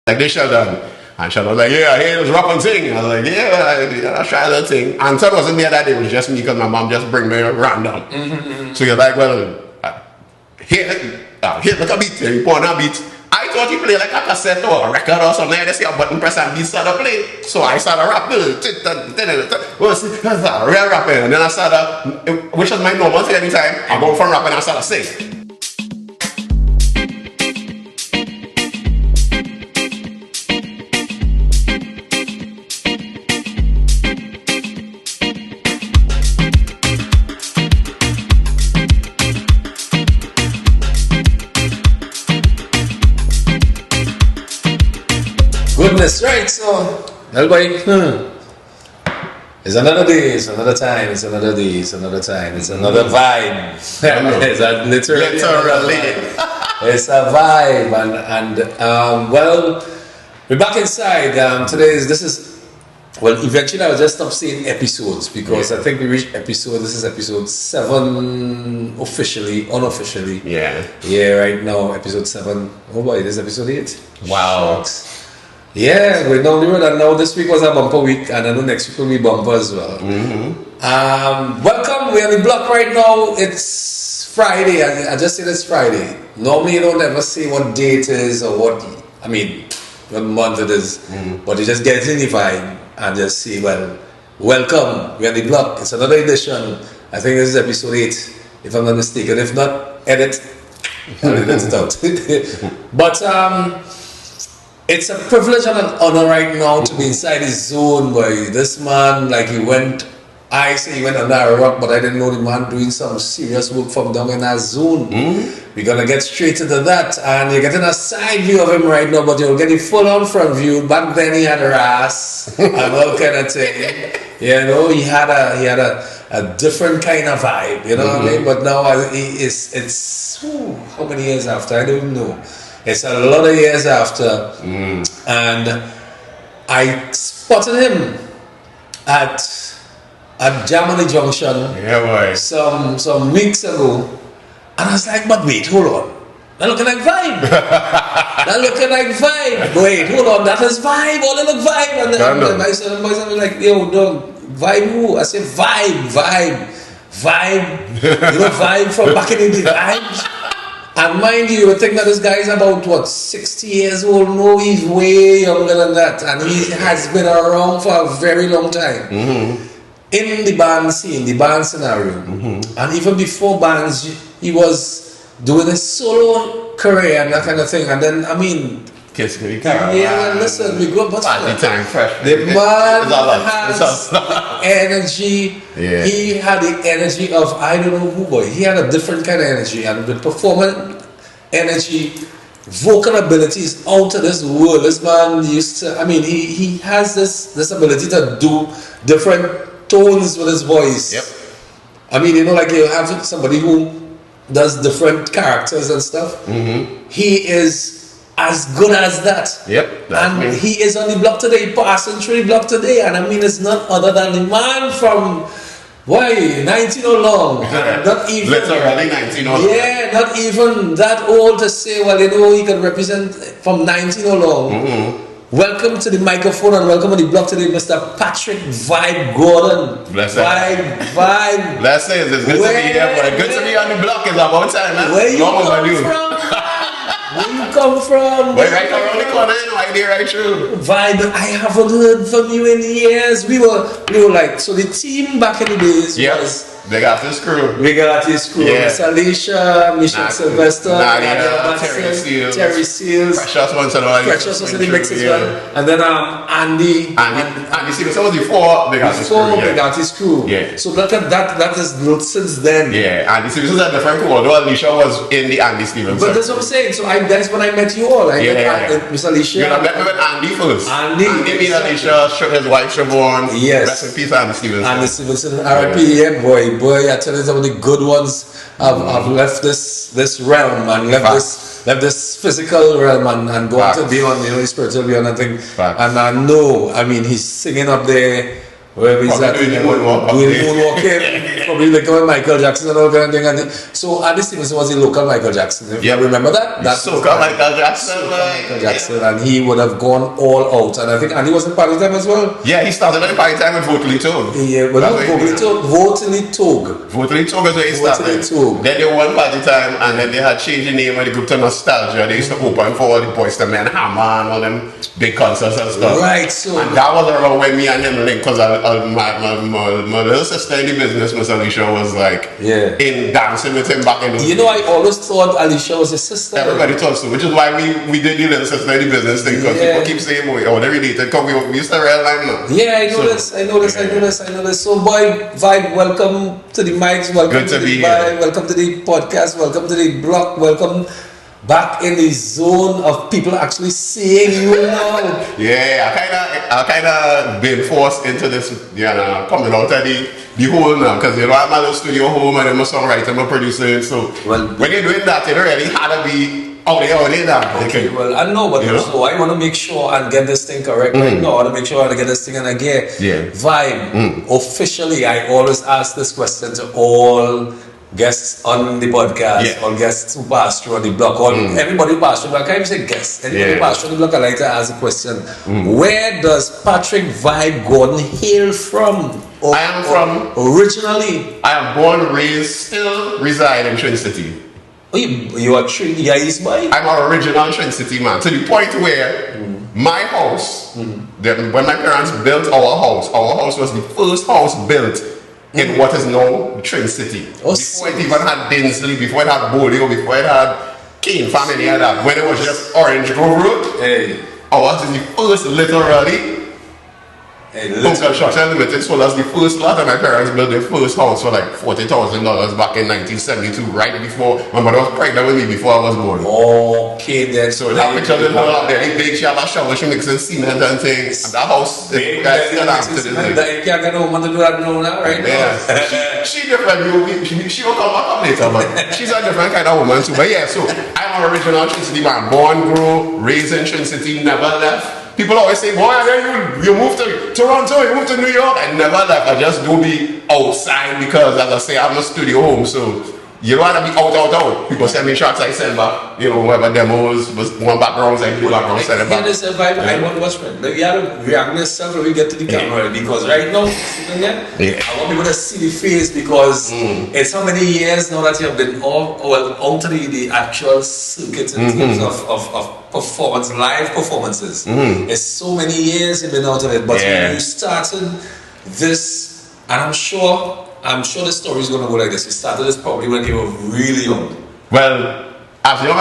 like this Sheldon. And Sheldon was like, yeah, hey, it was rough and thing. I was like, yeah, I tried that thing. And so it wasn't there that day, it was just me because my mom just bring me random. So you're like, well, here, look a beat. You put on a beat. I thought he played like a cassette or a record or something. I see a button press and beat started play. So I started rapping. Real rapping. And then I started, which is my normal thing anytime. I go from rapping and I started singing. Goodness, right, so everybody, it's another day, it's another time, it's another day, it's another time, it's another vibe. It's literally it's a vibe, and well, we're back inside. This is eventually I'll just stop saying episodes because I think we reached this is episode 7 officially, unofficially. Yeah, right now, episode 7. Oh boy, this is episode 8. Wow. Shucks. Yeah, we're down the road, and now this week was a bumper week, and I know next week will be bumper as well. Welcome, we're on the block right now. It's Friday. I just said it's Friday. Normally, you don't ever say what day it is or what month it is, but you just get in the vibe and just say, well, welcome, we're on the block. It's another edition. I think this is episode 8, if I'm not mistaken. If not, edit. I'll edit it out. But, it's a privilege and an honor right now to be inside his zone, boy. This man, like I say he went under a rock, but I didn't know the man doing some serious work from down in our zone. We're gonna get straight into that, and you're getting a side view of him right now, but you'll get a full-on front view. Back then he had a ass and all kind of thing. You know, he had a different kind of vibe, you know what I mean? But now it's how many years after? I don't know. It's a lot of years after, and I spotted him at Germany Junction some weeks ago, and I was like, but wait, hold on, that looking like Vybe. Wait, hold on, that is Vybe. Oh, that look Vybe. And then my son and boys were like, yo, dog, Vybe who? I said, Vybe. You know, Vybe from back in the day, Vybe. And mind you, would think that this guy is about 60 years old. No, he's way younger than that, and he has been around for a very long time in the band scene, the band scenario, and even before bands, he was doing a solo career and that kind of thing. And then, I mean, listen, we grew up the man has energy. Yeah. He had the energy of I don't know who, boy. He had a different kind of energy, and the performance energy, vocal abilities out of this world. This man used to, I mean, he has this ability to do different tones with his voice. Yep. I mean, you know, like you have somebody who does different characters and stuff. He is as good as that. Yep. And he is on the block today, passing through the block today. And I mean, it's none other than the man from 19 or long. Not even literally 19 or long. Yeah, not even that old to say, well, you know, he can represent from 19 or long. Welcome to the microphone and welcome to the block today, Mr. Patrick Vybe Gordon. Blessings. Vybe. Blessings. It's good to be here, boy. Good to be on the block. It's about time, man. Where you come from? Where you come from? Wait, right around the corner, right there, right through. Vybe, I haven't heard from you in years. We were like, so the team back in the days was Big Artist Crew. Yeah. Miss Alicia, Michelle Sylvester, Terry Seals. Precious was in the mix as well. And then Andy Seals was before Big Artist Crew. Yeah. So that is built since then. Yeah, Andy Stevens was a different crew, although Alicia was in the Andy Stevens. But that's what I'm saying. So that's when I met you all. I met Miss Alicia. You met me with Andy first. Andy meet Alicia, his wife Shervon. Yes. Rest in peace, Andy Stevens. Andy Stevenson, R.I.P. Yeah, boy, I tell you, some of the good ones have left this realm and left this physical realm and go on to beyond, you know, the spiritual beyond, I think. And I know, I mean, he's singing up there Where is that? Doing the moonwalk. Probably like Michael Jackson and all kind of thing. And so Andy Stevenson was the local Michael Jackson. If you remember that? That's Soca Michael Jackson. Michael Jackson, and he would have gone all out. And I think Andy was in Party Time as well. Yeah, he started at Party Time with Votely Tog. Yeah, but Votely Tog. Votely Tog is where he started. Then they won Party Time, and then they had changed the name of the group to Nostalgia. They used to open for all the Boys to Men, Hammer, and all them big concerts and stuff. Right, so. And that was around when me and him linked, because my little sister in the business, Miss Alicia, was like in dancing with him back in those days. I always thought Alicia was his sister. Everybody thought so, which is why we did the little sister in the business thing, because people keep saying, oh, they're related, because we used to real line now. Yeah, I know this. So, boy, Vybe, welcome to the mics, welcome to the Vybe, welcome to the podcast, welcome to the blog, welcome back in the zone of people actually seeing you now. Yeah, I kind of been forced into this, coming out of the hole now, because I'm a little studio home and I'm a songwriter, I'm a producer, so when you're doing that, you don't really have to be out there. Okay, well, I know, but so I want to make sure and get this thing correct right now. I want to make sure I get this thing and I get Vybe. Officially, I always ask this question to all guests on the podcast, or guests who pass through on the blog, or everybody who pass through. I can't even say guests. Anybody who pass through the blog, I like to ask the question: where does Patrick Vybe Gordon hail from? I am from originally. I am born, raised, still reside in Twin City. Oh, you are East boy? I'm an original Twin City man, to the point where my house, when my parents built our house was the first house built in what is now Twin City. Before it even had Dinsley, before it had Bolio, before it had Kane family and that, when it was just Orange Grove Road, ours is the first literally construction limited, so that's the first lot, and my parents built their first house for like $40,000 back in 1972, right before my mother was pregnant with me before I was born. Okay, then. So that picture is out there. She have a shower, she mixing cement and things. And that house is still after this day. You can't get a woman to do that now, right? Yeah. She different. She will come back up later, but she's a different kind of woman too. But yeah, so I'm an original Twin City man, born, grew, raised in Twin City, never left. People always say, boy, you moved to Toronto, you moved to New York. I never left. I just do be outside because, as I say, I'm a studio home. So you don't want to be out. People send me shots, I send back, whatever demos, one backgrounds, I do backgrounds, send it back. I want to watch it. You have to react yourself when we get to the camera, because right now, I want people to see the face, because it's how many years now that you have been out to the actual circuit in terms of performance, live performances. It's so many years you've been out of it, but when you started this, and I'm sure the story is going to go like this. You started this probably when you were really young. Well, as young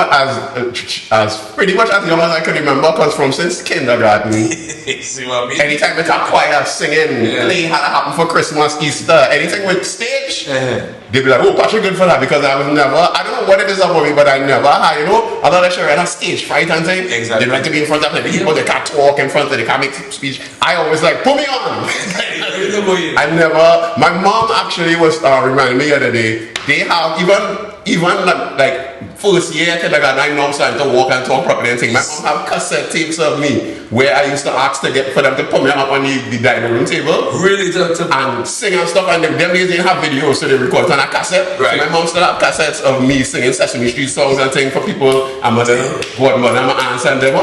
as pretty much as young as I can remember, because from since kindergarten, see what I mean? Anytime it's a choir singing, play had to happen for Christmas, Easter, anything with stage, they'd be like, oh, Patrick good for that, because I don't know what it is about me, but I never had, I'm not sure I had a stage fright and thing. Exactly. They like to be in front of the people, they can't talk in front of them, they can't make speech. I always like, put me on. My mom actually was reminding me the other day, they have even like first year kindergarten, I know I'm starting to walk and talk properly and things. My mom have cassette tapes of me where I used to ask for them to put me up on the dining room table. Really? And sing and stuff, and them days they have videos, so they record on a cassette. Right. So my mom still have cassettes of me singing Sesame Street songs and things for people. I'm a godmother, I'm an aunt, and them.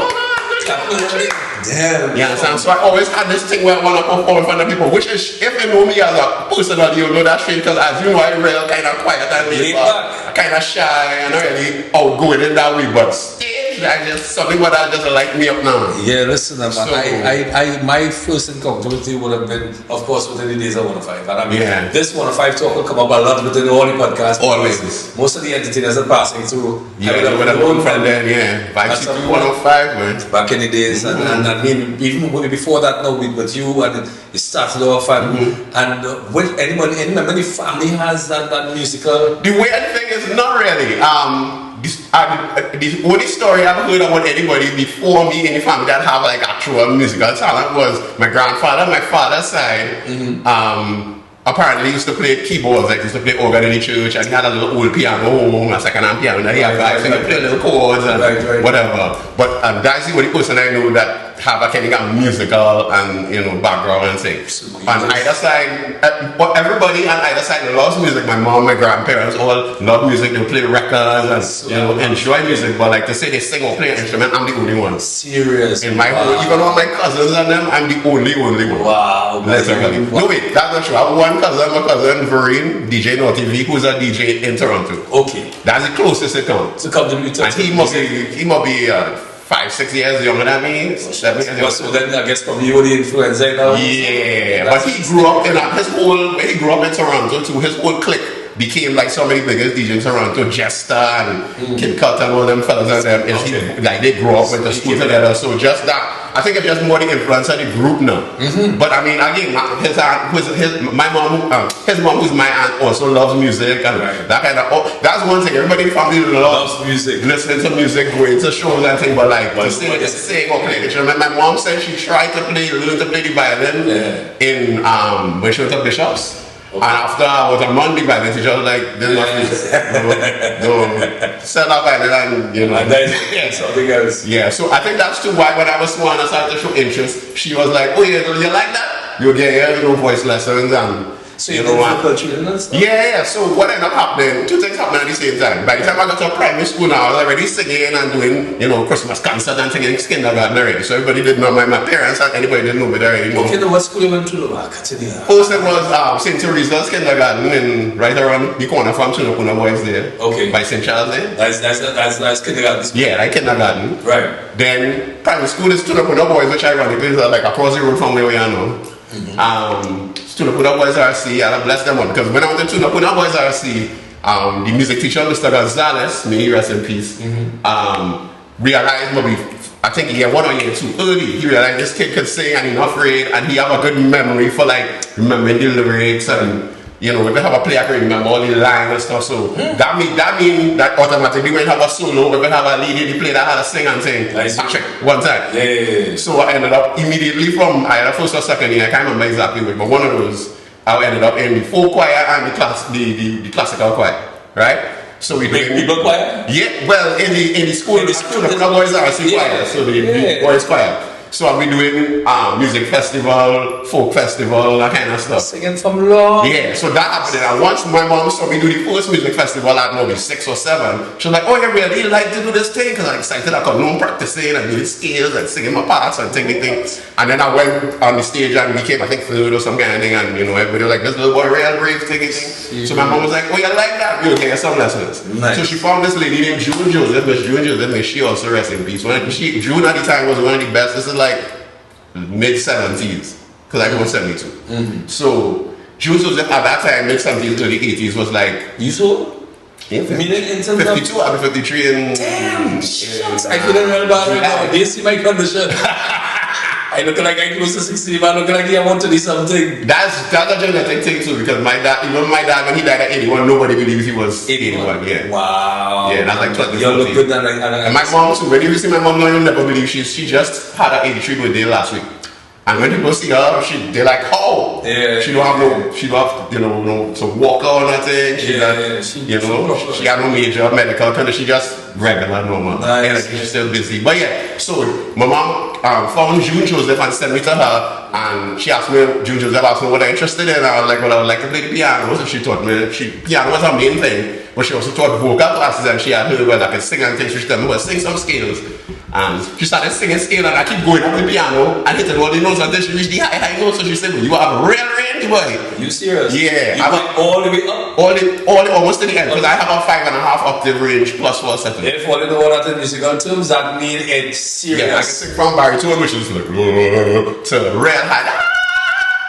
Damn. Yeah, so I always had this thing where I want to perform in front of people, which is, if you know me as a person, you know that straight, because as you know, I'm real kind of quiet and laid back, kind of shy, and not really outgoing in that way, but stage, I just, something what I just light me up now. Yeah, listen, man, my first encounter with you would have been, of course, within the days of 105, and I mean, this 105 talk will come up a lot within all the podcasts. Always. Most of the entertainers are passing through. Yeah, you would have known from then, Vybe 105, man. Back in the days, and I mean, even before that, now with you, and it started off, and with anyone in the family has that musical. The weird thing is not really. The only story I've heard about anybody before me in the family that have like actual musical talent was my grandfather, my father's side. Apparently he used to play keyboards, like he used to play organ in the church, and he had a little old piano home, a second-hand piano that he had guys, so he could play little chords and whatever. But that's the only person I know that have a kind of musical and background and things. On either side, everybody on either side loves music. My mom, my grandparents all love music. They play records and enjoy music. But like to say they sing or play an instrument, I'm the only one. Serious. In my whole, even all my cousins and them, I'm the only one. Wow. Literally. No wait, that's not true. I have one cousin, my cousin Vereen, DJ No TV, who's a DJ in Toronto. Okay. That's the closest it comes. To come to me, and he must be 5-6 years younger than me, 7 years younger. So then I guess probably you were the influencer now. Yeah, but he grew up in he grew up in Toronto too. His whole clique became like so many biggest DJs in Toronto, Jester and Kid Cut and all them fellas and them. Like they grew up with the school together. So just that, I think it's just more the influence of the group now. But I mean, again, his mom, who's my aunt, also loves music and that kind of. That's one thing. Everybody in the family loves music, listening to music, going to shows and things. But like to sing or play the instrument. My mom said she tried to learn to play the violin in when she went to Bishops. Okay. And after I was a month by then, she was like, "This is not sell that violin and something else." Yeah, so I think that's too why when I was small and I started to show interest, she was like, "Oh yeah, you like that? You get voice lessons and." So you know what? Yeah. So what ended up happening? Two things happened at the same time. By the time I got to primary school now, I was already singing and doing, Christmas concert and things in kindergarten already. So everybody didn't know my parents and anybody didn't know me there anymore. Okay, what school you went to? First it was St. Teresa's kindergarten and right around the corner from Tunapuna Boys there. Okay. By St. Charles there. That's kindergarten. Yeah, like kindergarten. Right. Then primary school is Tunapuna Boys, which ironically is like across the road from where we are now. Tunapuna Boys RC, and I bless them one because when I went to Tunapuna Boys RC, the music teacher, Mr. Gonzalez, may he rest in peace, realized maybe, I think year 1 or year 2 early, he realized this kid could sing and he's not afraid and he have a good memory for like remembering the lyrics and if they have a play, I can remember all the lines and stuff. So that mean that automatically when you have a solo, when you have a lead, they play that how to sing and sing. Check one time. Yeah. So I ended up immediately from either first or second year, I can't remember exactly which, but one of those, I ended up in the folk choir and the classical choir, right? So we did people choir? Yeah, well in the school, the boys are choir, so the boys choir. So I'll be doing music festival, folk festival, that kind of stuff. Singing from long. Yeah, so that happened. And once my mom saw me do the first music festival at maybe 6 or 7, she was like, "Oh, you really like to do this thing?" Because I'm excited. I got no practicing and doing scales and singing my parts and things. And then I went on the stage and became, I think, third or some kind of thing. And everybody was like, "This little boy real brave thing." So my mom was like, "Oh, you like that? You'll get some lessons." Nice. So she found this lady named June Joseph. Miss June Joseph, and she also rest in peace. June at the time was one of the best. This is like mid-70s, because I was 72. So June Joseph at that time, mid-70s, early 80s was like... You saw? Yeah, 52, I'll be 53 in... Damn, shucks. I couldn't remember right now. They see my condition. I look like I'm close to 60, but I look like I want to do something. That's a genetic thing too, because my dad, when he died at 81, nobody believes he was 81. Yeah. Wow. Yeah, that's like 20. You look good than and my mom too. When you see my mom now, you'll never believe she just had her 83 birthday last week. And when people see her, they're like, "Oh, yeah, she don't have to walk or nothing. She got no major medical condition. She just regular, normal. Nice. And she's still busy. But yeah, so my mom found June Joseph and sent me to her, and June Joseph asked me what I'm interested in. I was like, "Well, I would like to play the piano." So she taught me. Piano was her main thing, but she also taught vocal classes, and she had heard well I could sing and things. She told me, "Well, sing some scales." And she started singing scale, and I keep going up the piano and hitting all the notes until she reached the high notes. So she said, "Well, you have real range, boy." You serious? Yeah. You went all the way up? Almost to the end, because I have a 5.5 octave range plus 4 seconds. If all in the water in musical terms, that means it's serious. Yeah, I can sing from baritone, which is like to real high.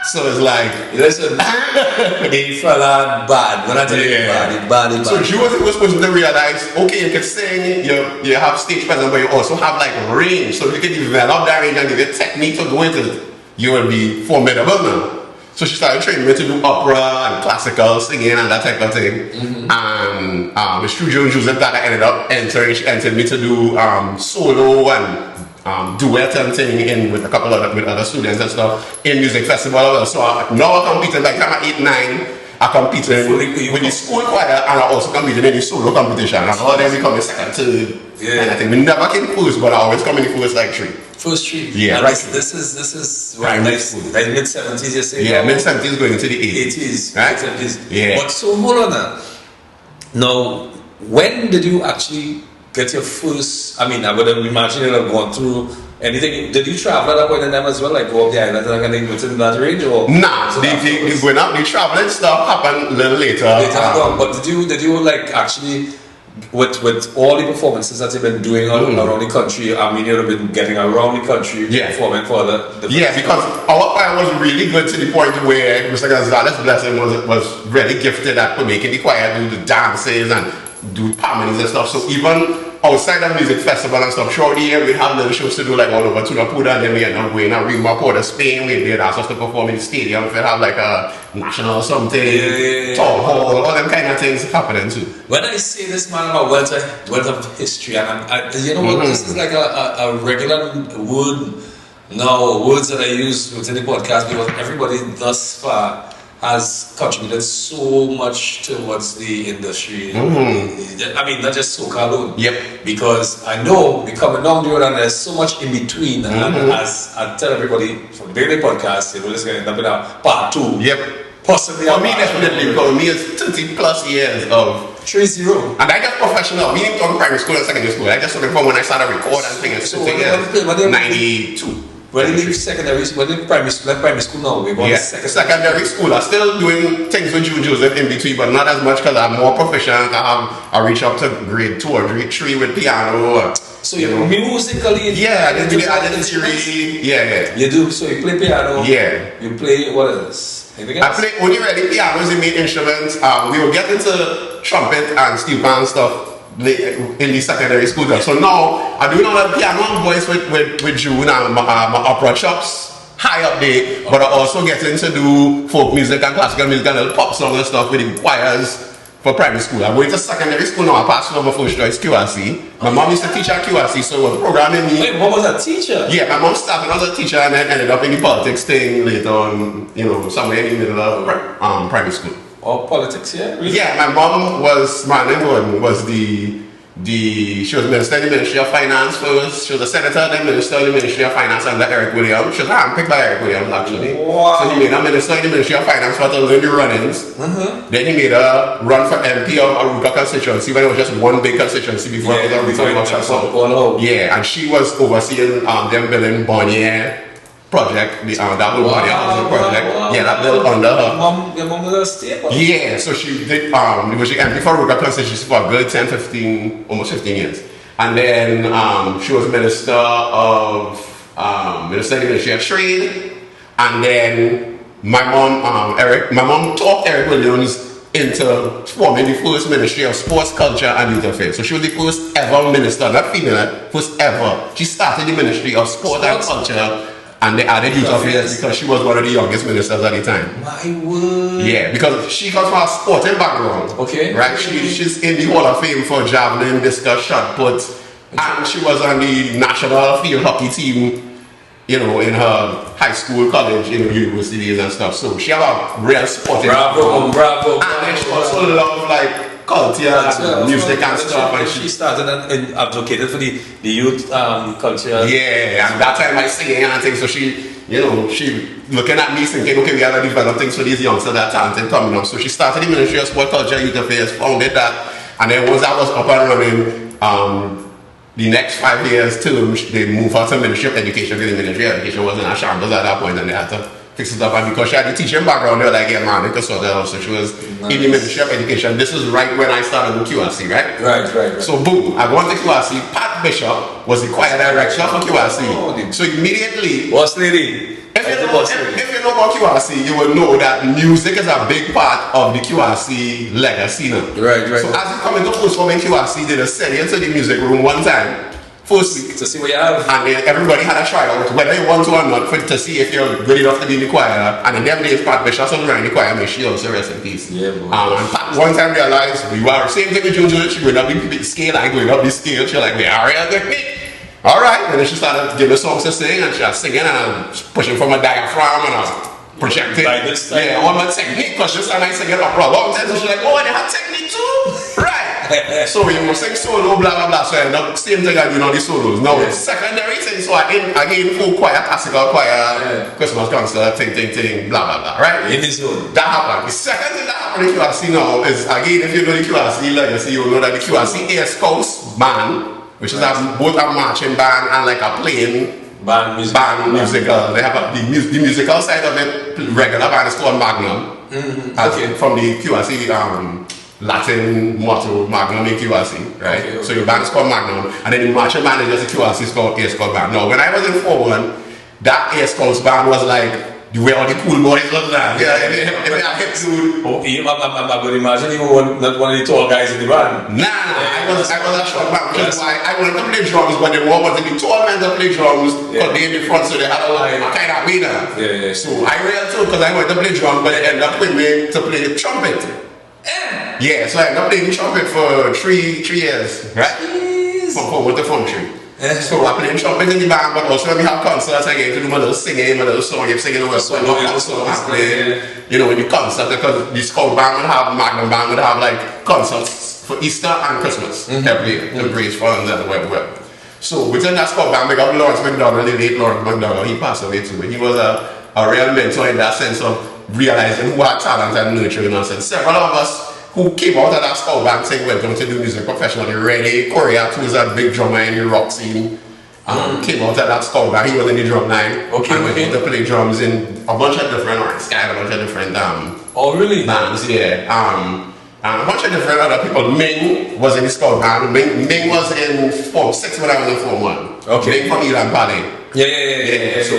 So it's like, listen, the fella bad. When I tell you bad. So Joseph was supposed to realize, okay, you can sing, you have stage presence, but you also have like range. So if you can develop that range and give it technique to go into it, you will be formidable now. So she started training me to do opera and classical singing and that type of thing. And it's through Joseph that I ended up entering. She entered me to do solo and duet and thing with a couple of other students and stuff in music festival. So now I competed like I'm at 8, 9. I competed with the school choir and I also competed in the solo competition. And all them we come in second, third. Yeah. And I think we never came first, but I always come in the first like 3. First 3. Yeah, and right. This is right, like mid 70s, you say? Yeah, mid 70s going into the 80s. Right? 70s. Yeah. But so hold on now. Now, when did you actually get your first? I mean, I would have imagined you'd have gone through anything. Did you travel at that point in time as well? Like go up the island and kind of within that range? Or nah, the going up, the traveling stuff happened a little later. But did you like actually with all the performances that you've been doing around the country? I mean, you've been getting around the country performing for the because our choir was really good to the point where Mr. Gonzalez, bless him, was really gifted at making the choir do the dances and do harmonies and stuff. So even outside of music festival and stuff, throughout the year we'd have little shows to do like all over Tunapuda, and then we end up going to Rima, Port of Spain. They'd ask us to perform in the stadium. We'd have like a national something, town hall, all them kind of things happening too. When I say this, man, I'm a wealth of history, and you know what, this is like a regular word now, words that I use within the podcast because everybody thus far has contributed so much towards the industry. I mean, not just soca alone. Yep. Because I know we're coming down the road and there's so much in between. And as I tell everybody from the beginning podcast, this is going to end up in a part 2. Yep. Possibly. For me, definitely. Because me, it's 30 plus years of 3-0. And I got professional. We didn't talk primary school and secondary school. I just started from when I started recording and things. So when 92. When you leave secondary school, when you primary school now, we're going secondary school. I'm still doing things with June Joseph in between, but not as much because I'm more proficient. I reach up to grade 2 or grade 3 with piano. So you're musically? Yeah, I did theory. Yeah. You do? So you play piano? Yeah. You play what else? Anything else? I play only really pianos and main instruments. We will get into trumpet and steel pan stuff in the secondary school. So now I do all the piano and voice with June and my opera chops high up there, but I also get into do folk music and classical music and little pop song and stuff with the choirs for primary school. I went to secondary school now. I passed over first choice QRC. My mom used to teach at QRC, so it was programming me. Wait, mom was a teacher? Yeah, my mom started as a teacher and then ended up in the politics thing later on, somewhere in the middle of primary school. Oh, politics, yeah? Really? Yeah, my mom was she was minister in the Ministry of Finance first. She was a senator, then minister in the Ministry of Finance under Eric Williams. She was handpicked by Eric Williams actually. Wow. So he made her minister in the Ministry of Finance for to learn the run-ins. Then he made her run for MP of Aruka constituency when it was just one big constituency before it was Aruka. Yeah, and she was overseeing them building Bonnier project, that whole Bonnier housing project. Yeah, that built under her. Your mom was a state? Yeah, so she did, was she MP for Aruka constituency for a good 10, 15, almost 15 years. And then she was minister of Minister in the Ministry of Trade. And then my mom taught Eric Williams into forming the first Ministry of Sports, Culture and Youth Affairs. So she was the first ever minister, not female, first ever. She started the Ministry of Sport and Culture and they added Youth Affairs because she was one of the youngest ministers at the time. My word. Yeah, because she comes from a sporting background. Okay. Right? She's in the Hall of Fame for javelin, discus, shot put. And she was on the national field hockey team, in her high school, college, universities and stuff. So she have a real sporting background. And then she also loved culture and music and stuff. And she started and advocated for the youth culture. Yeah, and that time I singing and things. So she looking at me thinking, okay, we have to develop things for these youngsters that are talented coming up. So she started the Ministry of Sport, Culture, Youth Affairs, founded that. And then once that was up and running, the next 5 years term, they moved her to Ministry of Education because the Ministry of Education wasn't a shambles at that point and they had to fix it up. And because she had the teaching background, they were like, yeah, man, they could sort that out. So she was in the Ministry of Education. This is right when I started with QRC, right? Right. So boom, I went to QRC. Pat Bishop was the choir director for QRC. So immediately... Boss lady. If you know about QRC, you will know that music is a big part of the QRC legacy now. Right. So as you come into first form in QRC, they just send you into the music room one time, first week, to see what you have. and then everybody had a tryout, whether you want to or not, to see if you're good enough to be in the choir. And in them days, Pat Bishop was running the choir, and she also rest in peace. Yeah, boy. And Pat one time realized, you are the same thing with June, she going up the scale, I'm going up the scale. She's like, all right, and then she started giving songs to sing, and she was singing and pushing from a diaphragm, and projecting. Like this time. Yeah, one more technique, because just like I sing it opera long time, so she's like, oh, they have technique too? Right. So you must sing solo, blah, blah, blah. So I end up same thing I do on the solos. Now it's secondary thing, so again, full choir, classical choir, Christmas concert, ting, blah, blah, blah, right? In this zone. That happened. The second thing that happened in QRC now is, again, if you know the QRC legacy, you know that the QRC Air Scouts band, which is both a marching band and like a playing band musical. They have the musical side of it, regular band is called Magnum. From the QRC Latin motto, Magnum in QRC, right? So your band is called Magnum, and then the marching band is just a QRC, it's called Air Scout band. Now, when I was in 4-1, that Air Scouts band was like, where all the cool boys was that. Yeah, I hit dude. Oh, I'm going to imagine you were not one of the tall guys in the band. Nah, I was a short man, which is why I wanted to play drums, but the one was the tall men that play drums, because they in the front, so they had a kind of winner. So I realized too, because I wanted to play drums, but they ended up with me to play the trumpet. Yeah, so I ended up playing the trumpet for three years, right? From with the phone tree. So I play trumpet in the band, but also when we have concerts, I get to do my little singing, my little song, I'm singing over song, I play, you know, in the concert, because the Scout band would have, Magnum band would have like concerts for Easter and Christmas every year, to raise funds and web. So within that Scout band, we got Lawrence McDonald, the late Lawrence McDonald, he passed away too, but he was a real mentor in that sense of realizing who had talent and nurturing us, and several of us who came out of that Scout band saying went on to do music professionally. Reddy Korea, who was a big drummer in the rock scene, came out of that Scout band. He was in the drum line. And went to play drums in a bunch of different bands, a bunch of different bands, and a bunch of different other people. Ming was in the Scout band. Ming was in Form 6 when I was in Form 1. Ming from Elan Valley. Yeah. So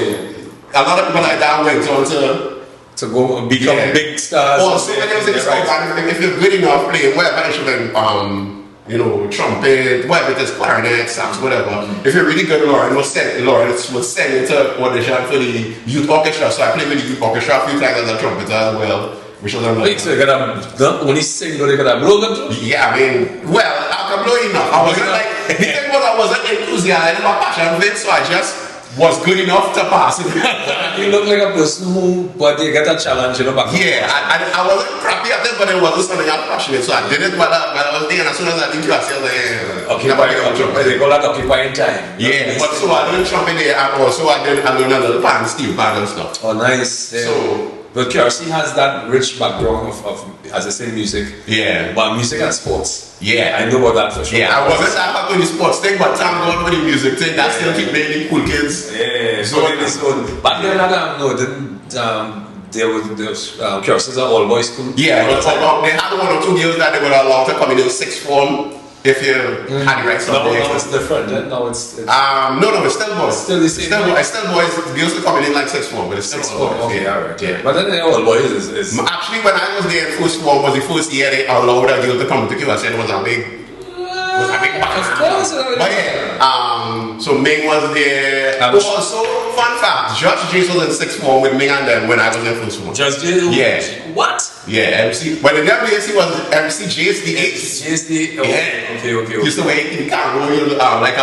a lot of people like that went on to go become big stars. Also, when you was in the Scout band, if you're good enough playing whatever instrument, you know, trumpet, whatever it is, clarinet, sax, whatever. If you're really good, Lawrence will send you to audition for the youth orchestra. So I played with the youth orchestra a few times as a trumpeter as well, which was another. So you gotta only sing, but you gotta blow them too? Yeah, I mean, well, I can blow enough. I wasn't like, the thing was I wasn't enthusiastic, I didn't have passion for it, so I just was good enough to pass it. You look like a person who, but you get a challenge, you know, back. Yeah, I wasn't crappy at it, but it wasn't something I was passionate, so I did it while I was there, and as soon as I did class, I was like, they call that occupying time. Yeah, but so I did trumpet there, and also I learned a little pan, steel pan and stuff. Oh, nice. So, but QRC has that rich background of as I say, music. Yeah. But music and sports. Yeah. I know about that for sure. Yeah, I wasn't that with the sports thing, but thank God for the music thing. That still keep making cool kids. Yeah. So back then, there was QRC's an all boys school. Yeah, but they had 1 or 2 girls that they were allowed to come in 6th form. If you had the right stuff. Now it's different, then? Now it's no, it's still boys. Still the same. Still boys. Girls are coming in like 6th form, but it's still boys. Okay, alright. Yeah. But then all boys is actually, when I was there in 1st form, was the first year they allowed a girl to come to QRC. It was a big of course. But yeah, so Ming was there. Also, fun fact, Judge Jason was in 6th form with Ming and them when I was in 1st form. Judge Jason? Yeah. What? Yeah, MC. When the WAC was MC JSD 8. JSD, okay. Used to wait in the car, like a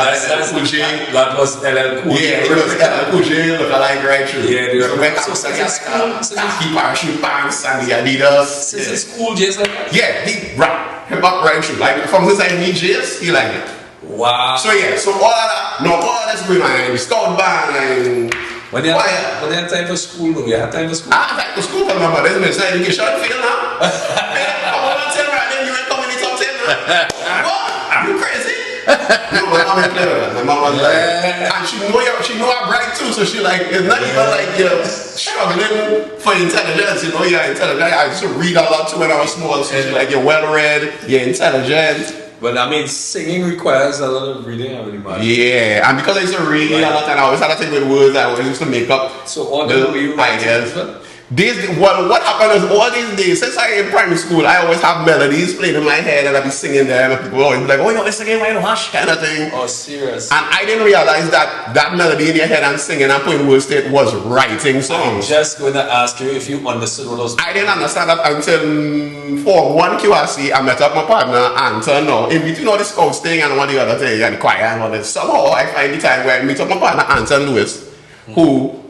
Cool J. That was LL Cool J. Yeah, it was LL Cool J, look alike right through. Yeah, so went out to khaki parachute pants and the Adidas. Since it's Cool Jason? Yeah, he hip-hop right through. Like from this side, me JS, he like it. Wow. So yeah, so all of that's going on. We Scout band and when you had time for school, though, you had time for school? I had time for school, but my mother didn't say education fail now. Come on, 10 right then, you ain't coming in top 10 now. What? Are you crazy? No, my mom ain't clever. My mom was like, and she know I'm bright too, so she like, it's not even like you're struggling for intelligence, you know, you're intelligent. I used to read a lot too when I was small, so she's like, you're well read, you're intelligent. But I mean, singing requires a lot of reading, I would imagine. Yeah, and because I used to read a lot and I always had a thing with words, I always used to make up so all the ideas. What happened is all these days, since I in primary school, I always have melodies playing in my head and I'd be singing them and people always be like, oh, you're singing white hush kind of thing. Oh, serious? And I didn't realize that that melody in your head and singing and putting words to it was writing songs. I'm just going to ask you if you understood what those. I didn't understand that until for 1 QRC, I met up my partner Anton. Now, in between all the scouts thing and one the other thing and choir and all this, somehow I find the time where I meet up my partner Anton Lewis, who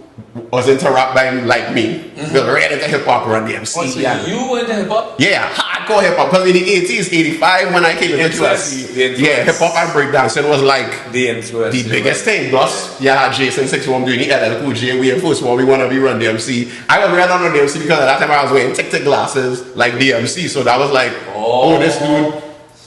was into rap by like me. We were right into hip hop run DMC. Oh, so you were into hip hop? Yeah, hardcore hip hop. Because in the 80s, 85 when I came to QSC, yeah, hip hop and breakdancing was like the biggest thing. Plus, yeah, Jason 6-1 doing the LL Cool J. We first one we want to be run DMC. I was right on DMC because at that time I was wearing tic-tic glasses like DMC. So that was like, oh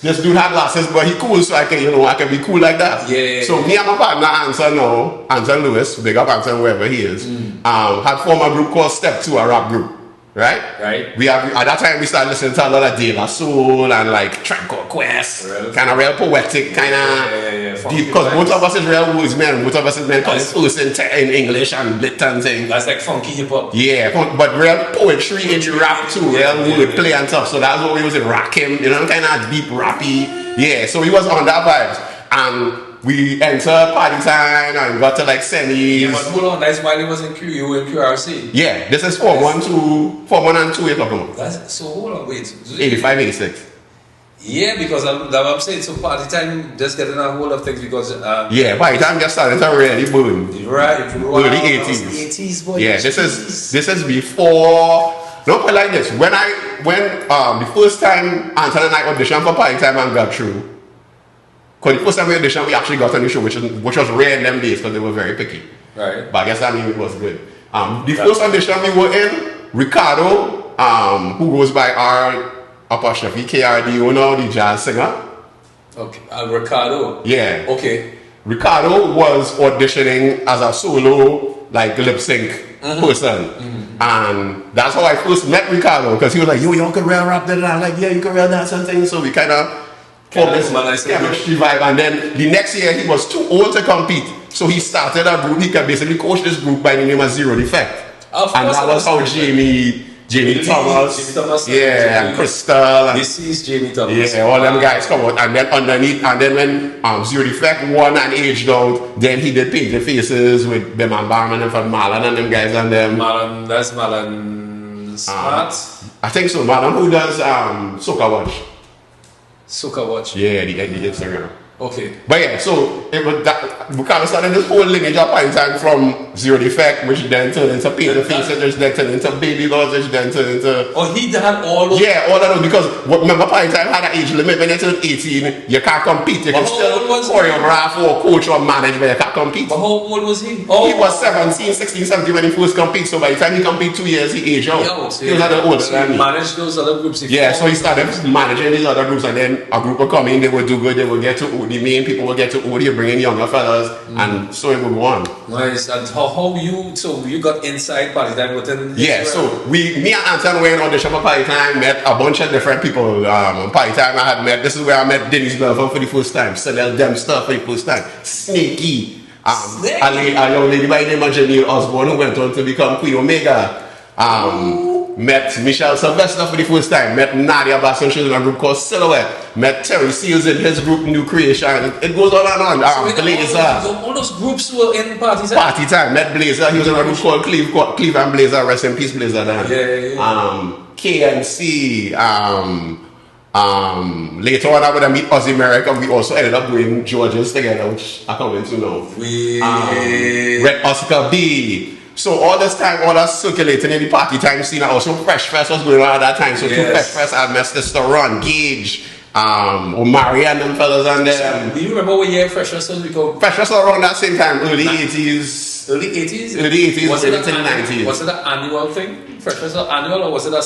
this dude had glasses, but he cool, so I can be cool like that. Yeah. So me and my partner Anson Lewis, big up Anson wherever he is, had formed a group called Step 2, a rap group. Right. We have at that time we started listening to a lot of De La Soul and like Tribe Called Quest, kind of real poetic, kind of deep. Because both of us is real woodsmen, both of us is men first in English and lit and things. That's like funky hip hop. Yeah, but real poetry in the rap too, real wordplay and stuff. So that's what we was in Rakim, kind of deep rappy. Yeah, so we was on that vibes and. We entered party time and got to like semis. Yeah, but hold on, that's why it was in you were in QRC. Yeah, this is 4-1 and 2 you're talking about. So hold on, wait. 85, 86. Yeah, because I'm saying, so party time just getting a hold of things because... yeah, party time just started to really boom. Right. Early 80s. 80s, boy. Yeah, this is before... No, but like this. When the first time Anton and I auditioned for party time and got through, because the first time we auditioned, we actually got on the show, which was rare in them days because they were very picky. Right. But I guess that means it was good. The first audition we were in, Ricardo, who goes by R apostrophe KRD, the jazz singer. Okay. Ricardo. Yeah. Okay. Ricardo was auditioning as a solo, like lip sync person. And that's how I first met Ricardo, because he was like, yo, you can real rap that. And I'm like, yeah, you can real dance and things. So we kind of this chemistry vibe, and then the next year he was too old to compete, so he started a group. He could basically coach this group by the name of Zero Defect, and that was how Jamie Thomas, yeah, and Crystal, and this is Jamie Thomas, yeah, all them guys come out, and then underneath, and then when Zero Defect won and aged out, then he did Painted Faces with Beman Barman and from Marlon and them guys and them. That's Marlon Smart. I think so. Marlon who does Soca Watch. Soca Watch. Yeah, the singer. Okay. But yeah, so it was that we kind of started this whole lineage of party time from Zero Defect, which then turned into Painted Faces, which then turned into Baby Laws, which then turned into. Oh, he had all of. Yeah, all of those, because remember party time had an age limit. When you turn 18, you can't compete. You can still choreograph or coach or manage, but you can't compete. But how old was he? He was 17, 16, 17 when he first competed. So by the time he competed 2 years, he aged out. He was older than me. Managed those other groups. Yeah, so he started managing these other groups, and then a group would come in, they would do good, they would get to the main people would get to OD, bring in younger fellas, and so it would go on. Nice. And how you got inside party time within? Yeah, so me and Anton went on audition for party time, met a bunch of different people. On party time I had met, this is where I met Dennis Belfort for the first time, Celel Dempster for the first time, Snakey, a young lady by the name of Janelle Osborne who went on to become Queen Omega. Met Michelle Sylvester for the first time, met Nadia Basson, she's in a group called Silhouette, met Terry Seals in his group New Creation, it goes on and on. Blazer. All those groups were in party time? Party time, met Blazer, he was in a group called Cleve and Blazer, rest in peace Blazer then. Yeah. KNC, later on I would have meet Ozzy Merrick, and we also ended up doing Georges together, which I can't wait to know. Red Oscar B. So all this time, all that circulating in the party time scene, also Fresh Fest was going on at that time. So through Fresh Fest, I met Sister Ron, Gage, Omari and them fellas and them. Do you remember what year Fresh Fest was? Fresh Fest was around that same time, early 80s. Early 80s? Early 80s, early 90s. Was it an annual thing? Fresh Fest was annual, or was it a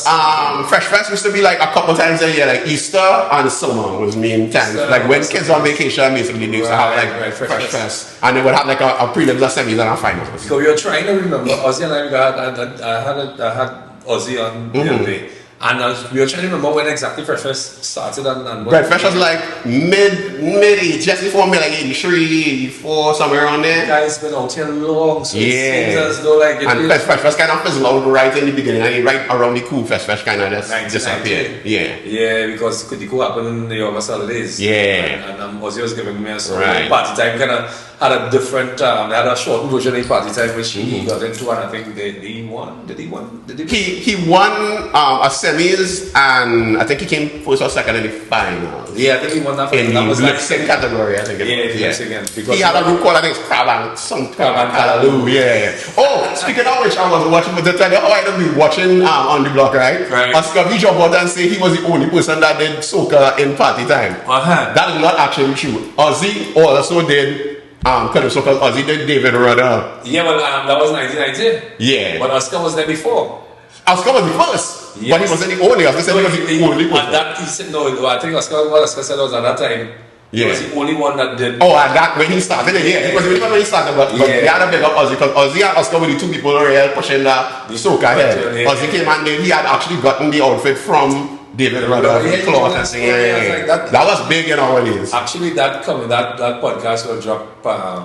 Fresh Fest used to be like a couple times a year, like Easter and summer was main time. Like when kids on vacation, basically they used to have like Fresh Fest. And they would have like a prelims, a semis, and a finals. So we were trying to remember, Ozzy and I had Ozzy on the other day. And we were trying to remember when exactly Fresh Fest started and what. Fresh was like mid just before me, like 83, 84, somewhere around there. Guys been out here long, so it seems as though like and Fresh Fest kind of fizzled out right in the beginning, and right around the Cool Fresh kind of just disappeared. Yeah, because the Cool happened in the August holidays. Yeah. And Ozzy was giving me a sort of party time kind of had a different, they had a short version of party time which he got into, and I think he won. Did he win? He won a semis, and I think he came first or second in the finals. Yeah, I think he won that In that the was lip like sync category, I think. again. Because He had a group called, I think it's Crab and some Crab and Callaloo, yeah. Oh, speaking of which, I was watching, but to tell you how I don't be watching on the block, right? Oscar V jumped out and say he was the only person that did soca in party time. That is not actually true. Ozzy also did soca. Ozzy did David Rudder. Yeah, well, that was 1990. Yeah. But Oscar was there before. Oscar was the first, but he wasn't the only. Oscar said he was the only person. He said, no, I think what Oscar said was at that time. He was the only one that did. Oh, and that when he started it, yeah. Because when he started, but he had a big up Ozzy because Ozzy and Oscar were the two people who were pushing the soca head. Ozzy came and he had actually gotten the outfit from David Rudder, the cloth and thing. That was big in our days. Actually, that podcast will drop.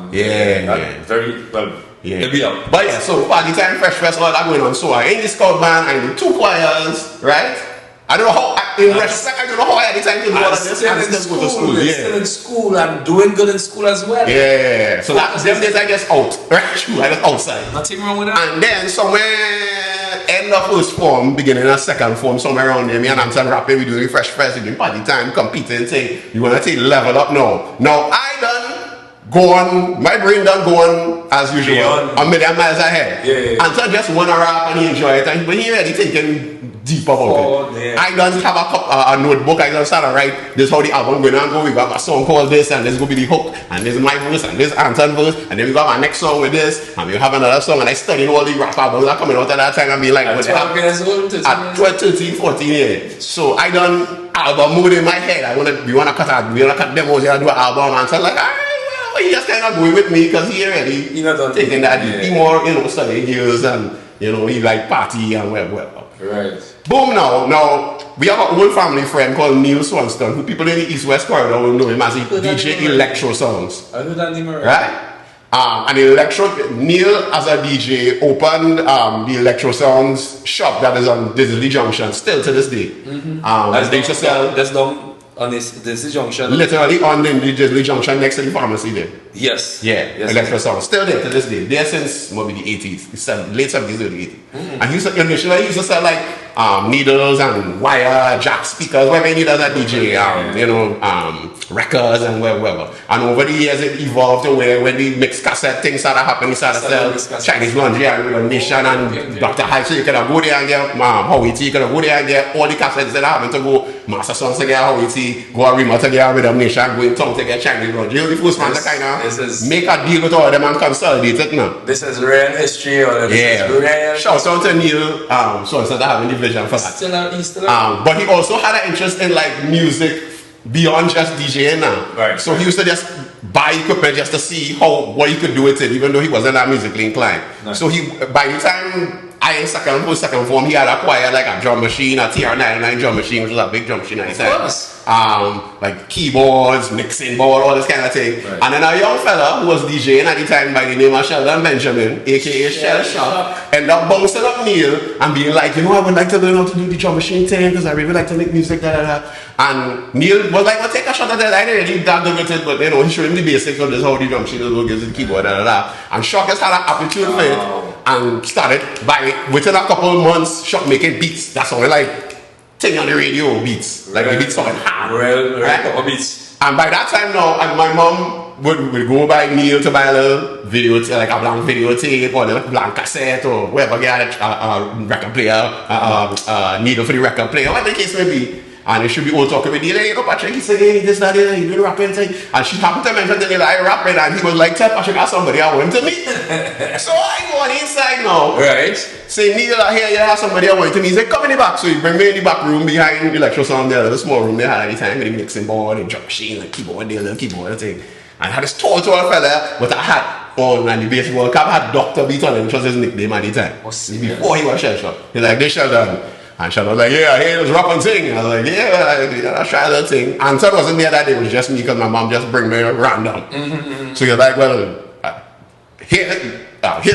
Very well. Yeah. But yeah, so party time, fresh fest, all that going on. So I in the scout band, I'm in 2 choirs, right? I don't know how, in retrospect, I don't know how I had the time to do all of this and still go to school. Still in school and doing good in school as well. Yeah. So that them days I just out, right? True, I just outside. Nothing wrong with that. And then somewhere end of first form, beginning of second form, somewhere around there, me and Anton rapping, we doing fresh fest, we doing party time, competing, saying, you wanna take level up now. Now I done go on, my brain done go on as usual, a million miles ahead. Anton just wanna rap and he enjoy it, but he already thinking deep about it. I don't have a notebook, I don't start to write, this is how the album going on go, we got a song called this, and this is going to be the hook, and this is my verse, and this is Anton's verse, and then we got my next song with this, and we have another song, and I studied all the rap albums that coming out at that time, and be like, at 12 years old, at 12, 13, 14 years. So I done album mood in my head, we wanna cut demos here and do an album, and so like, well, he just kind of going with me, because he already thinking that he more, study years, and, he like party and whatever. Right. Boom now we have an old family friend called Neil Swanston, who people in the East-West corridor will know him as a DJ Electro Songs. I heard that name already. Right? And Neil as a DJ opened the Electro Songs shop that is on Disney Junction still to this day. They used to sell on this junction. Literally on the Disney Junction next to the pharmacy there. Yes. Electro Songs. Still there to this day. There since maybe the 80s. Late 70s, early 80s. And he used to sell like needles and wire, jack speakers, whatever you need as a DJ, records and whatever. And over the years it evolved to where when the mixed cassette things started happening, he started to sell Chinese laundry and Nation and Dr. Hyde. So you could go there and get Howie T, you could go there and get all the cassettes that having to go Master Sons to get Howie T, go a Rima to get Rhythm Nation, go in town to get Chinese laundry. You're the first man to kind of make a deal with all of them and consolidate it now. This is real history, or this is real. Shout out to Neil, so instead of having the vision for that. But he also had an interest in like music beyond just DJing now. Right. So he used to just buy equipment just to see what he could do with it, even though he wasn't that musically inclined. Nice. So by the time I in second form, he had acquired like a drum machine, a TR-99 drum machine, which was a big drum machine at the time. Like keyboards, mixing board, all this kind of thing. Right. And then a young fella who was DJing at the time by the name of Sheldon Benjamin, aka Shell Shop, ended up bouncing up Neil and being like, I would like to learn how to do the drum machine thing because I really like to make music, And Neil was like, well, take a shot at that. I didn't really that good with it, but he showed him the basics of this, how the drum machine works, the keyboard, And Shockers had an aptitude for it and started within a couple of months, Shock making beats. That's all like thing on the radio beats. Like the beats on hard. Beats. And by that time now, my mom would go by Neil to buy a little video, like a blank videotape or a blank cassette or whatever, get a record player, needle for the record player, whatever the case may be. And it should be all talking with Neil, Patrick, he said, hey, this, that, you doing rapping thing. And she happened to mention the Neil, I rapping, and he was like, tell Patrick, I somebody I want to meet. So I go on inside now. Right. Say, Neil, I hear you have somebody I want to meet. He said, come in the back. So he bring me in the back room behind the Electro Sound there, the small room they had at the time, with the mixing board, the drum machine, the keyboard, the keyboard thing. And I had this tall fella with a hat on and the baseball cap had Dr. Beat on him, which was his nickname at the time. Before he was Shell Shop. He's like, this Sheldon. And Sheldon was like, yeah, I hear this rap and sing. I was like, yeah, I'll try that thing. And so it wasn't there that day, it was just me because my mom just bring me random. So you're like, well, here,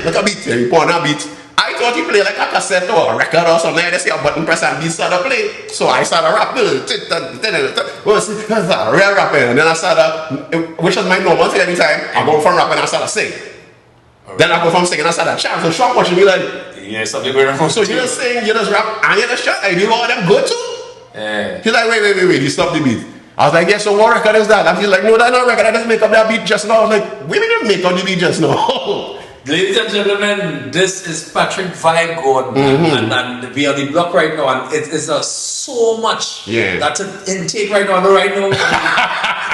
look a beat. And you put on a beat. I thought he played like a cassette or a record or something. They see a button press and beat started play. So I started rapping. Real rapping. And then I started, which was my normal thing every time. I go from rapping and I started singing. Then I go from singing and I started chanting. So Sean watching me like, Yeah, something going on. So you just sing, you just rap, and you just shot, and you all them good too? Yeah. He's like, wait, you stop the beat. I was like, yeah, so what record is that? And he's like, no, that's not a record, I just make up that beat just now. I was like, we didn't make up the beat just now. Ladies and gentlemen, this is Patrick Vybe Gordon, and we are on the block right now, and it is so much that's an intake right now.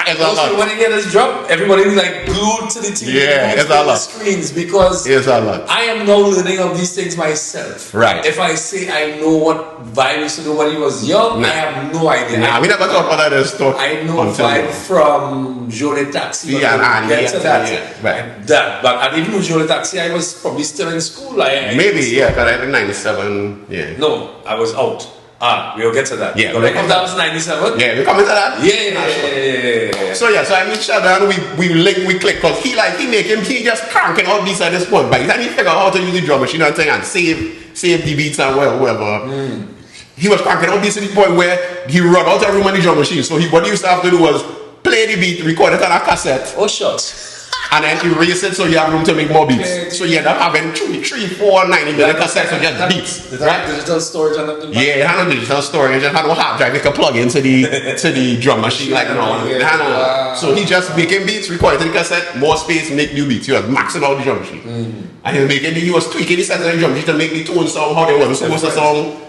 When you get this drop, everybody's like glued to the TV, it's a lot. Screens, because it's a lot. I am now learning of these things myself. Right. If I say I know what Vybe used to do when he was young, I have no idea. We never talk about that stuff. I know Vybe from Jolie Taxi. But even with Jolie Taxi, I was probably still in school. Because I think 97. Yeah. No, I was out. We'll get to that. Yeah. That was 97. Yeah, we come into that. Yeah. So I meet Shervon, we link, we click, because he just cranking all beats at this point. By the time he figure out how to use the drum machine and thing and save the beats and whatever. He was cranking all beats to the point where he run out of room on the drum machine. So what he used to have to do was play the beat, record it on a cassette. Oh, shucks. And then erase it so you have room to make more beats. So you end up having 3, 4, 90-minute cassettes of just beats. Is that digital storage on them? Yeah, it had no digital storage. It had no hard drive. You could plug into the drum machine like so he just making beats, recording to the cassette, more space, make new beats. He was maxing out the drum machine. And he was tweaking the settings of the drum machine to make the tone sound how they were supposed to sound.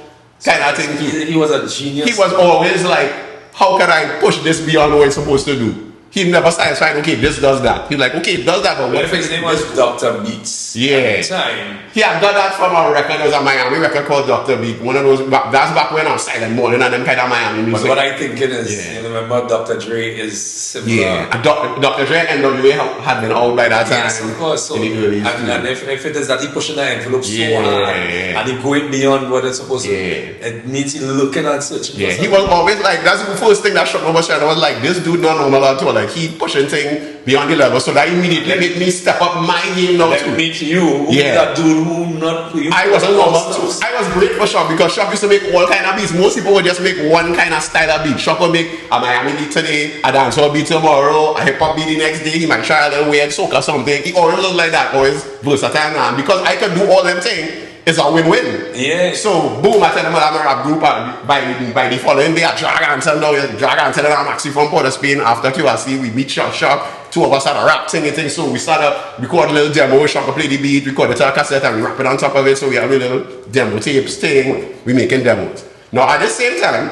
Kind of thing too. He was a genius. He was always like, how can I push this beyond what it's supposed to do? He never started trying, okay, this does that. He's like, okay, it does that, but what if his name was Dr. Beats? Yeah. At the time. He had got that from a record. There was a Miami record called Dr. Beat. One of those, that's back when I was Silent Morning and them kind of Miami music. But what I think it is, you remember Dr. Dre is similar. Yeah, and Dr. Dre and NWA had been out by that time. Yes, of course. So, in the early and if it is that he pushing the envelope so hard and he going beyond what it's supposed to be, it means he looking and searching. Yeah, he was always like, that's the first thing that struck me about Shervon. I was like, this dude not normal at all. Like, he pushing things beyond the level, so that immediately made me step up my game now too. Meet you, that dude who not you. I wasn't normal too. I was great for Shock because Shock used to make all kind of beats. Most people would just make one kind of style of beat. Shock would make a Miami beat today, a dancehall beat tomorrow, a hip hop beat the next day. He might try a little weird soca something. He always was like that, always versatile, and because I could do all them things, it's a win-win. Yeah. So boom, I tell them I'm a rap group, and by the following day I drag Ansel now, drag Ansel and I'm actually from Port of Spain. After QRC, we meet Shock. Two of us had a rap singing thing, so we started record a little demo. Shock would play the beat, record it to a cassette, and we rap it on top of it. So we have a little demo tapes thing. We making demos. Now at the same time,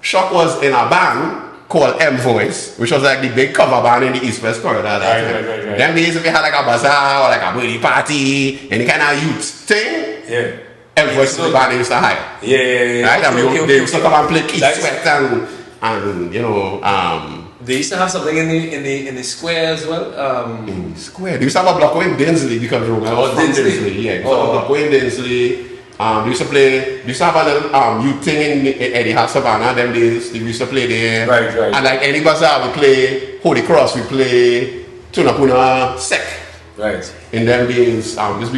Shock was in a band called M Voice, which was like the big cover band in the East West corridor. Right. Them days if we had like a bazaar or like a birthday party, any kind of youth thing. Yeah. M Voice was the band they used to hire. Yeah. Right? And they used to come and play Keith Sweat and you know they used to have something in the square as well. In the square. They used to have a block in Dinsley because Romeo was from Dinsley. Yeah. They used to have a block in Dinsley. They used to have a little youth thing in Eddie Hart Savannah. Them days they used to play there. Right. And like any bazaar we play Holy Cross, we play Tunapuna Sec. Right. In them days, this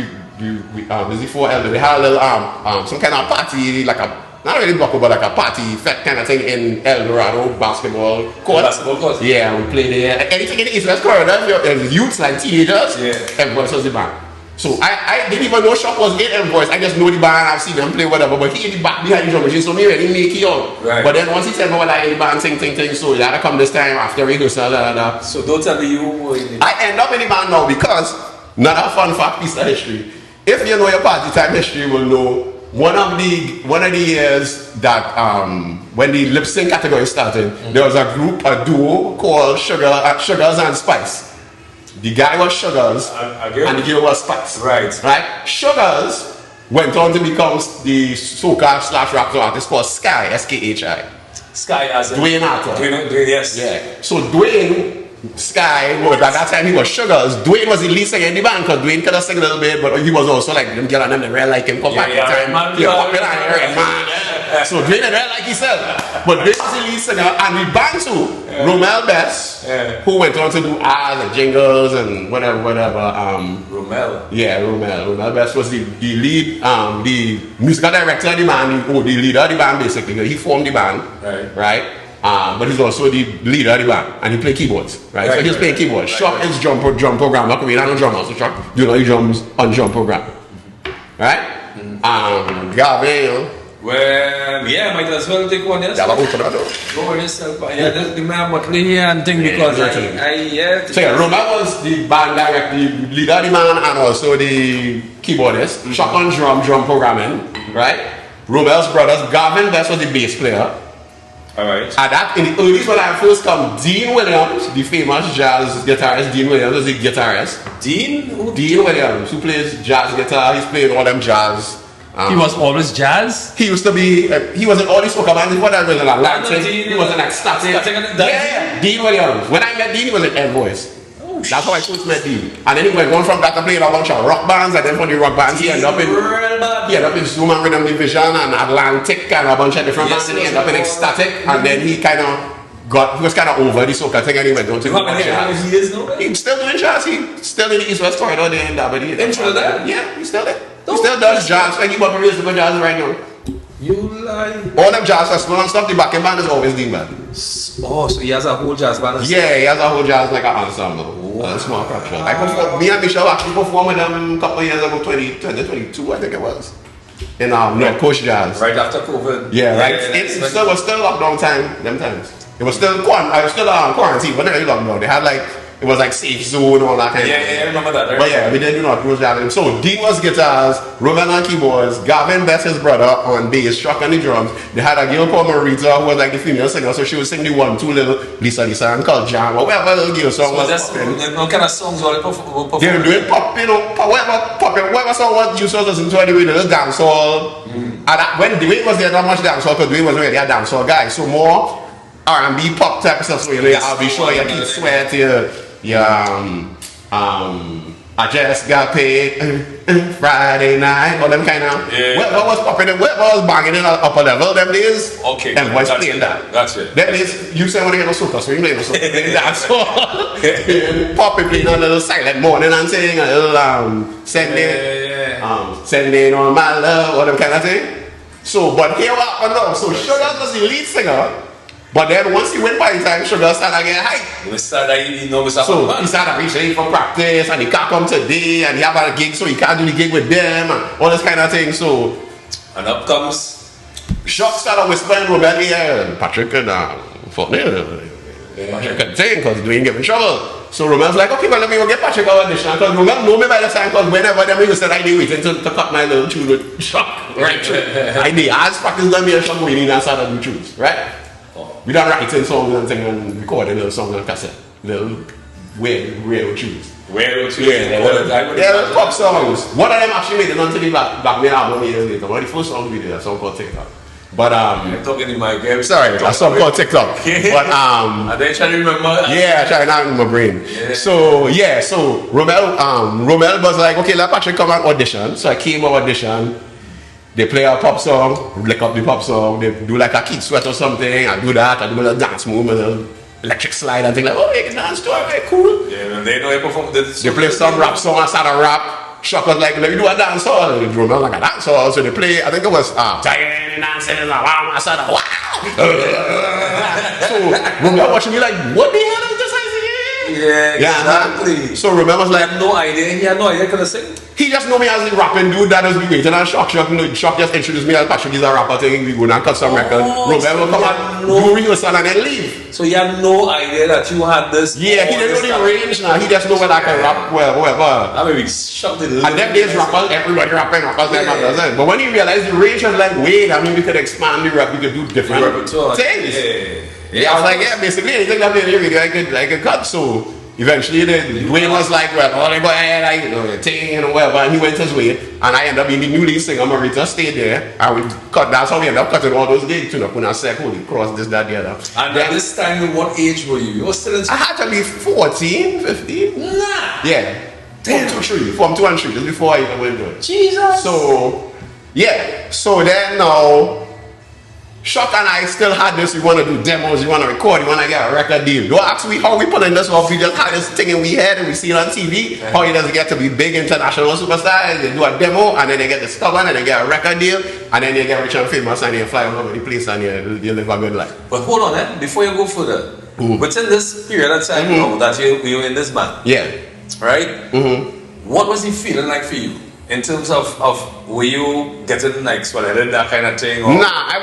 before Elder, they had a little some kind of party, like a not really block, but like a party fete kind of thing in El Dorado basketball court. Yeah, we played there. Anything in the East West corridor, youths like teenagers, M Voice was the band. So I didn't even know Shock was in M Voice. I just know the band, I've seen them play whatever. But he in the back behind the drum machine, so me really make it out. Right. But then once he said, well, in the band sing, so he had to come this time after rehearsal. So don't tell me you were in it. I end up in the band now because another fun fact piece of history. If you know your party time history, you will know one of the years that when the lip sync category started, there was a duo called Sugars and Spice. The guy was Sugars and the girl was Spice. Right. Sugars went on to become the soca / rap artist called Sky, S-K-H-I. Sky as Dwayne Arthur. Dwayne, yes. Yeah. So Dwayne Sky, at that time he was Sugars. Dwayne was the lead singer in the band because Dwayne could have sing a little bit, but he was also like them girl and them they really like him. So Dwayne didn't really like himself. But Dwayne was the lead singer and the band too. Romel Best, who went on to do the jingles and whatever. Romel. Yeah, Romel Best was the lead, the musical director of the band, the leader of the band basically. He formed the band, right? But he's also the leader of the band, and he plays keyboards, right? So he's playing keyboards. Shock is drum program. Not I don't drummer, so Shock do all the drums on drum program, right? Gavin, you know. Well, yeah, might as well take one. Yes. Yeah, but open that door. Go on yourself. Yeah, the man but here and thing because So yeah, Romel was the band director, the leader of the man, and also the keyboardist. Shotgun drum programming, right? Romel's brothers, Gavin, that's was the bass player. Alright. And that in the early when I first come, Dean Williams, the famous jazz guitarist, Dean Williams was the guitarist. Dean Williams, who plays jazz guitar, he's played all them jazz. He was always jazz? He used to be, he was in all these soca bands, he was in Atlantic, he was in Ecstatic. Yeah, Dean Williams. When I met Dean, he was in Air Voice. Oh, that's how I first met Dean. And then he went on from that to play in a bunch of rock bands, and then from the rock bands, he ended up in Zoom and Rhythm Division and Atlantic and a bunch of different bands, and he ended up in Ecstatic, and then he was kind of over the soca thing, and he went on to jazz. He's still doing jazz, he's still in the East West corridor there in Derby. Yeah, he's still there. He still does jazz, like he bought me musical jazz right now. You lie. All them jazz festivals and stuff, the backing band is always Dean band. Oh, so he has a whole jazz band? Yeah, he has a whole jazz like an ensemble. A small production. Me and Michelle actually performed with them a couple of years ago, 2022 I think it was. In North Coast Jazz. Right after COVID. Yeah, right. It was still lockdown time, them times. It was still quarantine, but not really lockdown. They had it was like safe zone and all that kind of thing. Yeah, I remember that. But yeah, we did North Coast Jazz. So Dean was guitars, Romel on keyboards, Gavin, that's his brother, on bass, Chuck on the drums. They had a girl called Marita who was like the female singer, so she would sing the 1, 2 little Lisa and Cult Jam or whatever little girl song was. What kind of songs were they performing? They were doing pop, whatever song was you saw listening to anyway, the little dancehall. And when Dwayne was there, not much dancehall, because Dwayne wasn't really a dancehall guy, so more R&B pop type stuff. So I'll be sure you keep sweat here. I just got paid Friday night, all them kind of. Yeah. What was popping? What was banging in upper level them days? Okay. And voice playing that. That's it. Them days, you say when you hear no soca, so you play no soca. That's all. Poppy playing a little silent morning and saying a little sending on my love, all them kind of thing. So, but here what happened now? So Sugar was the lead singer. But then once he went by the time, Sugar started getting hype. So he started reaching for practice, and he can't come today, and he have a gig, so he can't do the gig with them, and all this kind of thing. So, and up comes Shock started whispering Romel here, Patrick could Patrick could sing because Dwayne gave him trouble. So Romel's like, okay, well let me go get Patrick our audition, because Romel know me by the time, because whenever them used to be waiting to cut my little tune with Shock, right? I did as practice done me and Shock waiting and started do tunes, right? We done writing songs and things and recording little songs on cassette. Little weird tunes. Yeah, pop songs. One of them actually made it onto the Black Man album years later. One of the first songs we did, a song called TikTok. But I'm talking in my game. Sorry, a song called TikTok. But are they trying to remember? Yeah, I try now in my brain. Yeah. So Romel was like, okay, let Patrick come and audition. So I came to audition. They play a pop song, lick up the pop song, they do like a Keith Sweat or something, I do that, I do a little dance move, a little electric slide and things like, oh, you can dance to it, right, cool. Yeah, and they know they perform this. They play some rap song, I start a rap, Shock was like, let me do a dance hall, and Romel like a dance hall, so they play, I think it was, I started, wow! So Romel watching me like, what the hell is this I see? Yeah, exactly. So Romel was like, no idea, he had no idea could have sing. He just know me as the rapping dude that was waiting and Shock just introduced me as Patrick is a rapper thing, we go and cut some records. Romel will come and do rehearsal and then leave. So he had no idea that you had this. Yeah, he didn't know the range now, he just know whether I can rap well, whatever. That made me shocked. And them days rappers, everybody rappers doesn't. But when he realized the range was like, wait, I mean we could expand the rap, we could do different things. Yeah, I was like, yeah, basically anything that they really I could cut. So eventually, Dwayne was like, well, all they go ahead, thing and whatever, and he went his way, and I ended up being the new lead singer. Marita stayed there, and we cut. That's how we ended up cutting all those gigs. You know, when I said, holy cross, this, that, the other. And then, at this time, what age were you? You were still in school? I had to be 14, 15. Nah. Yeah. Damn. Form 2 and 3, just before I even went to it. Jesus. So, yeah. So then now, Shock and I still had this, we want to do demos, we want to record, we want to get a record deal. Don't ask me how we put in this off, we just had this thing in we head and we see it on TV, how he doesn't get to be big international superstar, they do a demo and then they get discovered and they get a record deal and then they get rich and famous and they fly all over the place and you live a good life. But hold on, before you go further, within this period of time that you were in this band, yeah, right? What was he feeling like for you? In terms of were you getting like swell-headed, that kind of thing? Or? Nah, I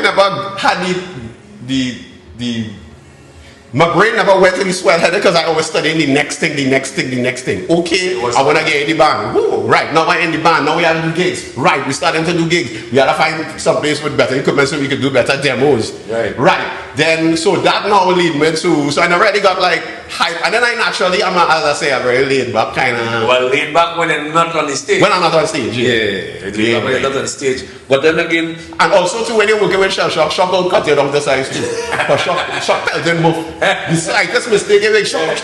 never had the my brain never went to the swell-headed because I always studying the next thing. Okay, I want to get in the band. Woo, right, now we're in the band. Now we have to do gigs. Right, we're starting to do gigs. We got to find some place with better equipment so we can do better demos. Right. Then, so that now lead me to, so I never really got like hype. And then I naturally, as I say, I'm very laid back kind of. Well, laid back when you're not on the stage. When I'm not on stage, yeah. When you're not on stage. But then again. And also too, when you're working with Shock will cut you down to size too. Because Shock tells you move. The slightest mistake, you're like, Shock,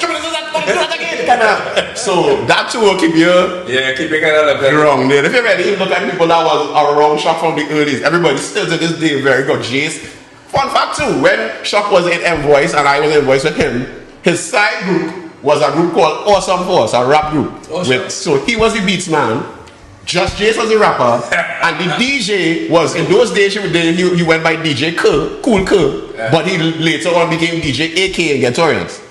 so that too will keep you. Yeah, keep you kind of like wrong. If you really look at people that was around Shock from the earlies, everybody still to this day very good. Jace. Fun fact too, when Shock was in M-Voice and I was in Voice with him, his side group was a group called Awesome Force, a rap group. So he was the beats man, Just Jace was the rapper, and the DJ was, in those days he went by DJ Cool Kerr, but he later on became DJ AK in Gatorians.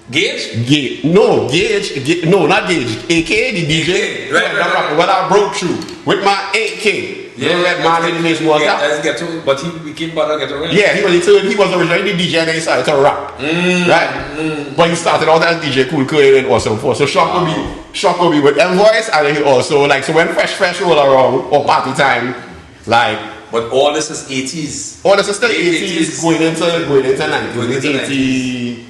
Gage? No, not Gage. AK, the DJ. Right. When I broke through with my 8K. Red man in his was that. But he became part of Gatorians. Yeah, he was originally the DJ and then he started to rap. Right? But he started out as DJ Cool Kerr and Awesome Force. So Shock will be with M-Voice, and then he also like, so when Fresh roll around or party time, like. But all this is 80s. All this is still 80s going into 90s.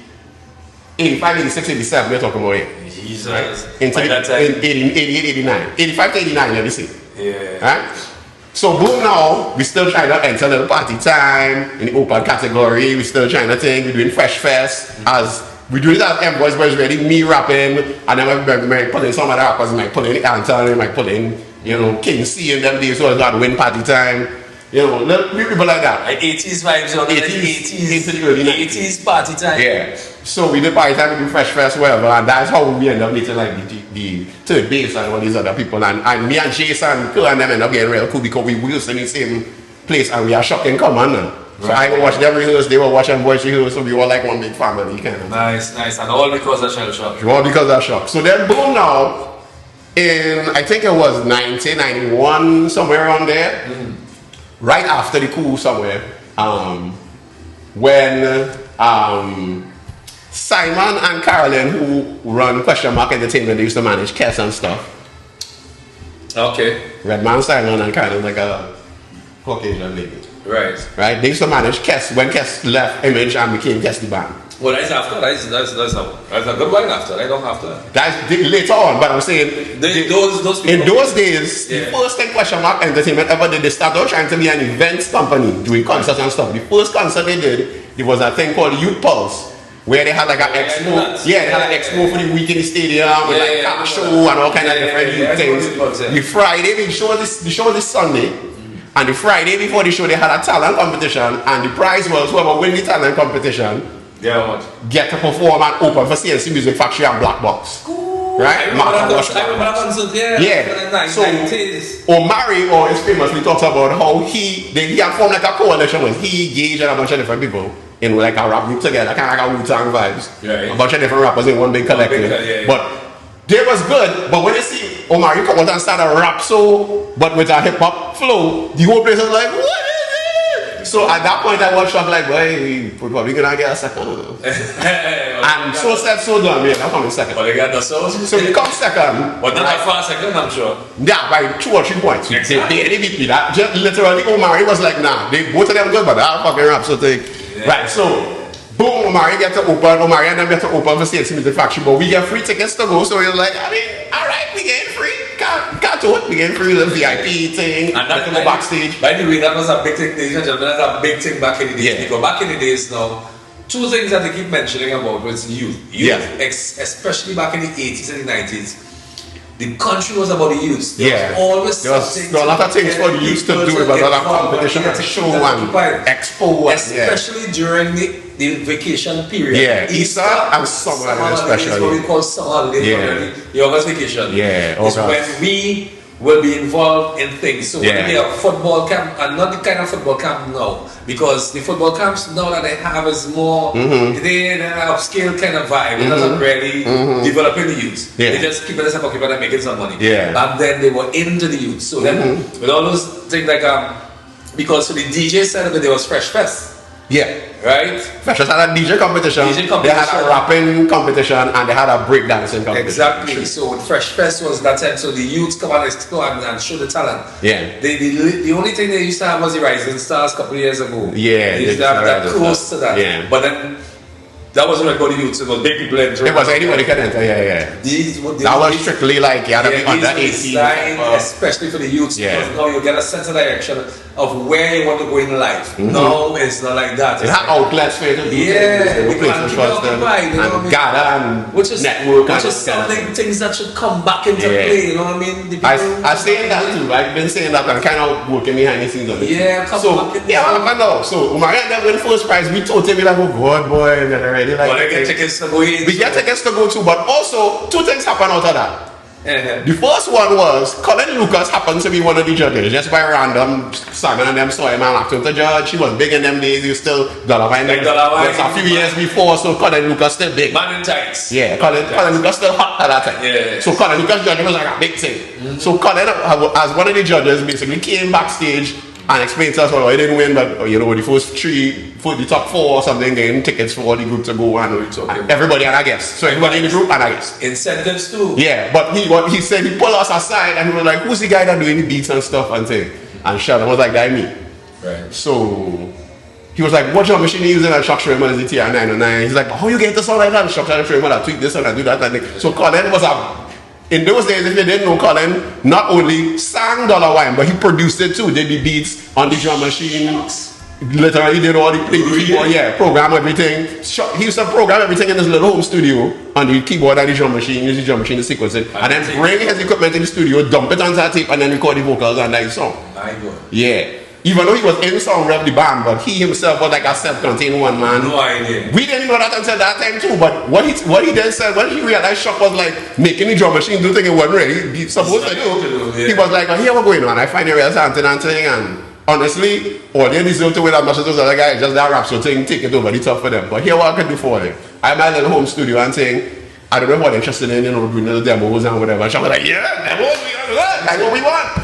85, 86, 87, we're talking about it. Jesus. Right? Into that time. 88, 89. 85 to 89, let me see. Yeah. Right? So boom now, we still trying to enter the party time in the open category. We still trying to think. We're doing Fresh Fest as we do it as M-Voice, but it's really me rapping, and then we might pull in some other rappers, we might pull in Anton, we might pull in, King C and them days, so it's got win party time. Little people like that. Like 80s vibes, 80s party time. Yeah. So we did party time, we do Fresh Fest, whatever, and that's how we end up meeting like the third base and all these other people. And me and Jason and them end up getting real cool because we used in the same place and we are Shock in common now. So I would watch them rehearse, they were watching Voice rehearse, so we were like one big family kind of. Nice. And all because of Shock. All because of Shock. So then boom now, I think it was 1991, somewhere around there. Right after the coup somewhere, when Simon and Carolyn, who run Question Mark Entertainment, they used to manage Kess and stuff. Okay. Redman, Simon and Carolyn, like a Caucasian lady. Right. They used to manage Kess when Kess left Image and became Kess the band. Well, that's after. That's a good one after. I don't have to. That's later on, but I'm saying those people. In those days, the first thing Question Mark Entertainment ever did, they started trying to be an events company, doing concerts and stuff. The first concert they did, it was a thing called Youth Pulse, where they had like an expo. They had an expo for the week in the stadium with like car show and all kind of different youth things. The Friday, the show was Sunday. And the Friday before the show, they had a talent competition, and the prize was whoever win the talent competition. Get to perform and open for CNC Music Factory and Black Box. Right? So Omari always famously talks about how he had formed like a coalition with he, Gage, and a bunch of different people in like a rap group together, kind of like a Wu-Tang vibes. A bunch of different rappers in one big collective. But they was good, but when you see Omari come out and start a rap but with a hip hop flow, the whole place was like, what is it? So at that point I was shocked, like, boy, we're probably gonna get a second. And so said, so done, yeah, I'm coming second. But they got the sauce. So we come second. But not a far second, I'm sure. Yeah, by 2 or 3 points. Exactly. They beat me. That just literally Omari was like, nah, they both of them good, but I fucking rap, so take. Right, so boom, Omari get to open, Omari and them get to open for CNC Music Factory, but we get free tickets to go, so we're like, alright, we get free. Got to it, we get free the VIP thing, and that can go backstage. By the way, that was a big thing, ladies and gentlemen, that's a big thing back in the days. Because back in the days now, 2 things that they keep mentioning about was youth. Especially back in the 80s and the 90s. The country was about the youth. There was a lot of things for the youth to do, but a lot of competition and show and expo. Especially during the vacation period. Easter and summer especially. What we call summer holiday, the August vacation. It's when we will be involved in things. So Yeah. when they are football camp, and not the kind of football camp now, because the football camps now that they have is more they upscale kind of vibe. It doesn't really developing the youth. Yeah. They just keep themselves occupied and making some money. Yeah. Back then they were into the youth. So then with all those things like because for the DJ side of it, there was Fresh Fest. Yeah. Right? Fresh had a DJ competition. DJ competition. They had a rapping competition and they had a breakdancing competition. Exactly. So with Fresh Fest was that time. So the youths come and explore and show the talent. Yeah. The only thing they used to have was the Rising Stars a couple of years ago. Yeah. They used to have that close to that. Yeah. But then that wasn't like all the youths. It was big people entering. It was anybody can enter. Yeah. That was strictly like you had to be under 18. Designed especially for the youths. Yeah. Because now you get a sense of direction of where you want to go in life. No, it's not like that. It had outlets for you to do Yeah, places for us and gather and which is network. Which is something things that should come back into play. You know what I mean? The I've saying that too. I've been saying that and kind of working behind the scenes on it. Yeah, so I know. So when I got win first prize, we told him like, oh God, boy, we're already like. But I get tickets to go in. We get tickets to go too, but also two things happen out of that. The first one was Colin Lucas happened to be one of the judges just by random. Simon and them saw him and asked him to judge. He was big in them days. He was still Dollar-Wine. Like Dollar-Wine. Just a few years before, so Colin Lucas still big. Man in tights. Yeah, Colin Lucas still hot at that time. Yeah. So Colin Lucas judging was like a big thing. So Colin, as one of the judges, basically came backstage and explained to us, well, he didn't win, but you know, the first three, for the top four or something, getting tickets for all the group to go and everybody and I guess. So everybody in the group and I guess. Incentives too. Yeah, but he said he pulled us aside and we were like, who's the guy that doing the beats and stuff and thing? And Shervon was like, that me. Right. So he was like, what drum machine you using? And Chuck Sherman is the TR909. He's like, how you get to sound like that? And Chuck Sherman, I tweak this and I do that and thing. So Colin was in those days, if you didn't know, Colin not only sang Dollar-Wine, but he produced it too. Did the beats on the drum machine. Literally did all the keyboard, program everything. He used to program everything in his little home studio on the keyboard and the drum machine, use the drum machine to sequence it, and then bring his equipment in the studio, dump it onto that tape, and then record the vocals and that song. My God. Yeah. Even though he was in song rep the band, but he himself was like a self-contained one man. No idea. We didn't know that until that time too. But what he then said when he realized Chuck was like making the drum machine do thing it wasn't really supposed to do. He was like, here we're going on. I find it real something and thing, and honestly, all they deserve to win as much as those other guys. Just that rap so thing take it over. It's tough for them. But here what I can do for them. I'm at a little home studio and saying, I don't know what they're interested in, doing little demos and whatever. And Chuck was like, yeah, demos, we got that. Like what we want.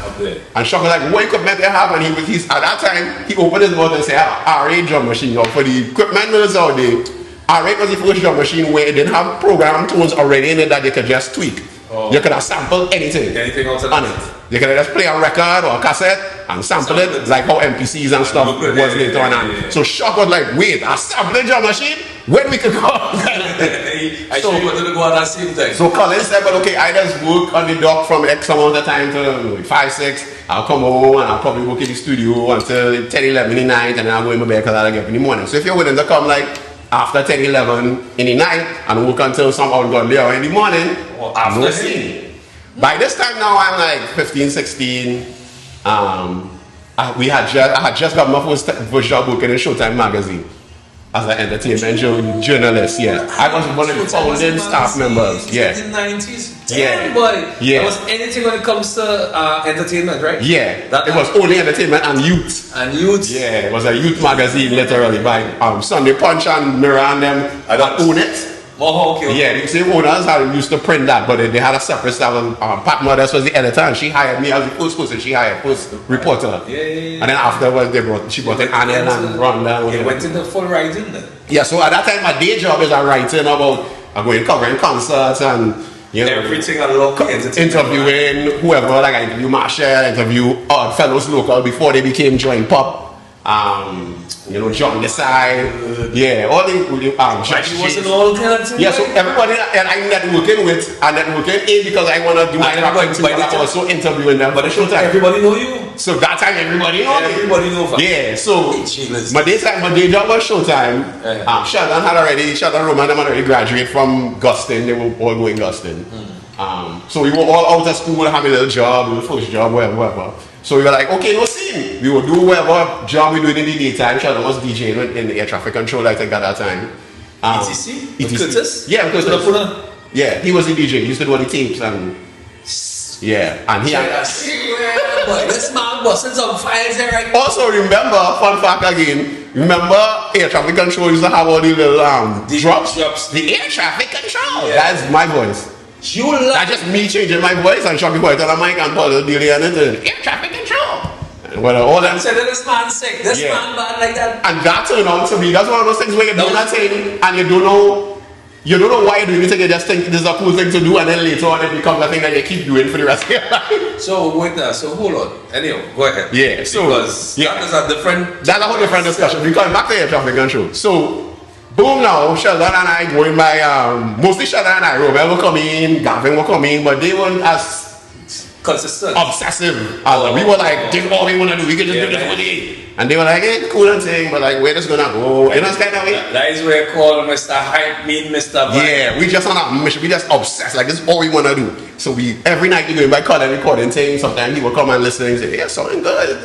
And Chuck was like, what equipment they have? And he's at that time, he opened his mouth and said, RA drum machine. For the equipment was out there, RA was the first drum machine where it didn't have program tones already in it that they could just tweak. You could have sampled anything on it. You could just play a record or a cassette and sample it like how MPCs and stuff was later on. So Chuck was like, wait, a sampling drum machine? When we could go? I sure you wanted to go at that same time. So Colin said, well, okay, I just work on the dock from X amount of time to 5, 6. I'll come home and I'll probably work in the studio until 10, 11 in the night, and then I'll go in my bed because I'll get up in the morning. So if you're willing to come like after 10, 11 in the night and work until some ungodly hour in the morning, after scene. By this time now, I'm like 15, 16. I had just got my first job working in Showtime magazine as an entertainment journalist. Yeah, I was one of the founding staff members. Yeah, in the 90s. Yeah, boy. Yeah. There was anything when it comes to entertainment, right? Yeah, it was only entertainment and youth. And youth. Yeah, it was a youth magazine literally by Sunday Punch and Mirror and them. I don't own it. Oh, okay. Yeah, the same owners used to print that, but they had a separate staff. Pat Mothers was the editor, and she hired me as the first person. She hired first reporter. Yeah. And then afterwards, she brought in Anel and Rhonda. You went into full writing then? Yeah, so at that time, my day job is writing about going covering concerts and everything along interviewing whoever. Like I interview Marshall, interview Oddfellows local before they became Joint Pop. John Desai, all the Josh wasn't all kinds of so everybody that I'm networking with, I'm networking because I want to do my rapping too, but I'm also interviewing them. But everybody know you. So that time everybody know me. Everybody know. Yeah, so my day job was Showtime. Sheldon Roman had already graduated from Gustin. They were all going Gustin. So we were all out of school, having a little job, the first job, whatever. So we were like, okay, no scene. We would do whatever job we doing in the daytime. Sheldon was DJing in the air traffic control, I think, at that time. ETC? ETC. Curtis? Yeah, Curtis. Yeah, he was the DJ. He used to do all the tapes and... Yeah, and he But this man busting some files there, right? also remember, fun fact again, remember air traffic control used to have all the little drops? The air traffic control. Yeah. That's my voice. You love That's just me changing my voice and shocking voice on the mic and put a delay on it. Air traffic control. And when all them said that this man sick, this man bad like that. and that turned out to be, that's one of those things where you're doing that thing and you don't know why you're doing it, you just think this is a cool thing to do, and then later on it becomes a thing that you keep doing for the rest of your life. So wait now, so hold on. Anyway, go ahead. Yeah, so because that is a different. That's a whole different discussion. We come back to air traffic control. So boom now, Shervon and I going by mostly Shervon and I, Robert will come in, Gavin will come in, but they weren't as consistent, obsessive. We were like, this is all we want to do. We can just do this for the. And they were like, hey, cool and thing, but like, where this gonna go? You know, it's kind of way. That is where I call Mr. Hype, mean Mr. Vybe. Yeah, we just on a mission. We just obsessed. Like, this is all we want to do. So we every night we go by calling, recording things. Sometimes he will come and listen and say, yeah, something good,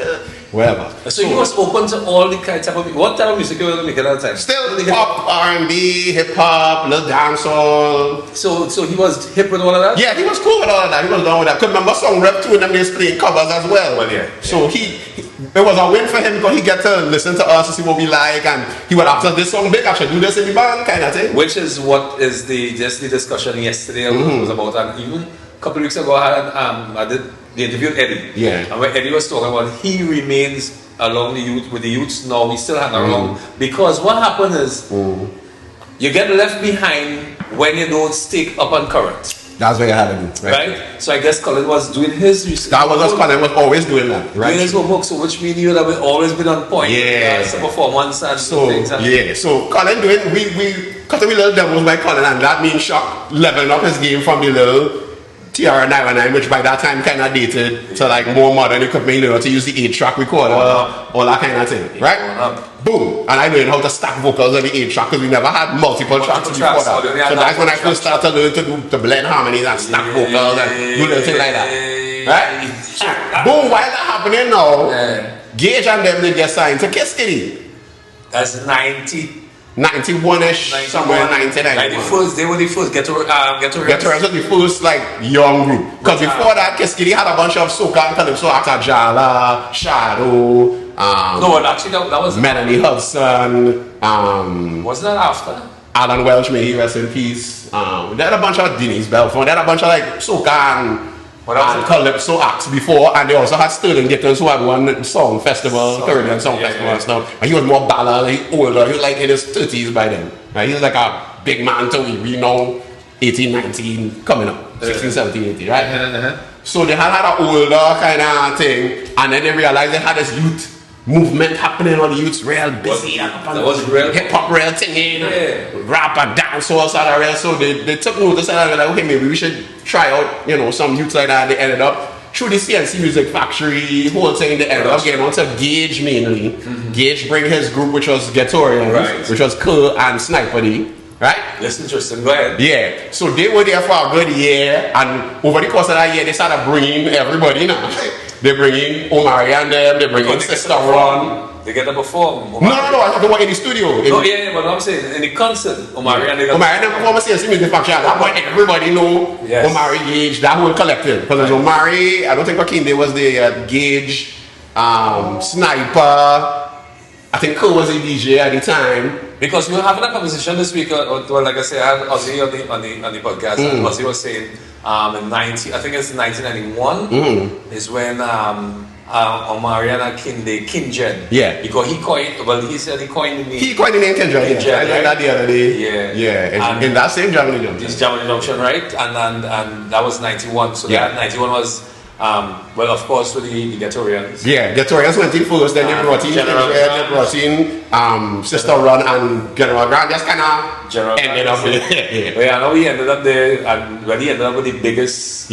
whatever. So you was open to all the kind of music. What type of music you were making at the time? Still pop, R&B, hip hop, little dancehall. So he was hip with all of that. Yeah, he was cool with all of that. He was down with that. Cause remember, song rep too, and them just playing covers as well. Well, yeah. So it was a win for him because he get to listen to us to see what we like, and he would after this song big, I should do this in the band kind of thing. Which is what is the discussion yesterday was about, and even a couple of weeks ago I did the interview with Eddie. Yeah. And when Eddie was talking about he remains along the youth with the youths now, we still hang around because what happened is you get left behind when you don't stick up on current. That's what you had to do, right? So I guess Colin was doing his research. That was us. Colin was always doing that, right? Doing his homework, so which means you would have always been on point. Yeah. Some performance and so things. And yeah. So Colin doing we cut we little demos by Colin, and that means Shock leveling up his game from the little TR919, which by that time kind of dated to like more modern equipment, you know, to use the 8-track recorder, all that kind of thing, right? Boom! And I learned how to stack vocals on the 8-track because we never had multiple tracks before that. So that's when I first started to learn to blend harmonies and stack vocals and do little things like that, right? So, boom! While that happening now, Gage and them they get signed to Kiss Kitty. That's 91-ish, somewhere in 1991. They were the first Get to was the first like young group. Because before that, Kiss Kitty had a bunch of soca and calypso acts, Jala, Shadow, no, actually that was Melanie Hudson, wasn't that after? Alan Welch, may he rest in peace. They had a bunch of Denise Belfort, they had a bunch of like soca and calypso acts before, and they also had Sterling Dickens who had one song festival, Caribbean Song Festival and stuff. And he was more ballad, he older, he was like in his 30s by then. Right? He was like a big man till we know 18, 19 coming up, 16, 17, 18, right? So they had an older kind of thing, and then they realized they had this youth movement happening, all the youths real busy. That was real hip hop, real thing, rap and dance all sort of real. So they took notice and they were like, okay, maybe we should try out, you know, some youths like that. They ended up through the CNC Music Factory, whole thing. They ended up getting onto Gage mainly. Gage bring his group, which was Gatorians, which was Kerr and Sniper D. Right? That's interesting. Go ahead. Yeah. So they were there for a good year, and over the course of that year, they started bringing everybody now. They bring in Omari and them, they bring in Sister Ron. They get to perform. No, I thought they were in the studio. No, yeah, but I'm saying in the concert, Omari and them perform a CNC Music Factory. At that point, everybody know Omari, Gage, that whole collective. Because there's Omari, I don't think Joaquin was the Gage, Sniper. I think Kerr was a DJ at the time. Because we were having a conversation this week, well, like I said, I had Ozzy on the podcast, and Ozzy was saying, I think it's 1991, is when Omari and Kinjen. Yeah. Because he said he coined the name. He coined the name Kinjen, I learned that the other day. Yeah. In that same Germany Junction. This Germany Junction, right? And that was 91, so that 91 was... well, of course, with the Gatorians. Yeah, Gatorians went in first, then they brought in Sister Run and General Grant. Just kind of ended up with it. Yeah, I know he ended up there, and when he ended up with the biggest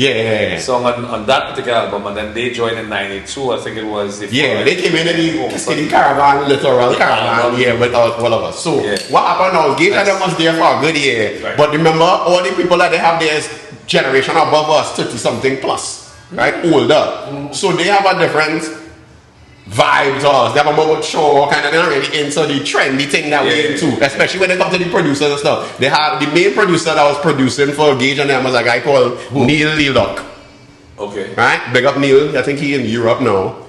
song on that particular album, and then they joined in 92, I think it was. They came in the Kiskini Caravan, Littoral Caravan, with all of us. So, what happened now, Gage and them was there for a good year, but remember, all the people that they have there is generation above us, 30-something plus. Right, older. So they have a different vibe to us. They have a more mature kind of, they're not really into the trendy thing that we're into, especially when they come to the producers and stuff. They had the main producer that was producing for Gage and them was a guy called Neil Leadock. Okay. Right? Big up Neil. I think he in Europe now.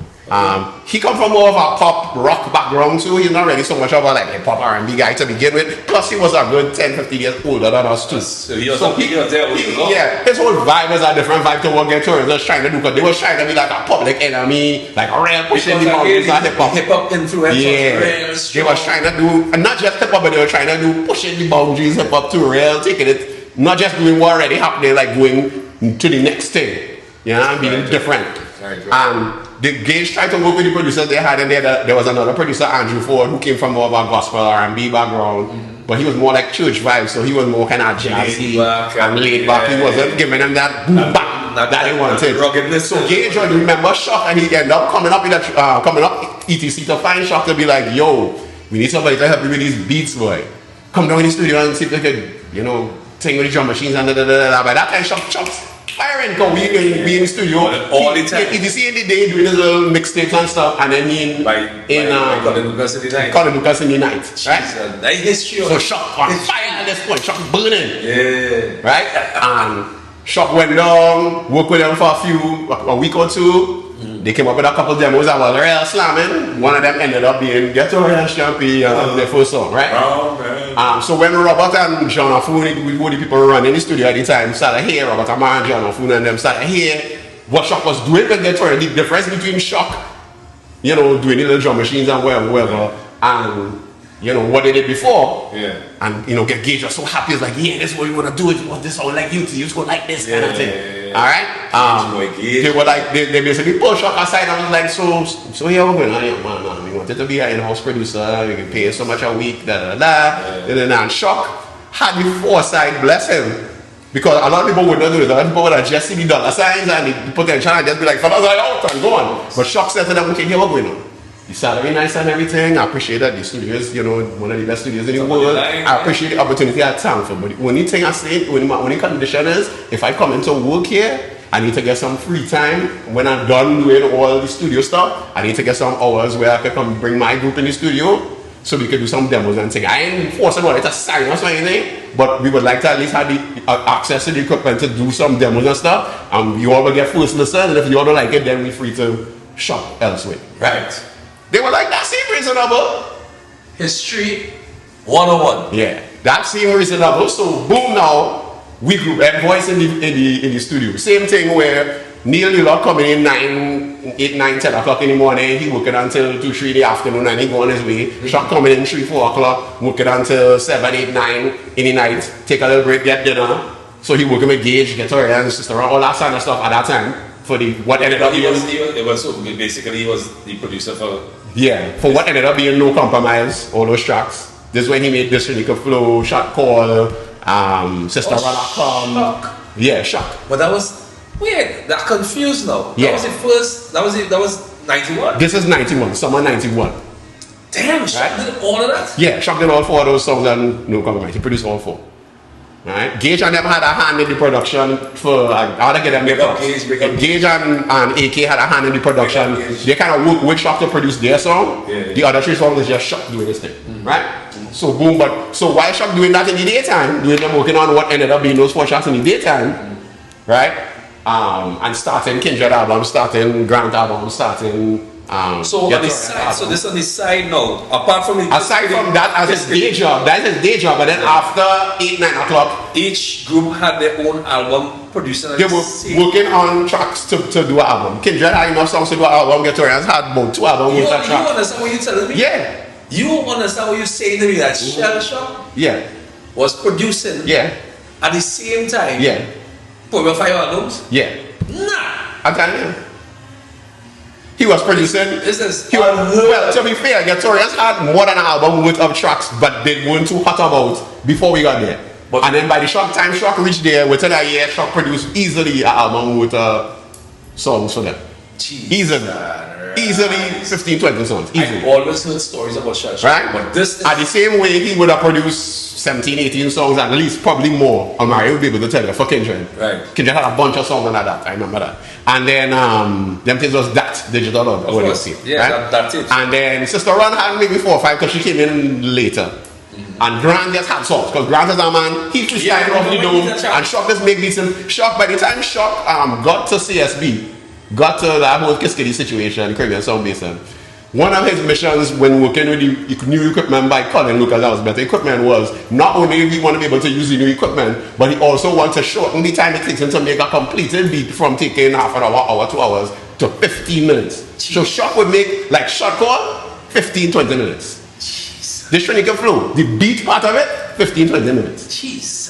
He come from more of a pop rock background too. He's not really so much of a like a pop R&B guy to begin with. Plus he was a good 10-15 years older than us too. So he was there with yeah, his whole vibe was a different vibe to what Get was trying to do, because they were trying to be like a public enemy, like a real pushing the boundaries of hip-hop. Hip-hop influence. Yeah, they were trying to do, and not just hip-hop, but they were trying to do pushing the boundaries hip-hop to real, taking it, not just doing what already happening, like going to the next thing, you know, and being different. And the Gage tried to work with the producers they had, and there was another producer, Andrew Ford, who came from more of a gospel R&B background, but he was more like church vibes, so he was more kind of jazzy and laid back. He wasn't giving them that boom bap that they wanted. So Gage would remember Shock, and he ended up coming up etc to find Shock to be like, yo, we need somebody to help you with these beats, boy. Come down in the studio and see if they could, you know, thing with the drum machines and da. By that time, Shock's firing, because we in the studio all the time. If you see in the day doing his little mixtapes and stuff, and then in Colin Lucas in the night. Colin Lucas in the night, right? Nice history. So Shock on fire at this point, Shock burning. Yeah. Right? And Shock went down, worked with them for a week or two. They came up with a couple demos that was real slamming. One of them ended up being Get Your Hands Jumpy, their first song, right? Oh, man. So when Robert and John Afun, who the people running the studio at the time, started here, Robert Amar and John Afun and them started here, what Shock was doing with Get Your Hands, the difference between Shock, you know, doing the little drum machines and whatever, and you know what they did before, and you know, get Gage was so happy. It's like, yeah, this is what we want to do. It was this all like you just go like this kind of thing. All right. They were like, they basically pulled Shock aside and was like, so here we're going. Man, we wanted to be an in-house producer. We can pay so much a week. And Shock had the foresight, bless him, because a lot of people would not do it. A lot of people would have just see the dollar signs and the potential and just be like, fellas, out and go on. But Shock said to them, okay, here we're going on. The salary nice and everything. I appreciate that the studio is, you know, one of the best studios in the world. I appreciate the opportunity I have for. But the only thing I say, only condition is, if I come into work here, I need to get some free time. When I'm done doing all the studio stuff, I need to get some hours where I can come bring my group in the studio so we can do some demos and things. I ain't forcing on it to sign us or anything, but we would like to at least have the access to the equipment to do some demos and stuff. And you all will get first listen, and if you all don't like it, then we're free to shop elsewhere. Right. They were like, that seemed reasonable. History 101. Yeah, that seemed reasonable. So boom, now we group and voice in the studio. Same thing where Neil Lillard coming in 8, 9, 10 o'clock in the morning. He working until 2, 3 in the afternoon, and he go on his way. Shock coming in 3, 4 o'clock, working until 7, 8, 9 in the night. Take a little break, get dinner. So he working with Gage, Get Her and sister, all that kind of stuff at that time. For the what ended up being, basically he was the producer for for what ended up being No Compromise, all those tracks. This is when he made This Unique Flow, Shot Call, Sister Rana Come. Shock. Yeah, Shock. But that was weird. That confused now. Yeah. That was the first. That was 91. This is 91, summer 91. Damn, Shock did all of that. Yeah, Shock did all 4 of those songs and No Compromise. He produced all 4. Right? Gage and them had a hand in the production for, I ought to get them Gage and AK had a hand in the production. They kind of worked with Shock to produce their song. The other 3 songs was just Shock doing this thing. Right? So boom, so while Shock doing that in the daytime, doing them working on what ended up being those 4 tracks in the daytime, right? And starting Kindred album, starting Grant album, starting so on the side, so this on the side now. Apart from the aside from that, as his day job, that is his day job. But then after 8, 9 o'clock, each group had their own album producing. They were working on tracks to do an album. Kindred had enough songs to do an album. Gatorians had about 2 albums with that track. You understand what you're telling me? Yeah. You understand what you're saying to me? That Shell Shock was producing at the same time. Yeah. For your 5 albums? Yeah. Nah. I'm telling you. He was producing. Well, to be fair, Gatorians had more than an album worth of tracks, but they weren't too hot about before we got there. And then by the time Shock reached there, within a year, Shock produced easily an album with songs for them. Easily 15, 20 songs. Easily. I've always heard stories about Shell Shock. Right? But this at the same way, he would have produced 17, 18 songs, at least, probably more. And Mario would be able to tell you for Kindred. Right. Kindred had a bunch of songs under that. I remember that. And then them things was that digital audio. Yeah, right? That's it. And then Sister Run had maybe 4 or 5 because she came in later. And Grant just had sauce, because Grant is a man, he freestyle off the dome, and Shock just make beats. And Shock, by the time Shock got to CSB, got to that whole Kiskitty situation, Caribbean Sound Basin, one of his missions when working with the new equipment by Colin Lucas, that was better equipment, was not only we want to be able to use the new equipment, but he also wants to shorten the time it takes him to make a completed beat from taking half an hour, 2 hours, to 15 minutes. Jeez. So Shock would make, like shot call, 15, 20 minutes. Jeez. The Trinity flow, the beat part of it, 15, 20 minutes. Jeez.